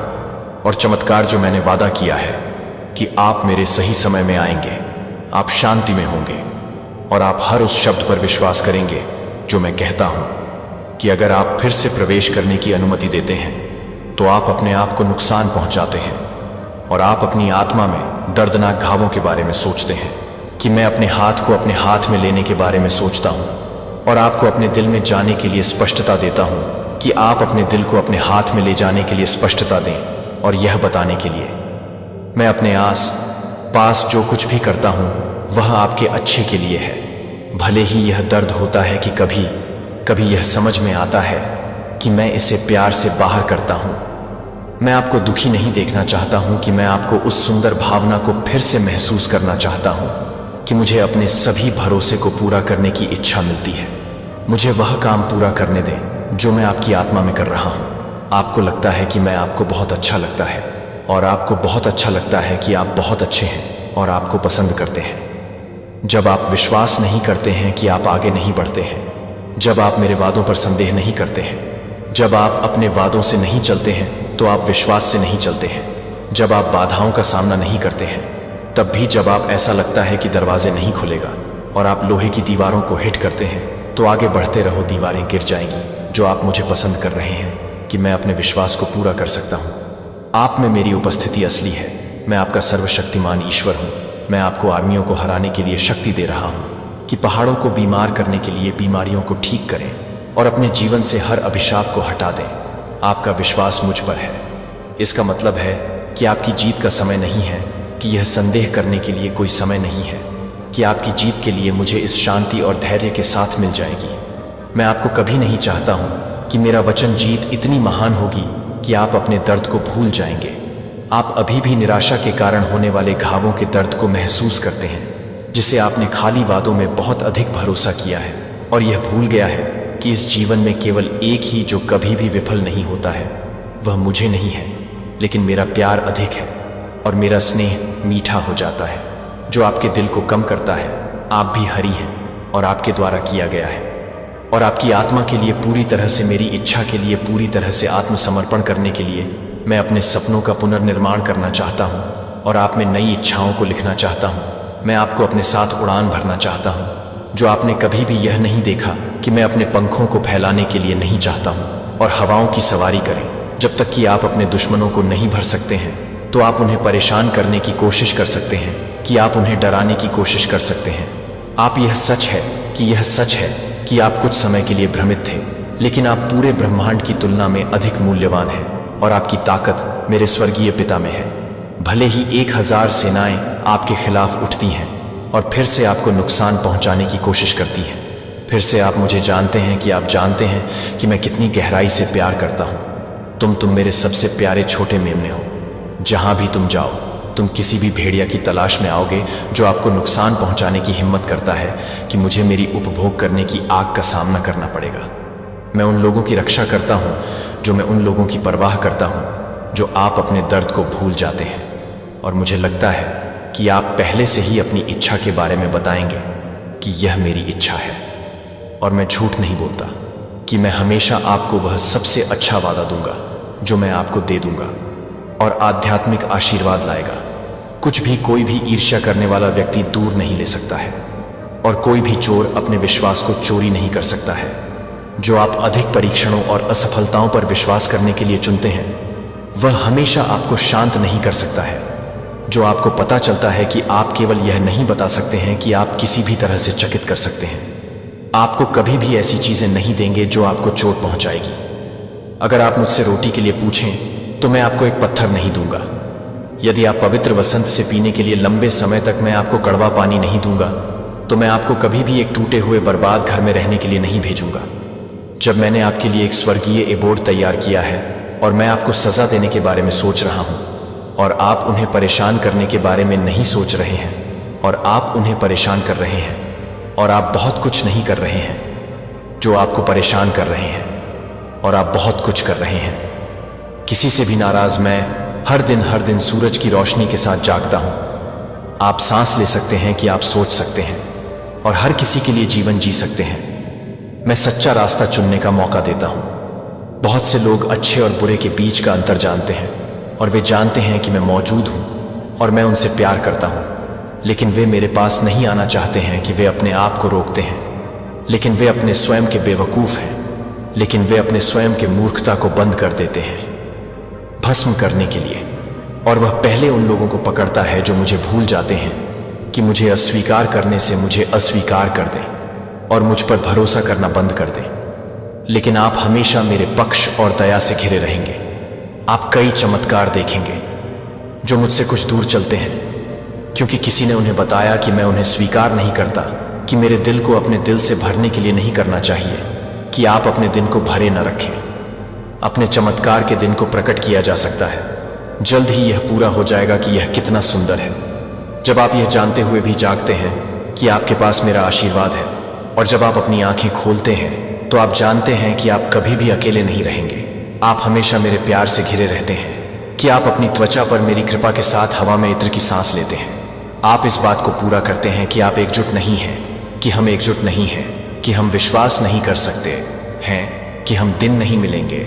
Speaker 2: और चमत्कार जो मैंने वादा किया है कि आप मेरे सही समय में आएंगे, आप शांति में होंगे और आप हर उस शब्द पर विश्वास करेंगे जो मैं कहता हूं कि अगर आप फिर से प्रवेश करने की अनुमति देते हैं तो आप अपने आप को नुकसान पहुंचाते हैं, और आप अपनी आत्मा में दर्दनाक घावों के बारे में सोचते हैं कि मैं अपने हाथ को अपने हाथ में लेने के बारे में सोचता हूं, और आपको अपने दिल में जाने के लिए स्पष्टता देता हूं कि आप अपने दिल को अपने हाथ में ले जाने के लिए स्पष्टता दें, और यह बताने के लिए मैं अपने आस पास जो कुछ भी करता हूं वह आपके अच्छे के लिए है। भले ही यह दर्द होता है कि कभी कभी यह समझ में आता है कि मैं इसे प्यार से बाहर करता हूं। मैं आपको दुखी नहीं देखना चाहता हूं कि मैं आपको उस सुंदर भावना को फिर से महसूस करना चाहता हूं कि मुझे अपने सभी भरोसे को पूरा करने की इच्छा मिलती है। मुझे वह काम पूरा करने दें जो मैं आपकी आत्मा में कर रहा हूं। आपको लगता है कि मैं आपको बहुत अच्छा लगता है, और आपको बहुत अच्छा लगता है कि आप बहुत अच्छे हैं और आपको पसंद करते हैं। जब आप विश्वास नहीं करते हैं कि आप आगे नहीं बढ़ते हैं, जब आप मेरे वादों पर संदेह नहीं करते हैं, जब आप अपने वादों से नहीं चलते हैं तो आप विश्वास से नहीं चलते हैं, जब आप बाधाओं का सामना नहीं करते हैं, तब भी जब आप ऐसा लगता है कि दरवाजे नहीं खुलेगा और आप लोहे की दीवारों को हिट करते हैं, तो आगे बढ़ते रहो, दीवारें गिर जाएंगी। जो आप मुझे पसंद कर रहे हैं कि मैं अपने विश्वास को पूरा कर सकता हूँ। आप में मेरी उपस्थिति असली है। मैं आपका सर्वशक्तिमान ईश्वर हूँ। मैं आपको आर्मियों को हराने के लिए शक्ति दे रहा हूँ कि पहाड़ों को बीमार करने के लिए बीमारियों को ठीक करें और अपने जीवन से हर अभिशाप को हटा दें। आपका विश्वास मुझ पर है। इसका मतलब है कि आपकी जीत का समय नहीं है, कि यह संदेह करने के लिए कोई समय नहीं है कि आपकी जीत के लिए मुझे इस शांति और धैर्य के साथ मिल जाएगी। मैं आपको कभी नहीं चाहता हूँ कि मेरा वचन जीत इतनी महान होगी कि आप अपने दर्द को भूल जाएंगे। आप अभी भी निराशा के कारण होने वाले घावों के दर्द को महसूस करते हैं, जिसे आपने खाली वादों में बहुत अधिक भरोसा किया है और यह भूल गया है कि इस जीवन में केवल एक ही जो कभी भी विफल नहीं होता है, वह मुझे नहीं है, लेकिन मेरा प्यार अधिक है और मेरा स्नेह मीठा हो जाता है, जो आपके दिल को कम करता है। आप भी हरी हैं और आपके द्वारा किया गया है, और आपकी आत्मा के लिए पूरी तरह से, मेरी इच्छा के लिए पूरी तरह से आत्मसमर्पण करने के लिए मैं अपने सपनों का पुनर्निर्माण करना चाहता हूँ और आप में नई इच्छाओं को लिखना चाहता हूँ। मैं आपको अपने साथ उड़ान भरना चाहता हूँ, जो आपने कभी भी यह नहीं देखा कि मैं अपने पंखों को फैलाने के लिए नहीं चाहता हूँ और हवाओं की सवारी करें। जब तक कि आप अपने दुश्मनों को नहीं भर सकते हैं तो आप उन्हें परेशान करने की कोशिश कर सकते हैं, कि आप उन्हें डराने की कोशिश कर सकते हैं। आप यह सच है कि आप कुछ समय के लिए भ्रमित थे, लेकिन आप पूरे ब्रह्मांड की तुलना में अधिक मूल्यवान हैं और आपकी ताकत मेरे स्वर्गीय पिता में है। भले ही 1000 सेनाएं आपके खिलाफ उठती हैं और फिर से आपको नुकसान पहुंचाने की कोशिश करती हैं, फिर से आप मुझे जानते हैं कि आप जानते हैं कि मैं कितनी गहराई से प्यार करता हूं। तुम मेरे सबसे प्यारे छोटे मेमने हो। जहां भी तुम जाओ, तुम किसी भी भेड़िया की तलाश में आओगे जो आपको नुकसान पहुंचाने की हिम्मत करता है कि मुझे मेरी उपभोग करने की आग का सामना करना पड़ेगा। मैं उन लोगों की रक्षा करता हूं जो मैं उन लोगों की परवाह करता हूं जो आप अपने दर्द को भूल जाते हैं, और मुझे लगता है कि आप पहले से ही अपनी इच्छा के बारे में बताएंगे कि यह मेरी इच्छा है, और मैं झूठ नहीं बोलता कि मैं हमेशा आपको वह सबसे अच्छा वादा दूंगा जो मैं आपको दे दूंगा और आध्यात्मिक आशीर्वाद लाएगा। कुछ भी, कोई भी ईर्ष्या करने वाला व्यक्ति दूर नहीं ले सकता है, और कोई भी चोर अपने विश्वास को चोरी नहीं कर सकता है। जो आप अधिक परीक्षणों और असफलताओं पर विश्वास करने के लिए चुनते हैं, वह हमेशा आपको शांत नहीं कर सकता है। जो आपको पता चलता है कि आप केवल यह नहीं बता सकते हैं कि आप किसी भी तरह से चकित कर सकते हैं, आपको कभी भी ऐसी चीजें नहीं देंगे जो आपको चोट पहुंचाएगी। अगर आप मुझसे रोटी के लिए पूछें तो मैं आपको एक पत्थर नहीं दूंगा। यदि आप पवित्र वसंत से पीने के लिए लंबे समय तक मैं आपको कड़वा पानी नहीं दूंगा, तो मैं आपको कभी भी एक टूटे हुए बर्बाद घर में रहने के लिए नहीं भेजूंगा। जब मैंने आपके लिए एक स्वर्गीय एबोर्ड तैयार किया है, और मैं आपको सजा देने के बारे में सोच रहा हूं, और आप उन्हें परेशान करने के बारे में नहीं सोच रहे हैं, और आप उन्हें परेशान कर रहे हैं, और आप बहुत कुछ नहीं कर रहे हैं जो आपको परेशान कर रहे हैं, और आप बहुत कुछ कर रहे हैं। किसी से भी नाराज मैं हर दिन सूरज की रोशनी के साथ जागता हूं। आप सांस ले सकते हैं कि आप सोच सकते हैं, और हर किसी के लिए जीवन जी सकते हैं। मैं सच्चा रास्ता चुनने का मौका देता हूं। बहुत से लोग अच्छे और बुरे के बीच का अंतर जानते हैं, और वे जानते हैं कि मैं मौजूद हूं और मैं उनसे प्यार करता हूं, लेकिन वे मेरे पास नहीं आना चाहते हैं कि वे अपने आप को रोकते हैं, लेकिन वे अपने स्वयं के बेवकूफ़ हैं, लेकिन वे अपने स्वयं के मूर्खता को बंद कर देते हैं भस्म करने के लिए। और वह पहले उन लोगों को पकड़ता है जो मुझे भूल जाते हैं कि मुझे अस्वीकार करने से मुझे अस्वीकार कर दें और मुझ पर भरोसा करना बंद कर दें। लेकिन आप हमेशा मेरे पक्ष और दया से घिरे रहेंगे। आप कई चमत्कार देखेंगे जो मुझसे कुछ दूर चलते हैं, क्योंकि किसी ने उन्हें बताया कि मैं उन्हें स्वीकार नहीं करता, कि मेरे दिल को अपने दिल से भरने के लिए नहीं करना चाहिए, कि आप अपने दिन को भरे न रखें। अपने चमत्कार के दिन को प्रकट किया जा सकता है। जल्द ही यह पूरा हो जाएगा कि यह कितना सुंदर है। जब आप यह जानते हुए भी जागते हैं कि आपके पास मेरा आशीर्वाद है, और जब आप अपनी आंखें खोलते हैं तो आप जानते हैं कि आप कभी भी अकेले नहीं रहेंगे। आप हमेशा मेरे प्यार से घिरे रहते हैं, कि आप अपनी त्वचा पर मेरी कृपा के साथ हवा में इत्र की सांस लेते हैं। आप इस बात को पूरा करते हैं कि आप एकजुट नहीं हैं, कि हम एकजुट नहीं हैं, कि हम विश्वास नहीं कर सकते हैं कि हम दिन नहीं मिलेंगे।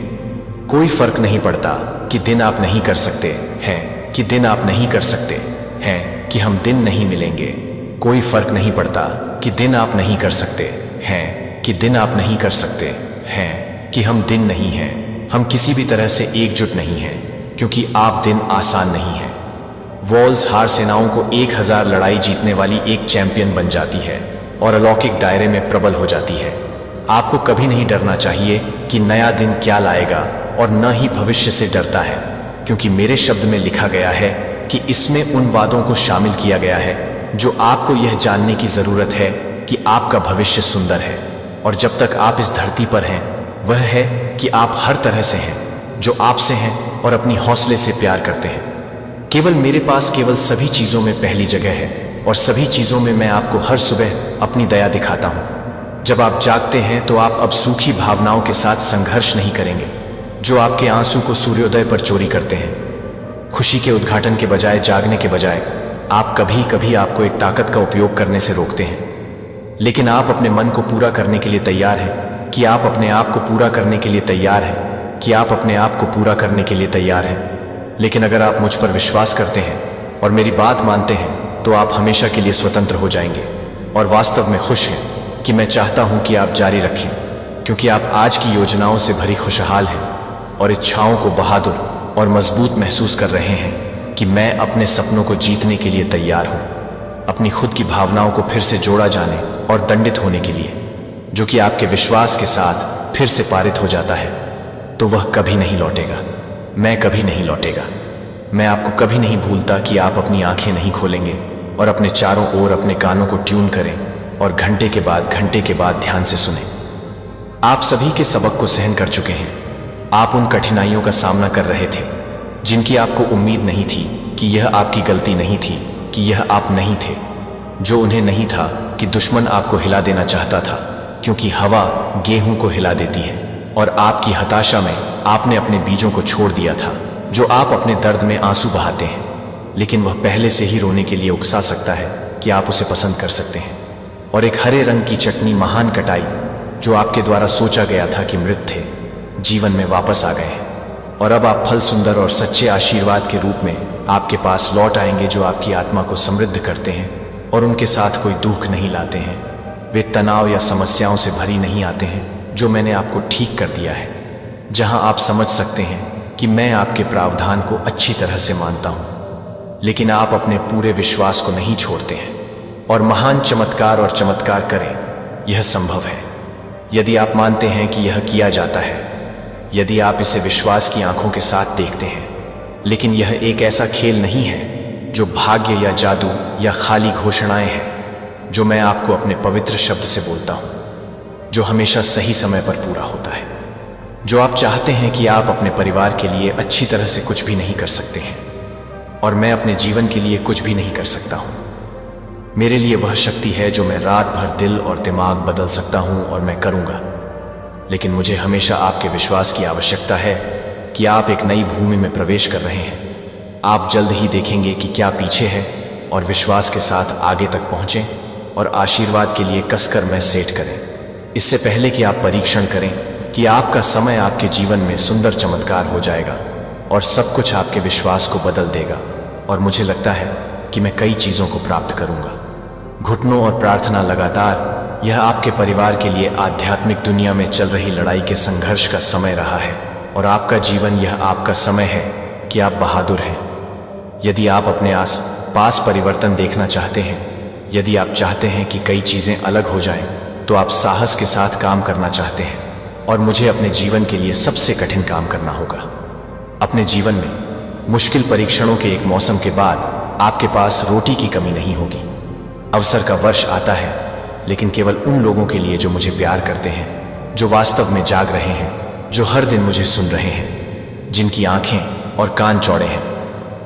Speaker 2: कोई फर्क नहीं पड़ता कि दिन आप नहीं कर सकते हैं, कि दिन आप नहीं कर सकते हैं, कि हम दिन नहीं मिलेंगे। कोई फर्क नहीं पड़ता कि दिन आप नहीं कर सकते हैं, कि दिन आप नहीं कर सकते हैं, कि हम दिन नहीं हैं। हम किसी भी तरह से एकजुट नहीं हैं, क्योंकि आप दिन आसान नहीं है। वॉल्स हार सेनाओं को 1000 लड़ाई जीतने वाली एक चैंपियन बन जाती है और अलौकिक दायरे में प्रबल हो जाती है। आपको कभी नहीं डरना चाहिए कि नया दिन क्या लाएगा, और न ही भविष्य से डरता है, क्योंकि मेरे शब्द में लिखा गया है कि इसमें उन वादों को शामिल किया गया है जो आपको यह जानने की जरूरत है कि आपका भविष्य सुंदर है। और जब तक आप इस धरती पर हैं, वह है कि आप हर तरह से हैं, जो आपसे हैं और अपनी हौसले से प्यार करते हैं। केवल मेरे पास केवल सभी चीजों में पहली जगह है, और सभी चीजों में मैं आपको हर सुबह अपनी दया दिखाता हूं। जब आप जागते हैं तो आप अब सूखी भावनाओं के साथ संघर्ष नहीं करेंगे, जो आपके आंसू को सूर्योदय पर चोरी करते हैं। खुशी के उद्घाटन के बजाय, जागने के बजाय, आप कभी कभी आपको एक ताकत का उपयोग करने से रोकते हैं। लेकिन आप अपने मन को पूरा करने के लिए तैयार हैं, कि आप अपने आप को पूरा करने के लिए तैयार हैं, कि आप अपने आप को पूरा करने के लिए तैयार हैं। लेकिन अगर आप मुझ पर विश्वास करते हैं और मेरी बात मानते हैं, तो आप हमेशा के लिए स्वतंत्र हो जाएंगे और वास्तव में खुश हैं। कि मैं चाहता हूं कि आप जारी रखें, क्योंकि आप आज की योजनाओं से भरी खुशहाल हैं और इच्छाओं को बहादुर और मजबूत महसूस कर रहे हैं कि मैं अपने सपनों को जीतने के लिए तैयार हूं, अपनी खुद की भावनाओं को फिर से जोड़ा जाने और दंडित होने के लिए, जो कि आपके विश्वास के साथ फिर से पारित हो जाता है, तो वह कभी नहीं लौटेगा। मैं कभी नहीं लौटेगा। मैं आपको कभी नहीं भूलता कि आप अपनी आंखें नहीं खोलेंगे और अपने चारों ओर अपने कानों को ट्यून करें और घंटे के बाद ध्यान से सुनें। आप सभी के सबक को सहन कर चुके हैं। आप उन कठिनाइयों का सामना कर रहे थे जिनकी आपको उम्मीद नहीं थी, कि यह आपकी गलती नहीं थी, कि यह आप नहीं थे। जो उन्हें नहीं था कि दुश्मन आपको हिला देना चाहता था, क्योंकि हवा गेहूं को हिला देती है, और आपकी हताशा में आपने अपने बीजों को छोड़ दिया था, जो आप अपने दर्द में आंसू बहाते हैं। लेकिन वह पहले से ही रोने के लिए उकसा सकता है कि आप उसे पसंद कर सकते हैं। और एक हरे रंग की चटनी, महान कटाई, जो आपके द्वारा सोचा गया था कि मृत थे, जीवन में वापस आ गए हैं। और अब आप फल सुंदर और सच्चे आशीर्वाद के रूप में आपके पास लौट आएंगे, जो आपकी आत्मा को समृद्ध करते हैं और उनके साथ कोई दुख नहीं लाते हैं। वे तनाव या समस्याओं से भरी नहीं आते हैं, जो मैंने आपको ठीक कर दिया है, जहां आप समझ सकते हैं कि मैं आपके प्रावधान को अच्छी तरह से मानता हूं। लेकिन आप अपने पूरे विश्वास को नहीं छोड़ते हैं और महान चमत्कार और चमत्कार करें। यह संभव है यदि आप मानते हैं कि यह किया जाता है, यदि आप इसे विश्वास की आंखों के साथ देखते हैं। लेकिन यह एक ऐसा खेल नहीं है जो भाग्य या जादू या खाली घोषणाएं हैं, जो मैं आपको अपने पवित्र शब्द से बोलता हूं, जो हमेशा सही समय पर पूरा होता है। जो आप चाहते हैं कि आप अपने परिवार के लिए अच्छी तरह से कुछ भी नहीं कर सकते हैं, और मैं अपने जीवन के लिए कुछ भी नहीं कर सकता हूं। मेरे लिए वह शक्ति है जो मैं रात भर दिल और दिमाग बदल सकता हूं, और मैं करूंगा। लेकिन मुझे हमेशा आपके विश्वास की आवश्यकता है कि आप एक नई भूमि में प्रवेश कर रहे हैं। आप जल्द ही देखेंगे कि क्या पीछे है, और विश्वास के साथ आगे तक पहुंचें और आशीर्वाद के लिए कसकर मैं सेट करें। इससे पहले कि आप परीक्षण करें कि आपका समय आपके जीवन में सुंदर चमत्कार हो जाएगा और सब कुछ आपके विश्वास को बदल देगा, और मुझे लगता है कि मैं कई चीजों को प्राप्त करूंगा। घुटनों और प्रार्थना लगातार, यह आपके परिवार के लिए आध्यात्मिक दुनिया में चल रही लड़ाई के संघर्ष का समय रहा है, और आपका जीवन यह आपका समय है कि आप बहादुर हैं। यदि आप अपने आस पास परिवर्तन देखना चाहते हैं, यदि आप चाहते हैं कि कई चीजें अलग हो जाएं, तो आप साहस के साथ काम करना चाहते हैं, और मुझे अपने जीवन के लिए सबसे कठिन काम करना होगा। अपने जीवन में मुश्किल परीक्षणों के एक मौसम के बाद आपके पास रोटी की कमी नहीं होगी। अवसर का वर्ष आता है, लेकिन केवल उन लोगों के लिए जो मुझे प्यार करते हैं, जो वास्तव में जाग रहे हैं, जो हर दिन मुझे सुन रहे हैं, जिनकी आंखें और कान चौड़े हैं।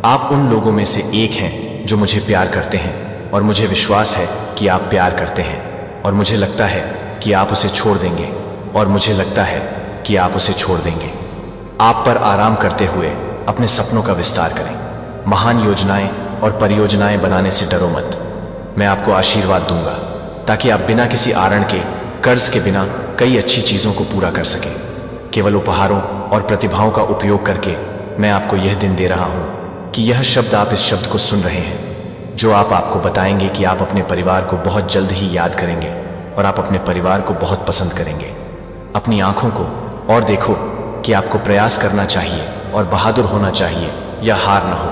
Speaker 2: आप उन लोगों में से एक हैं जो मुझे प्यार करते हैं, और मुझे विश्वास है कि आप प्यार करते हैं, और मुझे लगता है कि आप उसे छोड़ देंगे, और मुझे लगता है कि आप उसे छोड़ देंगे। आप पर आराम करते हुए अपने सपनों का विस्तार करें। महान योजनाएं और परियोजनाएं बनाने से डरो मत। मैं आपको आशीर्वाद दूंगा ताकि आप बिना किसी आड़न के, कर्ज के बिना कई अच्छी चीजों को पूरा कर सकें। केवल उपहारों और प्रतिभाओं का उपयोग करके मैं आपको यह दिन दे रहा हूं कि यह शब्द, आप इस शब्द को सुन रहे हैं, जो आपको बताएंगे कि आप अपने परिवार को बहुत जल्द ही याद करेंगे, और आप अपने परिवार को बहुत पसंद करेंगे। अपनी आंखों को और देखो कि आपको प्रयास करना चाहिए और बहादुर होना चाहिए, या हार न हो।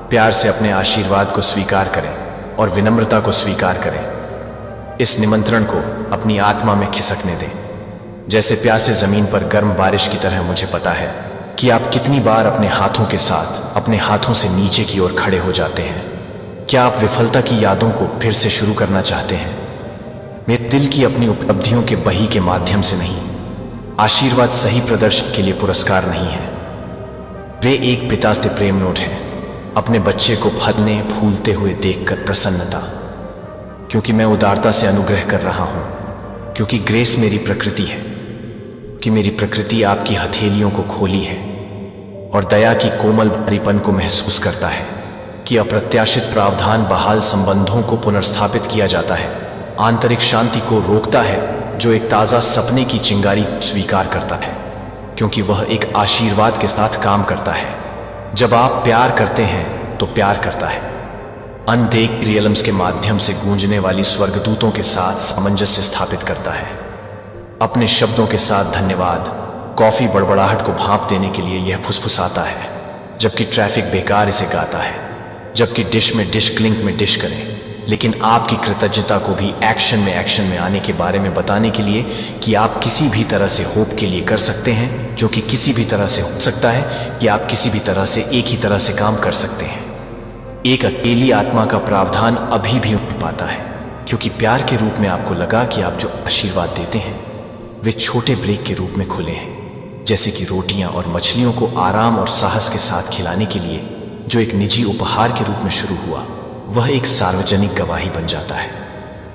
Speaker 2: प्यार से अपने आशीर्वाद को स्वीकार करें और विनम्रता को स्वीकार करें। इस निमंत्रण को अपनी आत्मा में खिसकने दें, जैसे प्यासे जमीन पर गर्म बारिश की तरह। मुझे पता है कि आप कितनी बार अपने हाथों के साथ अपने हाथों से नीचे की ओर खड़े हो जाते हैं। क्या आप विफलता की यादों को फिर से शुरू करना चाहते हैं? मेरे दिल की अपनी उपलब्धियों के बही के माध्यम से नहीं। आशीर्वाद सही प्रदर्शन के लिए पुरस्कार नहीं है, वे एक पिता से प्रेम नोट है। अपने बच्चे को फलने फूलते हुए देखकर प्रसन्नता, क्योंकि मैं उदारता से अनुग्रह कर रहा हूं, क्योंकि ग्रेस मेरी प्रकृति है, कि मेरी प्रकृति आपकी हथेलियों को खोली है और दया की कोमल भारीपन को महसूस करता है, कि अप्रत्याशित प्रावधान बहाल संबंधों को पुनर्स्थापित किया जाता है, आंतरिक शांति को रोकता है, जो एक ताजा सपने की चिंगारी स्वीकार करता है, क्योंकि वह एक आशीर्वाद के साथ काम करता है। जब आप प्यार करते हैं तो प्यार करता है। अनदेख रियलम्स के माध्यम से गूंजने वाली स्वर्गदूतों के साथ सामंजस्य स्थापित करता है। अपने शब्दों के साथ धन्यवाद। कॉफी बड़बड़ाहट को भाप देने के लिए यह फुसफुसाता है, जबकि ट्रैफिक बेकार इसे गाता है। जबकि डिश में डिश क्लिंक में डिश करें, लेकिन आपकी कृतज्ञता को भी एक्शन में आने के बारे में बताने के लिए कि आप किसी भी तरह से होप के लिए कर सकते हैं, जो कि किसी भी तरह से हो सकता है कि आप किसी भी तरह से एक ही तरह से काम कर सकते हैं। एक अकेली आत्मा का प्रावधान अभी भी उठ पाता है, क्योंकि प्यार के रूप में आपको लगा कि आप जो आशीर्वाद देते हैं वे छोटे ब्रेक के रूप में खुले हैं, जैसे कि रोटियां और मछलियों को आराम और साहस के साथ खिलाने के लिए, जो एक निजी उपहार के रूप में शुरू हुआ, वह एक सार्वजनिक गवाही बन जाता है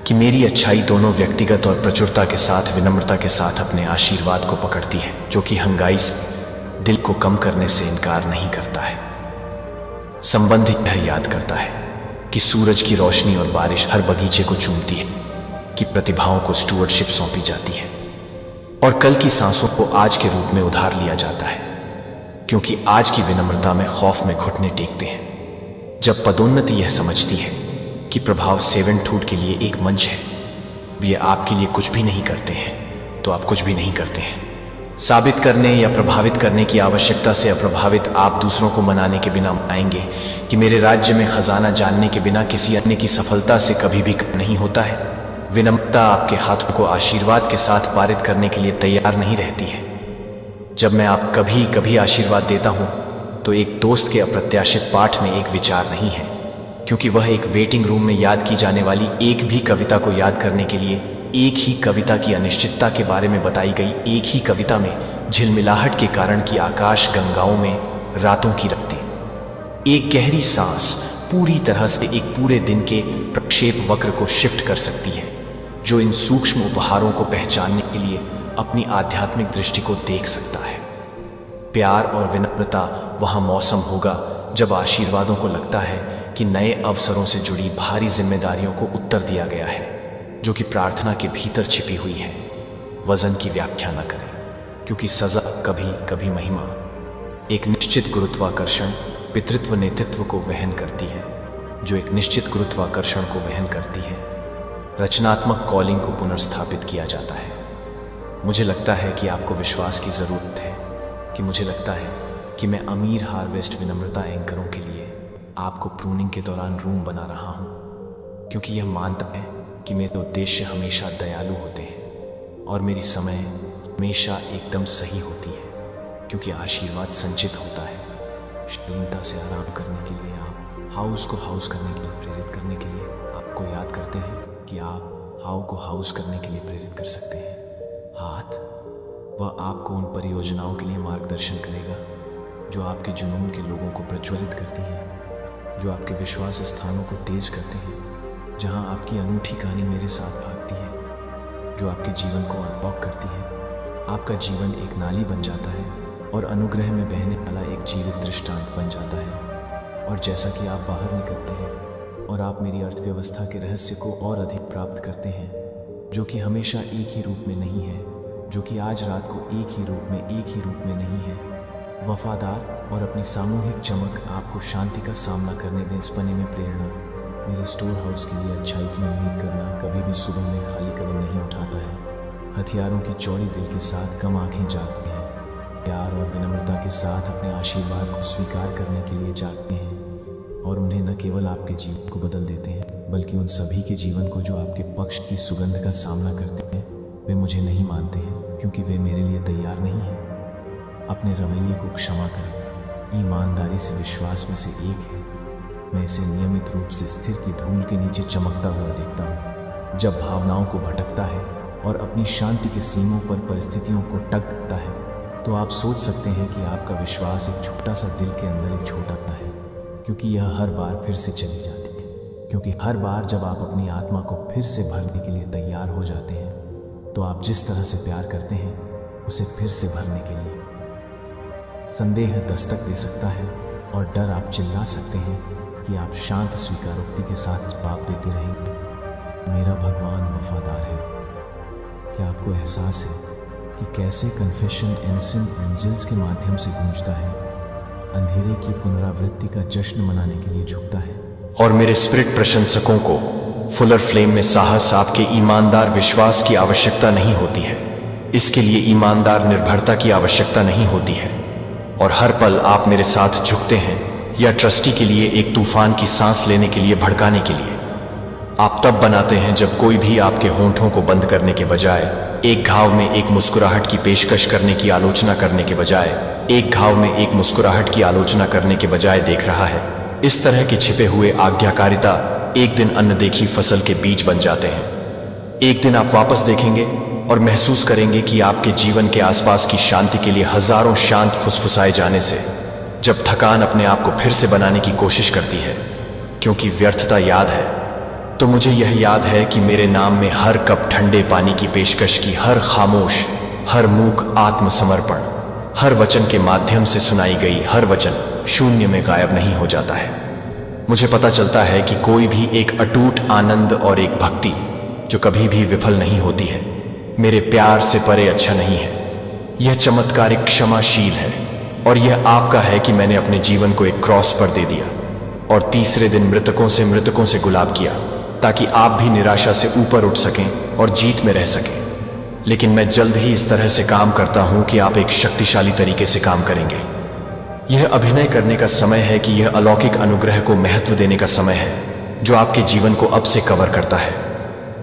Speaker 2: कि मेरी अच्छाई दोनों व्यक्तिगत और प्रचुरता के साथ, विनम्रता के साथ अपने आशीर्वाद को पकड़ती है, जो कि हंगाई दिल को कम करने से इनकार नहीं करता है। संबंध यह याद करता है कि सूरज की रोशनी और बारिश हर बगीचे को चूमती है, कि प्रतिभाओं को स्टुअर्डशिप सौंपी जाती है, और कल की सांसों को आज के रूप में उधार लिया जाता है, क्योंकि आज की विनम्रता में खौफ में घुटने टेकते हैं। जब पदोन्नति यह समझती है कि प्रभाव सेवंटहुड के लिए एक मंच है, ये आपके लिए कुछ भी नहीं करते हैं, तो आप कुछ भी नहीं करते हैं। साबित करने या प्रभावित करने की आवश्यकता से अप्रभावित आप दूसरों को मनाने के बिना आएंगे कि मेरे राज्य में खजाना जानने के बिना किसी अन्य की सफलता से कभी भी कम नहीं होता है। विनम्रता आपके हाथों को आशीर्वाद के साथ पारित करने के लिए तैयार नहीं रहती है। जब मैं आप कभी कभी आशीर्वाद देता हूं तो एक दोस्त के अप्रत्याशित पाठ में एक विचार नहीं है, क्योंकि वह एक वेटिंग रूम में याद की जाने वाली एक भी कविता को याद करने के लिए एक ही कविता की अनिश्चितता के बारे में बताई गई एक ही कविता में झिलमिलाहट के कारण की आकाश गंगाओं में रातों की रखते। एक गहरी सांस पूरी तरह से एक पूरे दिन के प्रक्षेप वक्र को शिफ्ट कर सकती है, जो इन सूक्ष्म उपहारों को पहचानने के लिए अपनी आध्यात्मिक दृष्टि को देख सकता है। प्यार और विनम्रता वहां मौसम होगा जब आशीर्वादों को लगता है कि नए अवसरों से जुड़ी भारी जिम्मेदारियों को उत्तर दिया गया है, जो कि प्रार्थना के भीतर छिपी हुई है। वजन की व्याख्या न करें, क्योंकि सजा कभी कभी महिमा। एक निश्चित गुरुत्वाकर्षण पितृत्व नेतृत्व को वहन करती है, जो एक निश्चित गुरुत्वाकर्षण को वहन करती है। रचनात्मक कॉलिंग को पुनर्स्थापित किया जाता है। मुझे लगता है कि आपको विश्वास की जरूरत है कि मुझे लगता है कि मैं अमीर हार्वेस्ट विनम्रता एंकरों के लिए आपको प्रूनिंग के दौरान रूम बना रहा हूं, क्योंकि यह मानता है कि मेरे उद्देश्य हमेशा दयालु होते हैं और मेरी समय हमेशा एकदम सही होती है, क्योंकि आशीर्वाद संचित होता है। शालीनता से आराम करने के लिए आप हाउस को हाउस करने के लिए प्रेरित करने के लिए आपको याद करते हैं कि आप हाउ को हाउस करने के लिए प्रेरित कर सकते हैं। हाथ, वह आपको उन परियोजनाओं के लिए मार्गदर्शन करेगा जो आपके जुनून के लोगों को प्रज्वलित करती हैं, जो आपके विश्वास स्थानों को तेज करते हैं, जहां आपकी अनूठी कहानी मेरे साथ भागती है, जो आपके जीवन को अनलॉक करती है। आपका जीवन एक नाली बन जाता है और अनुग्रह में बहने वाला एक जीवित दृष्टांत बन जाता है। और जैसा कि आप बाहर निकलते हैं और आप मेरी अर्थव्यवस्था के रहस्य को और अधिक प्राप्त करते हैं, जो कि हमेशा एक ही रूप में नहीं है, जो कि आज रात को एक ही रूप में नहीं है। वफादार और अपनी सामूहिक चमक आपको शांति का सामना करने दें। इस पने में प्रेरणा, मेरे स्टोर हाउस के लिए अच्छाई की उम्मीद करना कभी भी सुबह में खाली कदम नहीं उठाता है। हथियारों की चौड़ी दिल के साथ कम आंखें जागते हैं, प्यार और विनम्रता के साथ अपने आशीर्वाद को स्वीकार करने के लिए जागते हैं, और उन्हें न केवल आपके जीवन को बदल देते हैं, बल्कि उन सभी के जीवन को जो आपके पक्ष की सुगंध का सामना करते हैं। वे मुझे नहीं मानते हैं क्योंकि वे मेरे लिए तैयार नहीं हैं। अपने रवैये को क्षमा करें। ईमानदारी से विश्वास में से एक है। मैं इसे नियमित रूप से स्थिर की धूल के नीचे चमकता हुआ देखता हूँ। जब भावनाओं को भटकता है और अपनी शांति के सीमों पर परिस्थितियों को टकता है, तो आप सोच सकते हैं कि आपका विश्वास एक छोटा सा दिल के अंदर एक छोटा सा है, क्योंकि यह हर बार फिर से चली जाती है। क्योंकि हर बार जब आप अपनी आत्मा को फिर से भरने के लिए तैयार हो जाते हैं, तो आप जिस तरह से प्यार करते हैं उसे फिर से भरने के लिए संदेह दस्तक दे सकता है, और डर आप चिल्ला सकते हैं कि आप शांत स्वीकारोक्ति के साथ जवाब देते रहेंगे। मेरा भगवान वफादार है। क्या आपको एहसास है कि कैसे कन्फेशन इनसेंट एंजल्स के माध्यम से गूंजता है, अंधेरे की पुनरावृत्ति का जश्न मनाने के लिए झुकता है? और मेरे स्पिरिट प्रशंसकों को फुलर फ्लेम में साहस आपके ईमानदार विश्वास की आवश्यकता नहीं होती है। इसके लिए ईमानदार निर्भरता की आवश्यकता नहीं होती है। और हर पल आप मेरे साथ झुकते हैं, या ट्रस्टी के लिए एक तूफान की सांस लेने के लिए भड़काने के लिए। आप तब बनाते हैं जब कोई भी आपके होंठों को बंद करने के बजाय एक घाव में एक मुस्कुराहट की पेशकश करने की आलोचना करने के बजाय एक घाव में एक मुस्कुराहट की आलोचना करने के बजाय देख रहा है। इस तरह के छिपे हुए आज्ञाकारिता एक दिन अनदेखी फसल के बीज बन जाते हैं। एक दिन आप वापस देखेंगे और महसूस करेंगे कि आपके जीवन के आसपास की शांति के लिए हजारों शांत फुसफुसाए जाने से, जब थकान अपने आप को फिर से बनाने की कोशिश करती है, क्योंकि व्यर्थता याद है, तो मुझे यह याद है कि मेरे नाम में हर कप ठंडे पानी की पेशकश की हर खामोश, हर मूक आत्मसमर्पण, हर वचन के माध्यम से सुनाई गई हर वचन शून्य में गायब नहीं हो जाता है। मुझे पता चलता है कि कोई भी एक अटूट आनंद और एक भक्ति जो कभी भी विफल नहीं होती है, मेरे प्यार से परे अच्छा नहीं है। यह चमत्कारिक क्षमाशील है, और यह आपका है कि मैंने अपने जीवन को एक क्रॉस पर दे दिया और तीसरे दिन मृतकों से गुलाब किया, ताकि आप भी निराशा से ऊपर उठ सकें और जीत में रह सकें। लेकिन मैं जल्द ही इस तरह से काम करता हूं कि आप एक शक्तिशाली तरीके से काम करेंगे। यह अभिनय करने का समय है कि यह अलौकिक अनुग्रह को महत्व देने का समय है, जो आपके जीवन को अब से कवर करता है।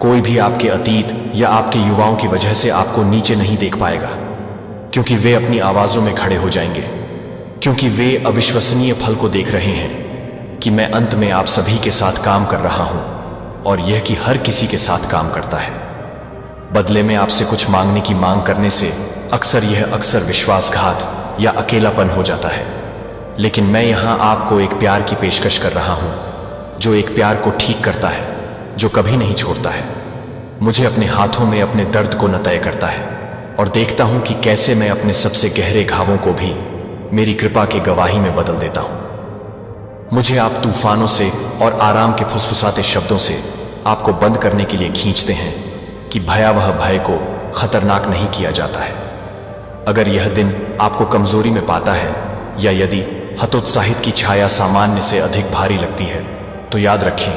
Speaker 2: कोई भी आपके अतीत या आपके युवाओं की वजह से आपको नीचे नहीं देख पाएगा, क्योंकि वे अपनी आवाजों में खड़े हो जाएंगे, क्योंकि वे अविश्वसनीय फल को देख रहे हैं कि मैं अंत में आप सभी के साथ काम कर रहा हूं, और यह कि हर किसी के साथ काम करता है। बदले में आपसे कुछ मांगने की मांग करने से अक्सर विश्वासघात या अकेलापन हो जाता है। लेकिन मैं यहां आपको एक प्यार की पेशकश कर रहा हूं, जो एक प्यार को ठीक करता है, जो कभी नहीं छोड़ता है। मुझे अपने हाथों में अपने दर्द को न तय करता है और देखता हूं कि कैसे मैं अपने सबसे गहरे घावों को भी मेरी कृपा की गवाही में बदल देता हूं। मुझे आप तूफानों से और आराम के फुसफुसाते शब्दों से आपको बंद करने के लिए खींचते हैं कि भयावह भय को खतरनाक नहीं किया जाता है। अगर यह दिन आपको कमजोरी में पाता है या यदि हतोत्साहित की छाया सामान्य से अधिक भारी लगती है, तो याद रखें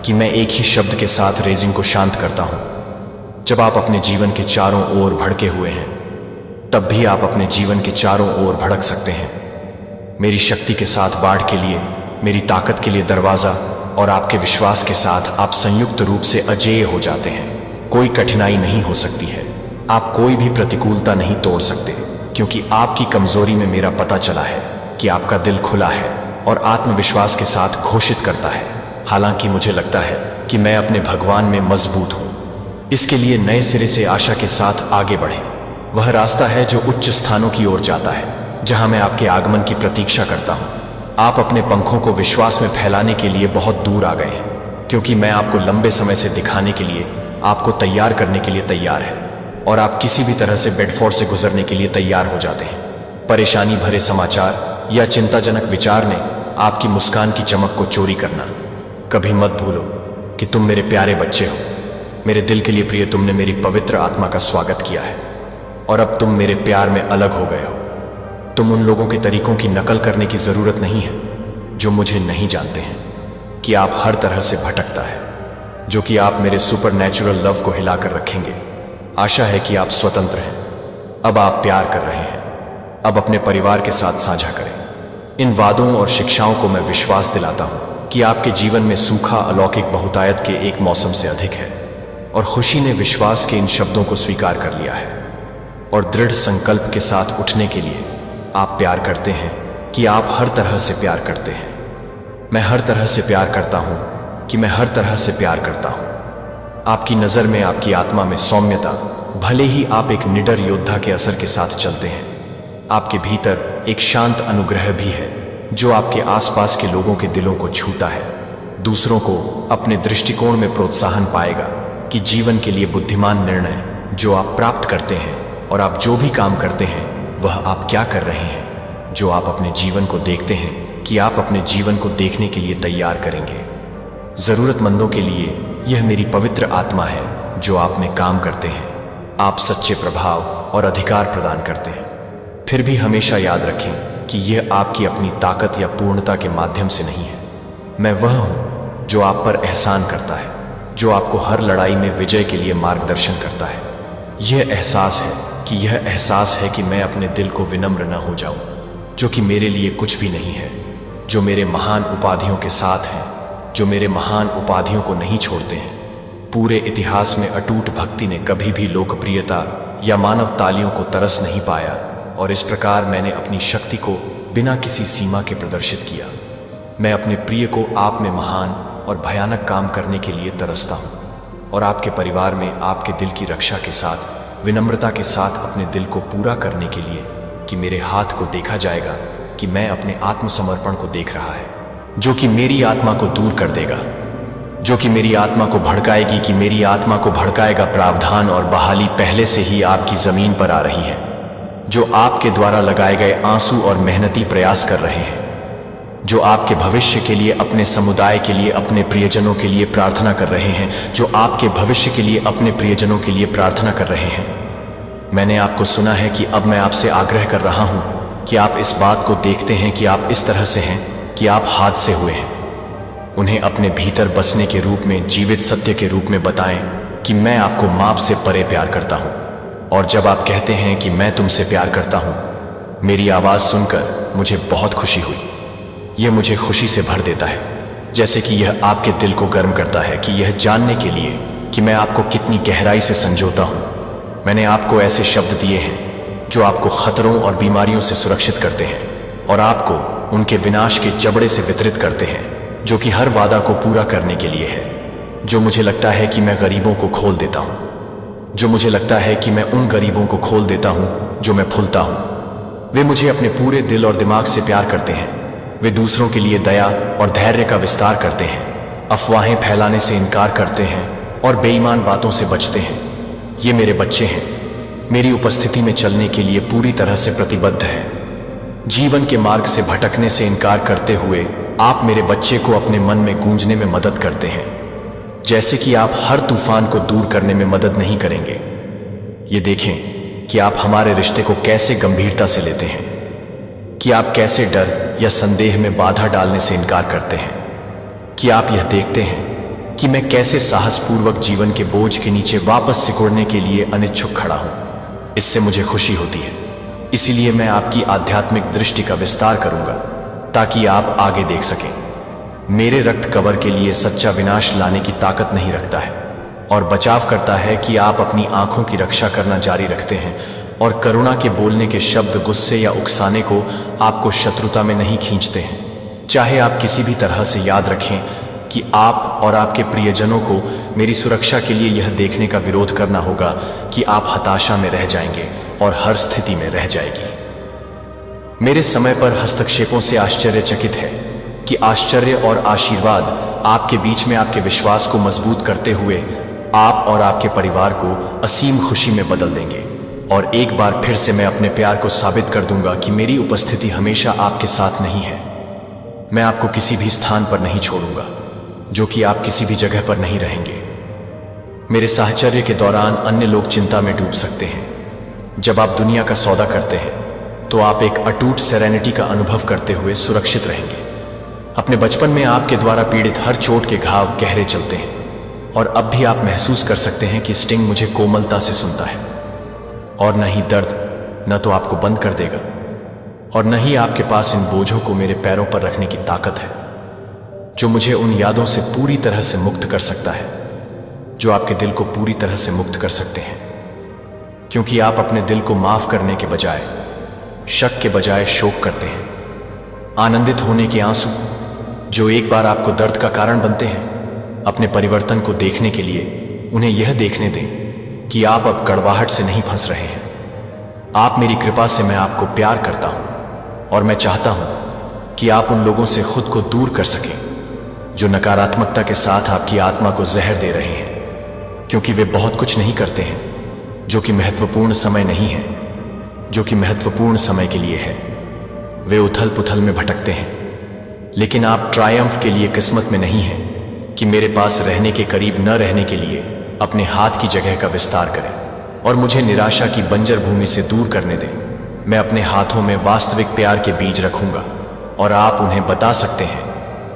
Speaker 2: कि मैं एक ही शब्द के साथ रेजिंग को शांत करता हूं। जब आप अपने जीवन के चारों ओर भड़के हुए हैं, तब भी आप अपने जीवन के चारों ओर भड़क सकते हैं। मेरी शक्ति के साथ बाढ़ के लिए, मेरी ताकत के लिए दरवाजा और आपके विश्वास के साथ आप संयुक्त रूप से अजेय हो जाते हैं। कोई कठिनाई नहीं हो सकती है, आप कोई भी प्रतिकूलता नहीं तोड़ सकते, क्योंकि आपकी कमजोरी में मेरा पता चला है कि आपका दिल खुला है और आत्मविश्वास के साथ घोषित करता है, हालांकि मुझे लगता है कि मैं अपने भगवान में मजबूत हूं। इसके लिए नए सिरे से आशा के साथ आगे बढ़ें। वह रास्ता है जो उच्च स्थानों की ओर जाता है, जहां मैं आपके आगमन की प्रतीक्षा करता हूं। आप अपने पंखों को विश्वास में फैलाने के लिए बहुत दूर आ गए हैं, क्योंकि मैं आपको लंबे समय से दिखाने के लिए, आपको तैयार करने के लिए तैयार है, और आप किसी भी तरह से बेडफोर्ड से गुजरने के लिए तैयार हो जाते हैं। परेशानी भरे समाचार या चिंताजनक विचार ने आपकी मुस्कान की चमक को चोरी करना। कभी मत भूलो कि तुम मेरे प्यारे बच्चे हो। मेरे दिल के लिए प्रिय, तुमने मेरी पवित्र आत्मा का स्वागत किया है और अब तुम मेरे प्यार में अलग हो गए हो। तुम उन लोगों के तरीकों की नकल करने की जरूरत नहीं है जो मुझे नहीं जानते हैं कि आप हर तरह से भटकता है, जो कि आप मेरे सुपर नेचुरल लव को हिलाकर रखेंगे। आशा है कि आप स्वतंत्र हैं। अब आप प्यार कर रहे हैं। अब अपने परिवार के साथ साझा करें। इन वादों और शिक्षाओं को मैं विश्वास दिलाता हूं कि आपके जीवन में सूखा अलौकिक बहुतायत के एक मौसम से अधिक है, और खुशी ने विश्वास के इन शब्दों को स्वीकार कर लिया है और दृढ़ संकल्प के साथ उठने के लिए आप प्यार करते हैं कि आप हर तरह से प्यार करते हैं। मैं हर तरह से प्यार करता हूं कि मैं हर तरह से प्यार करता हूं। आपकी नजर में, आपकी आत्मा में सौम्यता, भले ही आप एक निडर योद्धा के असर के साथ चलते हैं, आपके भीतर एक शांत अनुग्रह भी है जो आपके आसपास के लोगों के दिलों को छूता है, दूसरों को अपने दृष्टिकोण में प्रोत्साहन पाएगा कि जीवन के लिए बुद्धिमान निर्णय जो आप प्राप्त करते हैं और आप जो भी काम करते हैं वह आप क्या कर रहे हैं, जो आप अपने जीवन को देखते हैं कि आप अपने जीवन को देखने के लिए तैयार करेंगे। जरूरतमंदों के लिए यह मेरी पवित्र आत्मा है जो आप में काम करते हैं। आप सच्चे प्रभाव और अधिकार प्रदान करते हैं। फिर भी हमेशा याद रखें कि यह आपकी अपनी ताकत या पूर्णता के माध्यम से नहीं है। मैं वह हूं जो आप पर एहसान करता है, जो आपको हर लड़ाई में विजय के लिए मार्गदर्शन करता है। यह एहसास है कि मैं अपने दिल को विनम्र न हो जाऊं, जो कि मेरे लिए कुछ भी नहीं है, जो मेरे महान उपाधियों के साथ हैं, जो मेरे महान उपाधियों को नहीं छोड़ते हैं। पूरे इतिहास में अटूट भक्ति ने कभी भी लोकप्रियता या मानव तालियों को तरस नहीं पाया, और इस प्रकार मैंने अपनी शक्ति को बिना किसी सीमा के प्रदर्शित किया। मैं अपने प्रिय को आप में महान और भयानक काम करने के लिए तरसता हूँ, और आपके परिवार में आपके दिल की रक्षा के साथ, विनम्रता के साथ अपने दिल को पूरा करने के लिए कि मेरे हाथ को देखा जाएगा कि मैं अपने आत्मसमर्पण को देख रहा है, जो कि मेरी आत्मा को दूर कर देगा, जो कि मेरी आत्मा को भड़काएगी, कि मेरी आत्मा को भड़काएगा। प्रावधान और बहाली पहले से ही आपकी जमीन पर आ रही है, जो आपके द्वारा लगाए गए आंसू और मेहनती प्रयास कर रहे हैं, जो आपके भविष्य के लिए, अपने समुदाय के लिए, अपने प्रियजनों के लिए प्रार्थना कर रहे हैं, जो आपके भविष्य के लिए, अपने प्रियजनों के लिए प्रार्थना कर रहे हैं। मैंने आपको सुना है कि अब मैं आपसे आग्रह कर रहा हूं कि आप इस बात को देखते हैं कि आप इस तरह से हैं कि आप हाथ से हुए हैं। उन्हें अपने भीतर बसने के रूप में, जीवित सत्य के रूप में बताएं कि मैं आपको माप से परे प्यार करता हूं। और जब आप कहते हैं कि मैं तुमसे प्यार करता हूं, मेरी आवाज सुनकर मुझे बहुत खुशी हुई। यह मुझे खुशी से भर देता है, जैसे कि यह आपके दिल को गर्म करता है कि यह जानने के लिए कि मैं आपको कितनी गहराई से संजोता हूं। मैंने आपको ऐसे शब्द दिए हैं जो आपको खतरों और बीमारियों से सुरक्षित करते हैं और आपको उनके विनाश के जबड़े से वितरित करते हैं, जो कि हर वादा को पूरा करने के लिए है जो मुझे लगता है कि मैं गरीबों को खोल देता हूं, जो मुझे लगता है कि मैं उन गरीबों को खोल देता हूं जो मैं भूलता हूं। वे मुझे अपने पूरे दिल और दिमाग से प्यार करते हैं। वे दूसरों के लिए दया और धैर्य का विस्तार करते हैं, अफवाहें फैलाने से इनकार करते हैं और बेईमान बातों से बचते हैं। ये मेरे बच्चे हैं, मेरी उपस्थिति में चलने के लिए पूरी तरह से प्रतिबद्ध हैं। जीवन के मार्ग से भटकने से इनकार करते हुए आप मेरे बच्चे को अपने मन में गूंजने में मदद करते हैं, जैसे कि आप हर तूफान को दूर करने में मदद नहीं करेंगे। ये देखें कि आप हमारे रिश्ते को कैसे गंभीरता से लेते हैं, कि आप कैसे डर या संदेह में बाधा डालने से इनकार करते हैं, कि आप यह देखते हैं कि मैं कैसे साहसपूर्वक जीवन के बोझ के नीचे वापस सिकुड़ने के लिए अनिच्छुक खड़ा हूं। इससे मुझे खुशी होती है। इसीलिए मैं आपकी आध्यात्मिक दृष्टि का विस्तार करूंगा ताकि आप आगे देख सकें। मेरे रक्त कवर के लिए सच्चा विनाश लाने की ताकत नहीं रखता है और बचाव करता है कि आप अपनी आंखों की रक्षा करना जारी रखते हैं और करुणा के बोलने के शब्द गुस्से या उकसाने को आपको शत्रुता में नहीं खींचते हैं। चाहे आप किसी भी तरह से याद रखें कि आप और आपके प्रियजनों को मेरी सुरक्षा के लिए यह देखने का विरोध करना होगा कि आप हताशा में रह जाएंगे और हर स्थिति में रह जाएगी। मेरे समय पर हस्तक्षेपों से आश्चर्यचकित है कि आश्चर्य और आशीर्वाद आपके बीच में आपके विश्वास को मजबूत करते हुए आप और आपके परिवार को असीम खुशी में बदल देंगे। और एक बार फिर से मैं अपने प्यार को साबित कर दूंगा कि मेरी उपस्थिति हमेशा आपके साथ नहीं है। मैं आपको किसी भी स्थान पर नहीं छोड़ूंगा जो कि आप किसी भी जगह पर नहीं रहेंगे। मेरे साहचर्य के दौरान अन्य लोग चिंता में डूब सकते हैं। जब आप दुनिया का सौदा करते हैं तो आप एक अटूट सेरेनिटी का अनुभव करते हुए सुरक्षित रहेंगे। अपने बचपन में आपके द्वारा पीड़ित हर चोट के घाव गहरे चलते हैं और अब भी आप महसूस कर सकते हैं कि स्टिंग मुझे कोमलता से सुनता है और न ही दर्द न तो आपको बंद कर देगा और न ही आपके पास इन बोझों को मेरे पैरों पर रखने की ताकत है जो मुझे उन यादों से पूरी तरह से मुक्त कर सकता है, जो आपके दिल को पूरी तरह से मुक्त कर सकते हैं। क्योंकि आप अपने दिल को माफ करने के बजाय, शक के बजाय शोक करते हैं। आनंदित होने के आंसू जो एक बार आपको दर्द का कारण बनते हैं, अपने परिवर्तन को देखने के लिए उन्हें यह देखने दें कि आप अब कड़वाहट से नहीं फंस रहे हैं। आप मेरी कृपा से मैं आपको प्यार करता हूं और मैं चाहता हूं कि आप उन लोगों से खुद को दूर कर सकें जो नकारात्मकता के साथ आपकी आत्मा को जहर दे रहे हैं, क्योंकि वे बहुत कुछ नहीं करते हैं जो कि महत्वपूर्ण समय नहीं है, जो कि महत्वपूर्ण समय के लिए है। वे उथल पुथल में भटकते हैं, लेकिन आप ट्रायम्फ के लिए किस्मत में नहीं हैं कि मेरे पास रहने के करीब न रहने के लिए अपने हाथ की जगह का विस्तार करें और मुझे निराशा की बंजर भूमि से दूर करने दें। मैं अपने हाथों में वास्तविक प्यार के बीज रखूंगा और आप उन्हें बता सकते हैं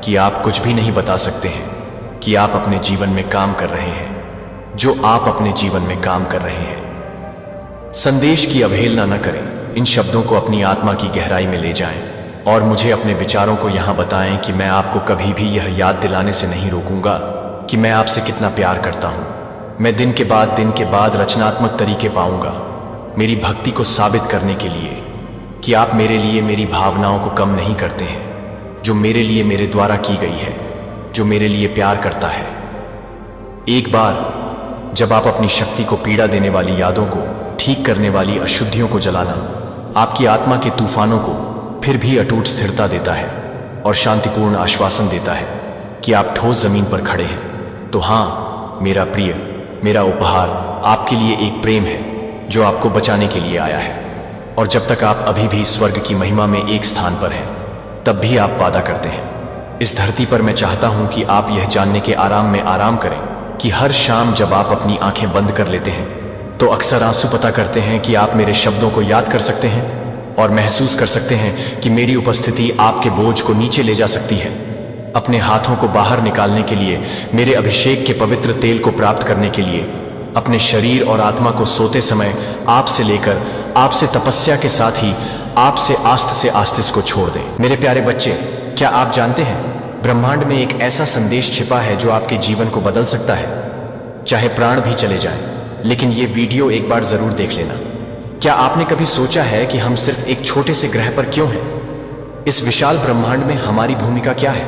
Speaker 2: कि आप कुछ भी नहीं बता सकते हैं कि आप अपने जीवन में काम कर रहे हैं, जो आप अपने जीवन में काम कर रहे हैं। संदेश की अवहेलना न करें, इन शब्दों को अपनी आत्मा की गहराई में ले जाएं और मुझे अपने विचारों को यहां बताएं कि मैं आपको कभी भी यह याद दिलाने से नहीं रोकूंगा कि मैं आपसे कितना प्यार करता हूं। मैं दिन के बाद रचनात्मक तरीके पाऊंगा मेरी भक्ति को साबित करने के लिए कि आप मेरे लिए मेरी भावनाओं को कम नहीं करते हैं, जो मेरे लिए मेरे द्वारा की गई है, जो मेरे लिए प्यार करता है। एक बार जब आप अपनी शक्ति को पीड़ा देने वाली यादों को ठीक करने वाली अशुद्धियों को जलाना आपकी आत्मा के तूफानों को फिर भी अटूट स्थिरता देता है और शांतिपूर्ण आश्वासन देता है कि आप ठोस जमीन पर खड़े हैं। तो हाँ मेरा प्रिय, मेरा उपहार आपके लिए एक प्रेम है जो आपको बचाने के लिए आया है। और जब तक आप अभी भी स्वर्ग की महिमा में एक स्थान पर हैं, तब भी आप वादा करते हैं। इस धरती पर मैं चाहता हूं कि आप यह जानने के आराम में आराम करें कि हर शाम जब आप अपनी आंखें बंद कर लेते हैं तो अक्सर आंसू पता करते हैं कि आप मेरे शब्दों को याद कर सकते हैं और महसूस कर सकते हैं कि मेरी उपस्थिति आपके बोझ को नीचे ले जा सकती है। अपने हाथों को बाहर निकालने के लिए, मेरे अभिषेक के पवित्र तेल को प्राप्त करने के लिए, अपने शरीर और आत्मा को सोते समय आपसे लेकर आपसे तपस्या के साथ ही आपसे आस्त से आस्तिस को छोड़ दें। मेरे प्यारे बच्चे, क्या आप जानते हैं ब्रह्मांड में एक ऐसा संदेश छिपा है जो आपके जीवन को बदल सकता है, चाहे प्राण भी चले जाएं। लेकिन ये वीडियो एक बार जरूर देख लेना। क्या आपने कभी सोचा है कि हम सिर्फ एक छोटे से ग्रह पर क्यों हैं? इस विशाल ब्रह्मांड में हमारी भूमिका क्या है?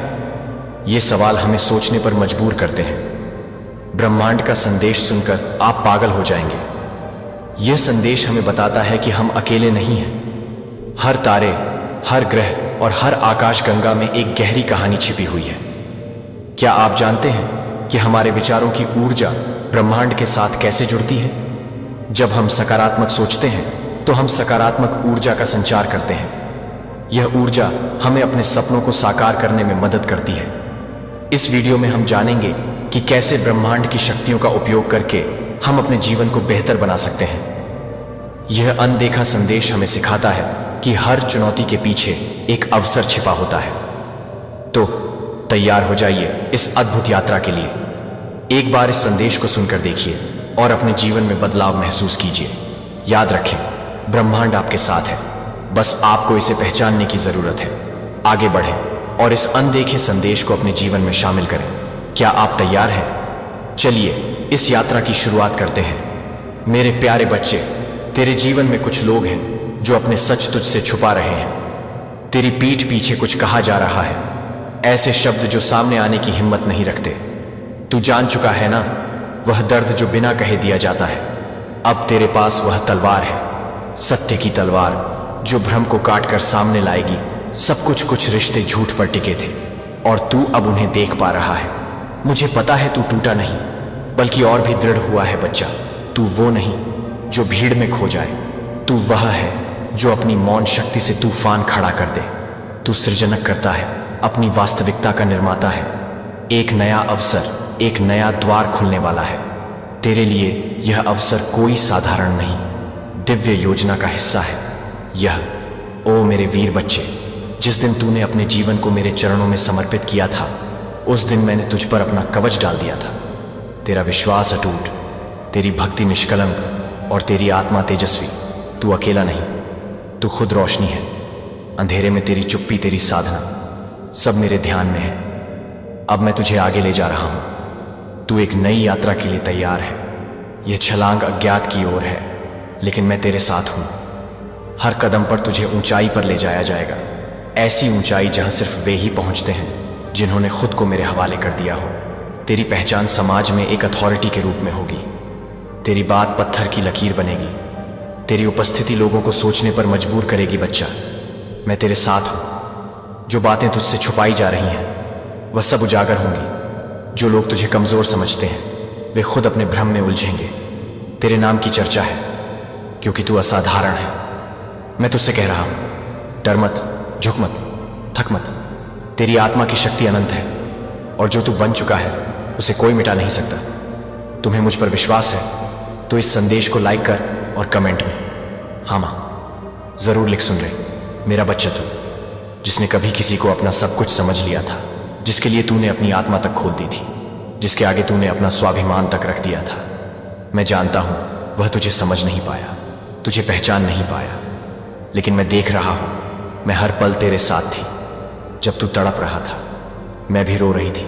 Speaker 2: ये सवाल हमें सोचने पर मजबूर करते हैं। ब्रह्मांड का संदेश सुनकर आप पागल हो जाएंगे। यह संदेश हमें बताता है कि हम अकेले नहीं हैं। हर तारे, हर ग्रह और हर आकाशगंगा में एक गहरी कहानी छिपी हुई है। क्या आप जानते हैं कि हमारे विचारों की ऊर्जा ब्रह्मांड के साथ कैसे जुड़ती है? जब हम सकारात्मक सोचते हैं तो हम सकारात्मक ऊर्जा का संचार करते हैं। यह ऊर्जा हमें अपने सपनों को साकार करने में मदद करती है। इस वीडियो में हम जानेंगे कि कैसे ब्रह्मांड की शक्तियों का उपयोग करके हम अपने जीवन को बेहतर बना सकते हैं। यह अनदेखा संदेश हमें सिखाता है कि हर चुनौती के पीछे एक अवसर छिपा होता है। तो तैयार हो जाइए इस अद्भुत यात्रा के लिए। एक बार इस संदेश को सुनकर देखिए और अपने जीवन में बदलाव महसूस कीजिए। याद रखें, ब्रह्मांड आपके साथ है, बस आपको इसे पहचानने की जरूरत है। आगे बढ़ें और इस अनदेखे संदेश को अपने जीवन में शामिल करें। क्या आप तैयार हैं? चलिए इस यात्रा की शुरुआत करते हैं। मेरे प्यारे बच्चे, तेरे जीवन में कुछ लोग हैं जो अपने सच तुझसे छुपा रहे हैं। तेरी पीठ पीछे कुछ कहा जा रहा है, ऐसे शब्द जो सामने आने की हिम्मत नहीं रखते। तू जान चुका है ना, वह दर्द जो बिना कहे दिया जाता है। अब तेरे पास वह तलवार है, सत्य की तलवार, जो भ्रम को काट कर सामने लाएगी। सब कुछ रिश्ते झूठ पर टिके थे और तू अब उन्हें देख पा रहा है। मुझे पता है तू टूटा नहीं, बल्कि और भी दृढ़ हुआ है बच्चा। तू वो नहीं जो भीड़ में खो जाए, तू वह है जो अपनी मौन शक्ति से तूफान खड़ा कर दे। तू सृजनक करता है, अपनी वास्तविकता का निर्माता है। एक नया अवसर, एक नया द्वार खुलने वाला है तेरे लिए। यह अवसर कोई साधारण नहीं, दिव्य योजना का हिस्सा है यह। ओ मेरे वीर बच्चे, जिस दिन तूने अपने जीवन को मेरे चरणों में समर्पित किया था, उस दिन मैंने तुझ पर अपना कवच डाल दिया था। तेरा विश्वास अटूट, तेरी भक्ति निष्कलंक और तेरी आत्मा तेजस्वी। तू अकेला नहीं, तू खुद रोशनी है। अंधेरे में तेरी चुप्पी, तेरी साधना, सब मेरे ध्यान में है। अब मैं तुझे आगे ले जा रहा हूं। तू एक नई यात्रा के लिए तैयार है। यह छलांग अज्ञात की ओर है, लेकिन मैं तेरे साथ हूं। हर कदम पर तुझे ऊंचाई पर ले जाया जाएगा, ऐसी ऊंचाई जहां सिर्फ वे ही पहुंचते हैं जिन्होंने खुद को मेरे हवाले कर दिया हो। तेरी पहचान समाज में एक अथॉरिटी के रूप में होगी। तेरी बात पत्थर की लकीर बनेगी। तेरी उपस्थिति लोगों को सोचने पर मजबूर करेगी बच्चा। मैं तेरे साथ हूं। जो बातें तुझसे छुपाई जा रही हैं वह सब उजागर होंगी। जो लोग तुझे कमजोर समझते हैं वे खुद अपने भ्रम में उलझेंगे। तेरे नाम की चर्चा है क्योंकि तू असाधारण है। मैं तुझसे कह रहा हूं, डर मत, झुक मत, थक मत। तेरी आत्मा की शक्ति अनंत है और जो तू बन चुका है उसे कोई मिटा नहीं सकता। तुम्हें मुझ पर विश्वास है तो इस संदेश को लाइक कर और कमेंट में हाँ मां जरूर लिख। सुन रहे मेरा बच्चा, तू जिसने कभी किसी को अपना सब कुछ समझ लिया था, जिसके लिए तूने अपनी आत्मा तक खोल दी थी, जिसके आगे तूने अपना स्वाभिमान तक रख दिया था। मैं जानता हूं वह तुझे समझ नहीं पाया, तुझे पहचान नहीं पाया, लेकिन मैं देख रहा हूं। मैं हर पल तेरे साथ थी। जब तू तड़प रहा था मैं भी रो रही थी।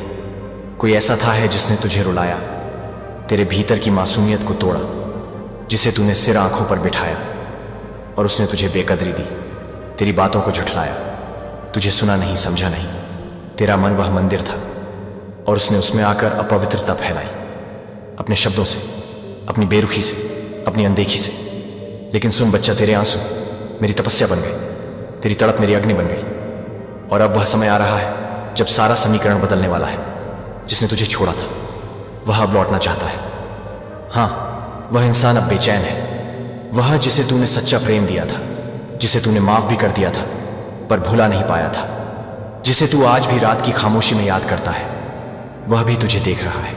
Speaker 2: कोई ऐसा था है जिसने तुझे रुलाया, तेरे भीतर की मासूमियत को तोड़ा, जिसे तूने सिर आंखों पर बिठाया और उसने तुझे बेकदरी दी, तेरी बातों को झुठलाया, तुझे सुना नहीं, समझा नहीं। तेरा मन वह मंदिर था और उसने उसमें आकर अपवित्रता फैलाई, अपने शब्दों से, अपनी बेरुखी से, अपनी अनदेखी से। लेकिन सुन बच्चा, तेरे आंसू मेरी तपस्या बन गए, तेरी तड़प मेरी अग्नि बन गई। और अब वह समय आ रहा है जब सारा समीकरण बदलने वाला है। जिसने तुझे छोड़ा था वह अब लौटना चाहता है। हाँ, वह इंसान अब बेचैन है। वह जिसे तूने सच्चा प्रेम दिया था, जिसे तूने माफ भी कर दिया था पर भुला नहीं पाया था, जिसे तू आज भी रात की खामोशी में याद करता है, वह भी तुझे देख रहा है।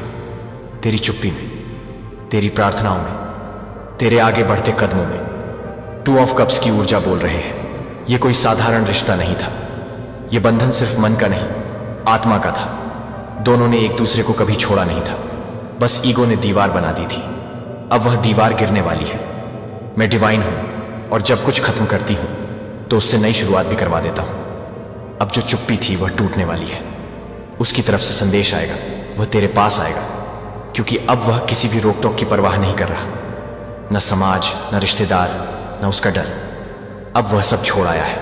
Speaker 2: तेरी चुप्पी में, तेरी प्रार्थनाओं में, तेरे आगे बढ़ते कदमों में। टू ऑफ कप्स की ऊर्जा बोल रहे हैं। यह कोई साधारण रिश्ता नहीं था। यह बंधन सिर्फ मन का नहीं, आत्मा का था। दोनों ने एक दूसरे को कभी छोड़ा नहीं था, बस ईगो ने दीवार बना दी थी। अब वह दीवार गिरने वाली है। मैं डिवाइन हूं और जब कुछ खत्म करती हूं तो उससे नई शुरुआत भी करवा देता हूं। अब जो चुप्पी थी वह टूटने वाली है। उसकी तरफ से संदेश आएगा, वह तेरे पास आएगा, क्योंकि अब वह किसी भी रोक टोक की परवाह नहीं कर रहा। न समाज, न रिश्तेदार, न उसका डर। अब वह सब छोड़ आया है।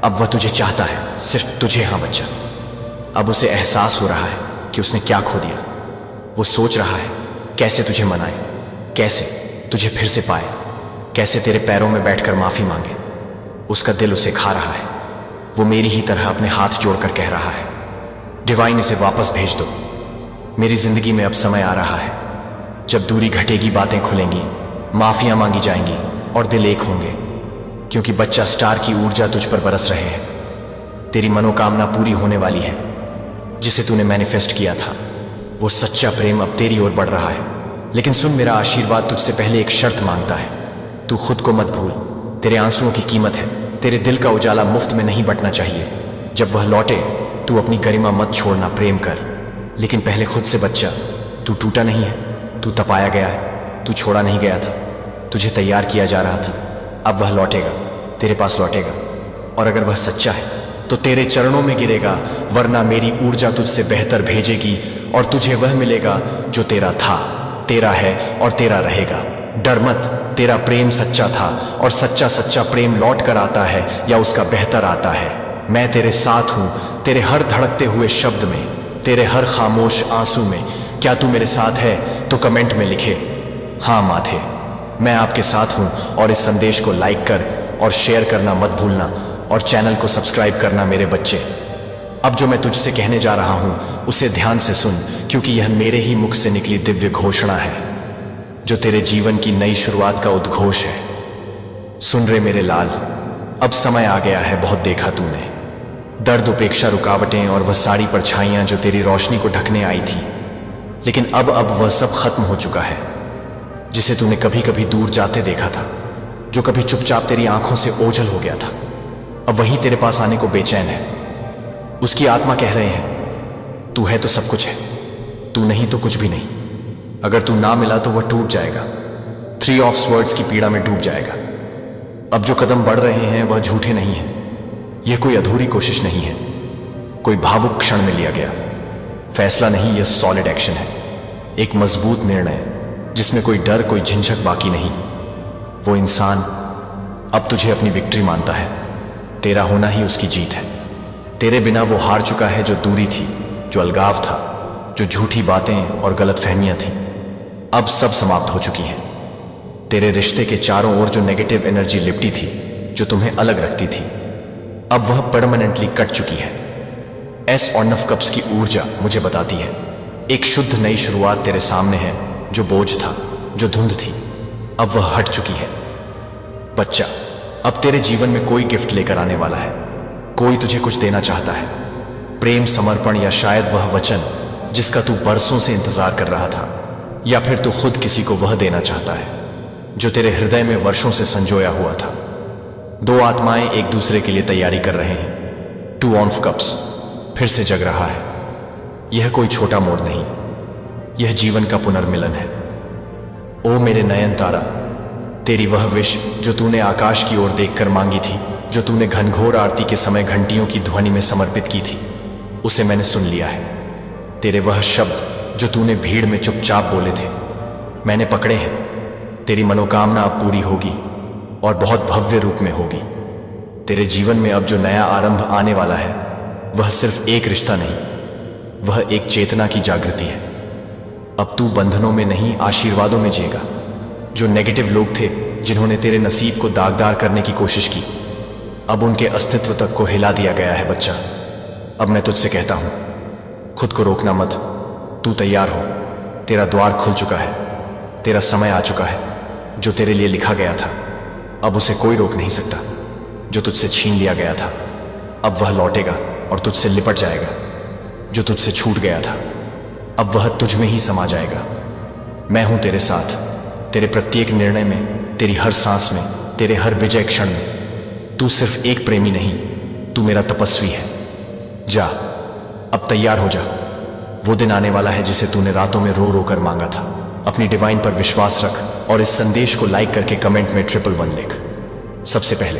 Speaker 2: अब वह तुझे चाहता है, सिर्फ तुझे। हाँ बच्चा, अब उसे एहसास हो रहा है कि उसने क्या खो दिया। वो सोच रहा है कैसे तुझे मनाए, कैसे तुझे फिर से पाए, कैसे तेरे पैरों में बैठकर माफी मांगे। उसका दिल उसे खा रहा है। वो मेरी ही तरह अपने हाथ जोड़कर कह रहा है, डिवाइन इसे वापस भेज दो। मेरी जिंदगी में अब समय आ रहा है जब दूरी घटेगी, बातें खुलेंगी, माफियां मांगी जाएंगी और दिल एक होंगे। क्योंकि बच्चा, स्टार की ऊर्जा तुझ पर बरस रहे हैं। तेरी मनोकामना पूरी होने वाली है जिसे तूने मैनिफेस्ट किया था। वो सच्चा प्रेम अब तेरी ओर बढ़ रहा है। लेकिन सुन, मेरा आशीर्वाद तुझसे पहले एक शर्त मांगता है। तू खुद को मत भूल। तेरे आंसुओं की कीमत है। तेरे दिल का उजाला मुफ्त में नहीं बटना चाहिए। जब वह लौटे तू अपनी गरिमा मत छोड़ना, प्रेम कर। लेकिन पहले खुद से बच्चा, तू टूटा नहीं है, तू तपाया गया है, तू छोड़ा नहीं गया था, तुझे तैयार किया जा रहा था। अब वह लौटेगा, तेरे पास लौटेगा। और अगर वह सच्चा है तो तेरे चरणों में गिरेगा, वरना मेरी ऊर्जा तुझसे बेहतर भेजेगी और तुझे वह मिलेगा जो तेरा था, तेरा है और तेरा रहेगा। डर मत, तेरा प्रेम सच्चा था और सच्चा सच्चा प्रेम लौट कर आता है या उसका बेहतर आता है। मैं तेरे साथ हूं, तेरे हर धड़कते हुए शब्द में, तेरे हर खामोश आंसू में। क्या तू मेरे साथ है तो कमेंट में लिखे हाँ माथे। मैं आपके साथ हूं और इस संदेश को लाइक कर और शेयर करना मत भूलना और चैनल को सब्सक्राइब करना मेरे बच्चे। अब जो मैं तुझसे कहने जा रहा हूं उसे ध्यान से सुन, क्योंकि यह मेरे ही मुख से निकली दिव्य घोषणा है जो तेरे जीवन की नई शुरुआत का उद्घोष है। सुन रे मेरे लाल, अब समय आ गया है, बहुत देखा तूने। दर्द, उपेक्षा, रुकावटें और वह सारी परछाइयां जो तेरी रोशनी को ढकने आई थी। लेकिन अब वह सब खत्म हो चुका है। जिसे तूने कभी कभी दूर जाते देखा था, जो कभी चुपचाप तेरी आंखों से ओझल हो गया था, अब वही तेरे पास आने को बेचैन है। उसकी आत्मा कह रहे हैं, तू है तो सब कुछ है, तू नहीं तो कुछ भी नहीं। अगर तू ना मिला तो वह टूट जाएगा, 3 ऑफ स्वर्ड्स की पीड़ा में डूब जाएगा। अब जो कदम बढ़ रहे हैं वह झूठे नहीं हैं। यह कोई अधूरी कोशिश नहीं है, कोई भावुक क्षण में लिया गया फैसला नहीं, यह सॉलिड एक्शन है। एक मजबूत निर्णय जिसमें कोई डर, कोई झिझक बाकी नहीं। वो इंसान अब तुझे अपनी विक्ट्री मानता है। तेरा होना ही उसकी जीत है। तेरे बिना वो हार चुका है जो दूरी थी, जो अलगाव था, जो झूठी बातें और गलतफहमियां थीं। अब सब समाप्त हो चुकी हैं। तेरे रिश्ते के चारों ओर जो नेगेटिव एनर्जी लिपटी थी, जो तुम्हें अलग रखती थी, अब वह परमानेंटली कट चुकी है। एस और 9 कप्स की ऊर्जा मुझे बताती है एक शुद्ध नई शुरुआत तेरे सामने है। जो बोझ था, जो धुंध थी, अब वह हट चुकी है। बच्चा, अब तेरे जीवन में कोई गिफ्ट लेकर आने वाला है। कोई तुझे कुछ देना चाहता है, प्रेम, समर्पण या शायद वह वचन जिसका तू बरसों से इंतजार कर रहा था। या फिर तू खुद किसी को वह देना चाहता है जो तेरे हृदय में वर्षों से संजोया हुआ था। 2 आत्माएं एक दूसरे के लिए तैयारी कर रहे हैं। 2 ऑफ कप्स फिर से जग रहा है। यह कोई छोटा मोड़ नहीं, यह जीवन का पुनर्मिलन है। ओ मेरे नयन तारा, तेरी वह विश जो तूने आकाश की ओर देखकर मांगी थी, जो तूने घनघोर आरती के समय घंटियों की ध्वनि में समर्पित की थी, उसे मैंने सुन लिया है। तेरे वह शब्द जो तूने भीड़ में चुपचाप बोले थे, मैंने पकड़े हैं। तेरी मनोकामना अब पूरी होगी और बहुत भव्य रूप में होगी। तेरे जीवन में अब जो नया आरंभ आने वाला है वह सिर्फ एक रिश्ता नहीं, वह एक चेतना की जागृति है। अब तू बंधनों में नहीं, आशीर्वादों में जिएगा। जो नेगेटिव लोग थे, जिन्होंने तेरे नसीब को दागदार करने की कोशिश की, अब उनके अस्तित्व तक को हिला दिया गया है। बच्चा, अब मैं तुझसे कहता हूं, खुद को रोकना मत। तू तैयार हो, तेरा द्वार खुल चुका है, तेरा समय आ चुका है। जो तेरे लिए लिखा गया था, अब उसे कोई रोक नहीं सकता। जो तुझसे छीन लिया गया था, अब वह लौटेगा और तुझसे लिपट जाएगा। जो तुझसे छूट गया था, अब वह तुझ में ही समा जाएगा। मैं हूं तेरे साथ, तेरे प्रत्येक निर्णय में, तेरी हर सांस में, तेरे हर विजय क्षण में। तू सिर्फ एक प्रेमी नहीं, तू मेरा तपस्वी है। जा, अब तैयार हो जा। वो दिन आने वाला है जिसे तूने रातों में रो रो कर मांगा था। अपनी डिवाइन पर विश्वास रख और इस संदेश को लाइक करके कमेंट में 111 लिख। सबसे पहले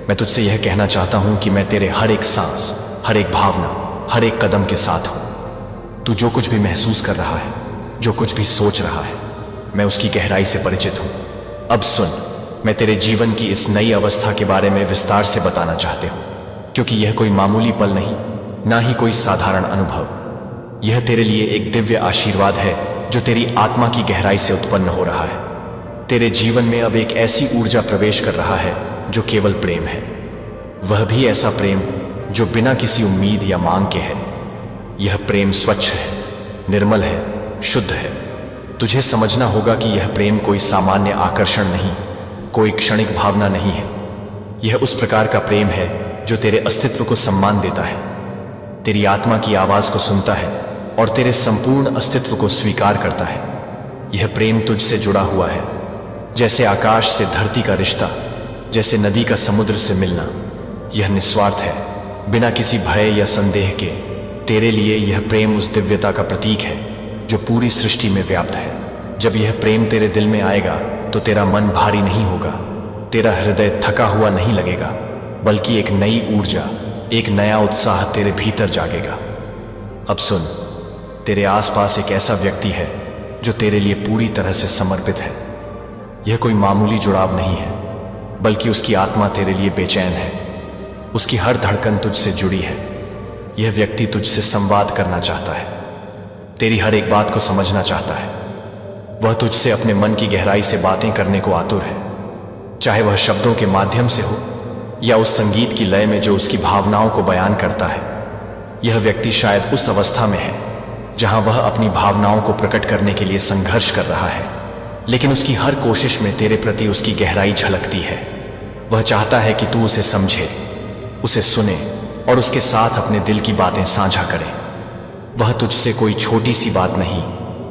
Speaker 2: मैं तुझसे यह कहना चाहता हूं कि मैं तेरे हर एक सांस, हर एक भावना, हर एक कदम के साथ हूं। तू जो कुछ भी महसूस कर रहा है, जो कुछ भी सोच रहा है, मैं उसकी गहराई से परिचित हूं। अब सुन, मैं तेरे जीवन की इस नई अवस्था के बारे में विस्तार से बताना चाहते हूं, क्योंकि यह कोई मामूली पल नहीं, ना ही कोई साधारण अनुभव। यह तेरे लिए एक दिव्य आशीर्वाद है जो तेरी आत्मा की गहराई से उत्पन्न हो रहा है। तेरे जीवन में अब एक ऐसी ऊर्जा प्रवेश कर रहा है जो केवल प्रेम है, वह भी ऐसा प्रेम जो बिना किसी उम्मीद या मांग के है। यह प्रेम स्वच्छ है, निर्मल है, शुद्ध है। तुझे समझना होगा कि यह प्रेम कोई सामान्य आकर्षण नहीं, कोई क्षणिक भावना नहीं है। यह उस प्रकार का प्रेम है जो तेरे अस्तित्व को सम्मान देता है, तेरी आत्मा की आवाज को सुनता है और तेरे संपूर्ण अस्तित्व को स्वीकार करता है। यह प्रेम तुझसे जुड़ा हुआ है, जैसे आकाश से धरती का रिश्ता, जैसे नदी का समुद्र से मिलना। यह निस्वार्थ है, बिना किसी भय या संदेह के। तेरे लिए यह प्रेम उस दिव्यता का प्रतीक है जो पूरी सृष्टि में व्याप्त है। जब यह प्रेम तेरे दिल में आएगा तो तेरा मन भारी नहीं होगा, तेरा हृदय थका हुआ नहीं लगेगा, बल्कि एक नई ऊर्जा, एक नया उत्साह तेरे भीतर जागेगा। अब सुन, तेरे आसपास एक ऐसा व्यक्ति है जो तेरे लिए पूरी तरह से समर्पित है। यह कोई मामूली जुड़ाव नहीं है, बल्कि उसकी आत्मा तेरे लिए बेचैन है। उसकी हर धड़कन तुझसे जुड़ी है। यह व्यक्ति तुझसे संवाद करना चाहता है, तेरी हर एक बात को समझना चाहता है। वह तुझसे अपने मन की गहराई से बातें करने को आतुर है, चाहे वह शब्दों के माध्यम से हो या उस संगीत की लय में जो उसकी भावनाओं को बयान करता है। यह व्यक्ति शायद उस अवस्था में है जहां वह अपनी भावनाओं को प्रकट करने के लिए संघर्ष कर रहा है, लेकिन उसकी हर कोशिश में तेरे प्रति उसकी गहराई झलकती है। वह चाहता है कि तू उसे समझे, उसे सुने और उसके साथ अपने दिल की बातें साझा करे। वह तुझसे कोई छोटी सी बात नहीं,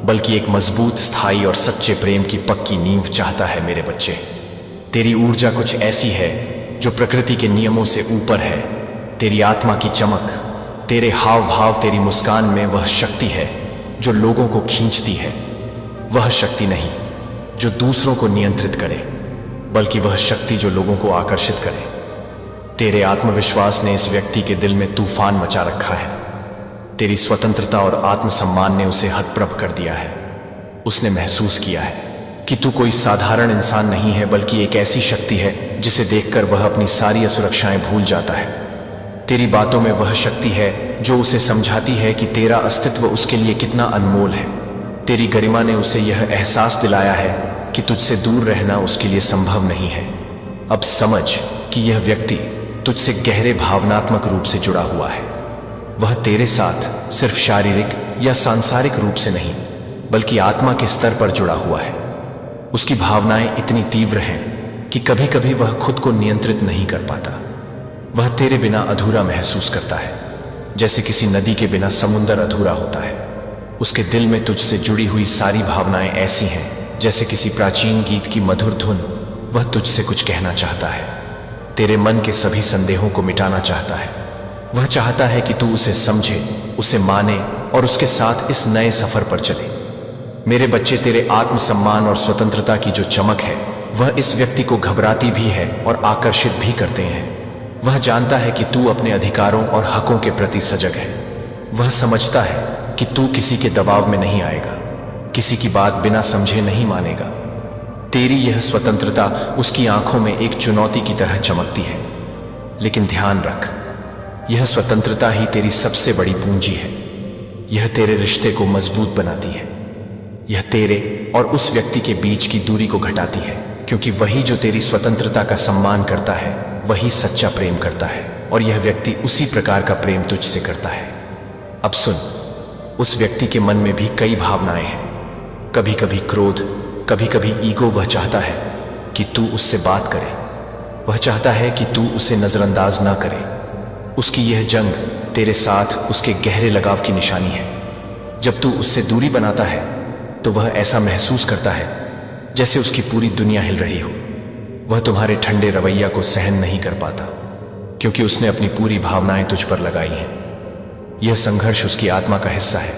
Speaker 2: बल्कि एक मजबूत, स्थायी और सच्चे प्रेम की पक्की नींव चाहता है। मेरे बच्चे, तेरी ऊर्जा कुछ ऐसी है जो प्रकृति के नियमों से ऊपर है। तेरी आत्मा की चमक, तेरे हाव भाव, तेरी मुस्कान में वह शक्ति है जो लोगों को खींचती है। वह शक्ति नहीं जो दूसरों को नियंत्रित करे, बल्कि वह शक्ति जो लोगों को आकर्षित करे। तेरे आत्मविश्वास ने इस व्यक्ति के दिल में तूफान मचा रखा है। तेरी स्वतंत्रता और आत्मसम्मान ने उसे हतप्रभ कर दिया है। उसने महसूस किया है कि तू कोई साधारण इंसान नहीं है, बल्कि एक ऐसी शक्ति है जिसे देखकर वह अपनी सारी असुरक्षाएं भूल जाता है। तेरी बातों में वह शक्ति है जो उसे समझाती है कि तेरा अस्तित्व उसके लिए कितना अनमोल है। तेरी गरिमा ने उसे यह एहसास दिलाया है कि तुझसे दूर रहना उसके लिए संभव नहीं है। अब समझ कि यह व्यक्ति तुझसे गहरे भावनात्मक रूप से जुड़ा हुआ है। वह तेरे साथ सिर्फ शारीरिक या सांसारिक रूप से नहीं, बल्कि आत्मा के स्तर पर जुड़ा हुआ है। उसकी भावनाएं इतनी तीव्र हैं कि कभी कभी वह खुद को नियंत्रित नहीं कर पाता। वह तेरे बिना अधूरा महसूस करता है, जैसे किसी नदी के बिना समुंदर अधूरा होता है। उसके दिल में तुझसे जुड़ी हुई सारी भावनाएं ऐसी हैं जैसे किसी प्राचीन गीत की मधुर धुन। वह तुझसे कुछ कहना चाहता है, तेरे मन के सभी संदेहों को मिटाना चाहता है। वह चाहता है कि तू उसे समझे, उसे माने और उसके साथ इस नए सफर पर चले। मेरे बच्चे, तेरे आत्मसम्मान और स्वतंत्रता की जो चमक है, वह इस व्यक्ति को घबराती भी है और आकर्षित भी करते हैं। वह जानता है कि तू अपने अधिकारों और हकों के प्रति सजग है। वह समझता है कि तू किसी के दबाव में नहीं आएगा, किसी की बात बिना समझे नहीं मानेगा। तेरी यह स्वतंत्रता उसकी आंखों में एक चुनौती की तरह चमकती है। लेकिन ध्यान रख, यह स्वतंत्रता ही तेरी सबसे बड़ी पूंजी है। यह तेरे रिश्ते को मजबूत बनाती है। यह तेरे और उस व्यक्ति के बीच की दूरी को घटाती है, क्योंकि वही जो तेरी स्वतंत्रता का सम्मान करता है, वही सच्चा प्रेम करता है, और यह व्यक्ति उसी प्रकार का प्रेम तुझसे करता है। अब सुन, उस व्यक्ति के मन में भी कई भावनाएं हैं। कभी कभी क्रोध, कभी कभी ईगो। वह चाहता है कि तू उससे बात करे, वह चाहता है कि तू उसे नजरअंदाज ना करे। उसकी यह जंग तेरे साथ उसके गहरे लगाव की निशानी है। जब तू उससे दूरी बनाता है तो वह ऐसा महसूस करता है जैसे उसकी पूरी दुनिया हिल रही हो। वह तुम्हारे ठंडे रवैया को सहन नहीं कर पाता, क्योंकि उसने अपनी पूरी भावनाएं तुझ पर लगाई हैं। यह संघर्ष उसकी आत्मा का हिस्सा है,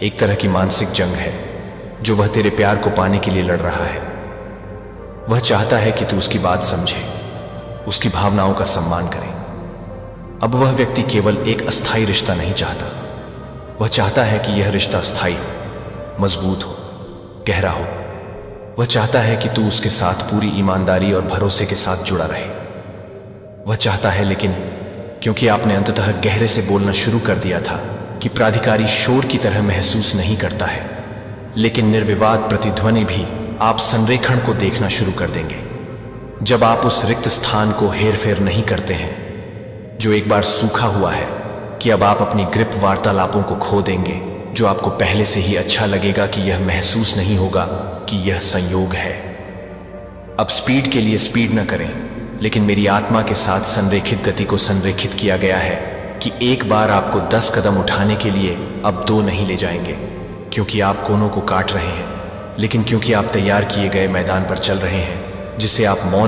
Speaker 2: एक तरह की मानसिक जंग है जो वह तेरे प्यार को पाने के लिए लड़ रहा है। वह चाहता है कि तू उसकी बात समझे, उसकी भावनाओं का सम्मान करे। अब वह व्यक्ति केवल एक अस्थायी रिश्ता नहीं चाहता, वह चाहता है कि यह रिश्ता स्थायी हो, मजबूत हो, गहरा हो। वह चाहता है कि तू उसके साथ पूरी ईमानदारी और भरोसे के साथ जुड़ा रहे। वह चाहता है, लेकिन क्योंकि आपने अंततः गहरे से बोलना शुरू कर दिया था कि प्राधिकारी शोर की तरह महसूस नहीं करता है, लेकिन निर्विवाद प्रतिध्वनि भी आप संरेखण को देखना शुरू कर देंगे। जब आप उस रिक्त स्थान को हेरफेर नहीं करते हैं जो एक बार सूखा हुआ है, कि अब आप अपनी ग्रिप वार्तालापों को खो देंगे, जो आपको पहले से ही अच्छा लगेगा कि यह महसूस नहीं होगा कि यह संयोग है। अब स्पीड के लिए स्पीड न करें, लेकिन मेरी आत्मा के साथ संरेखित गति को संरेखित किया गया है कि एक बार आपको 10 कदम उठाने के लिए अब 2 नहीं ले जाएंगे, क्योंकि आप कोनों को काट रहे हैं, लेकिन क्योंकि आप तैयार किए गए मैदान पर चल रहे हैं, जिसे आप मौन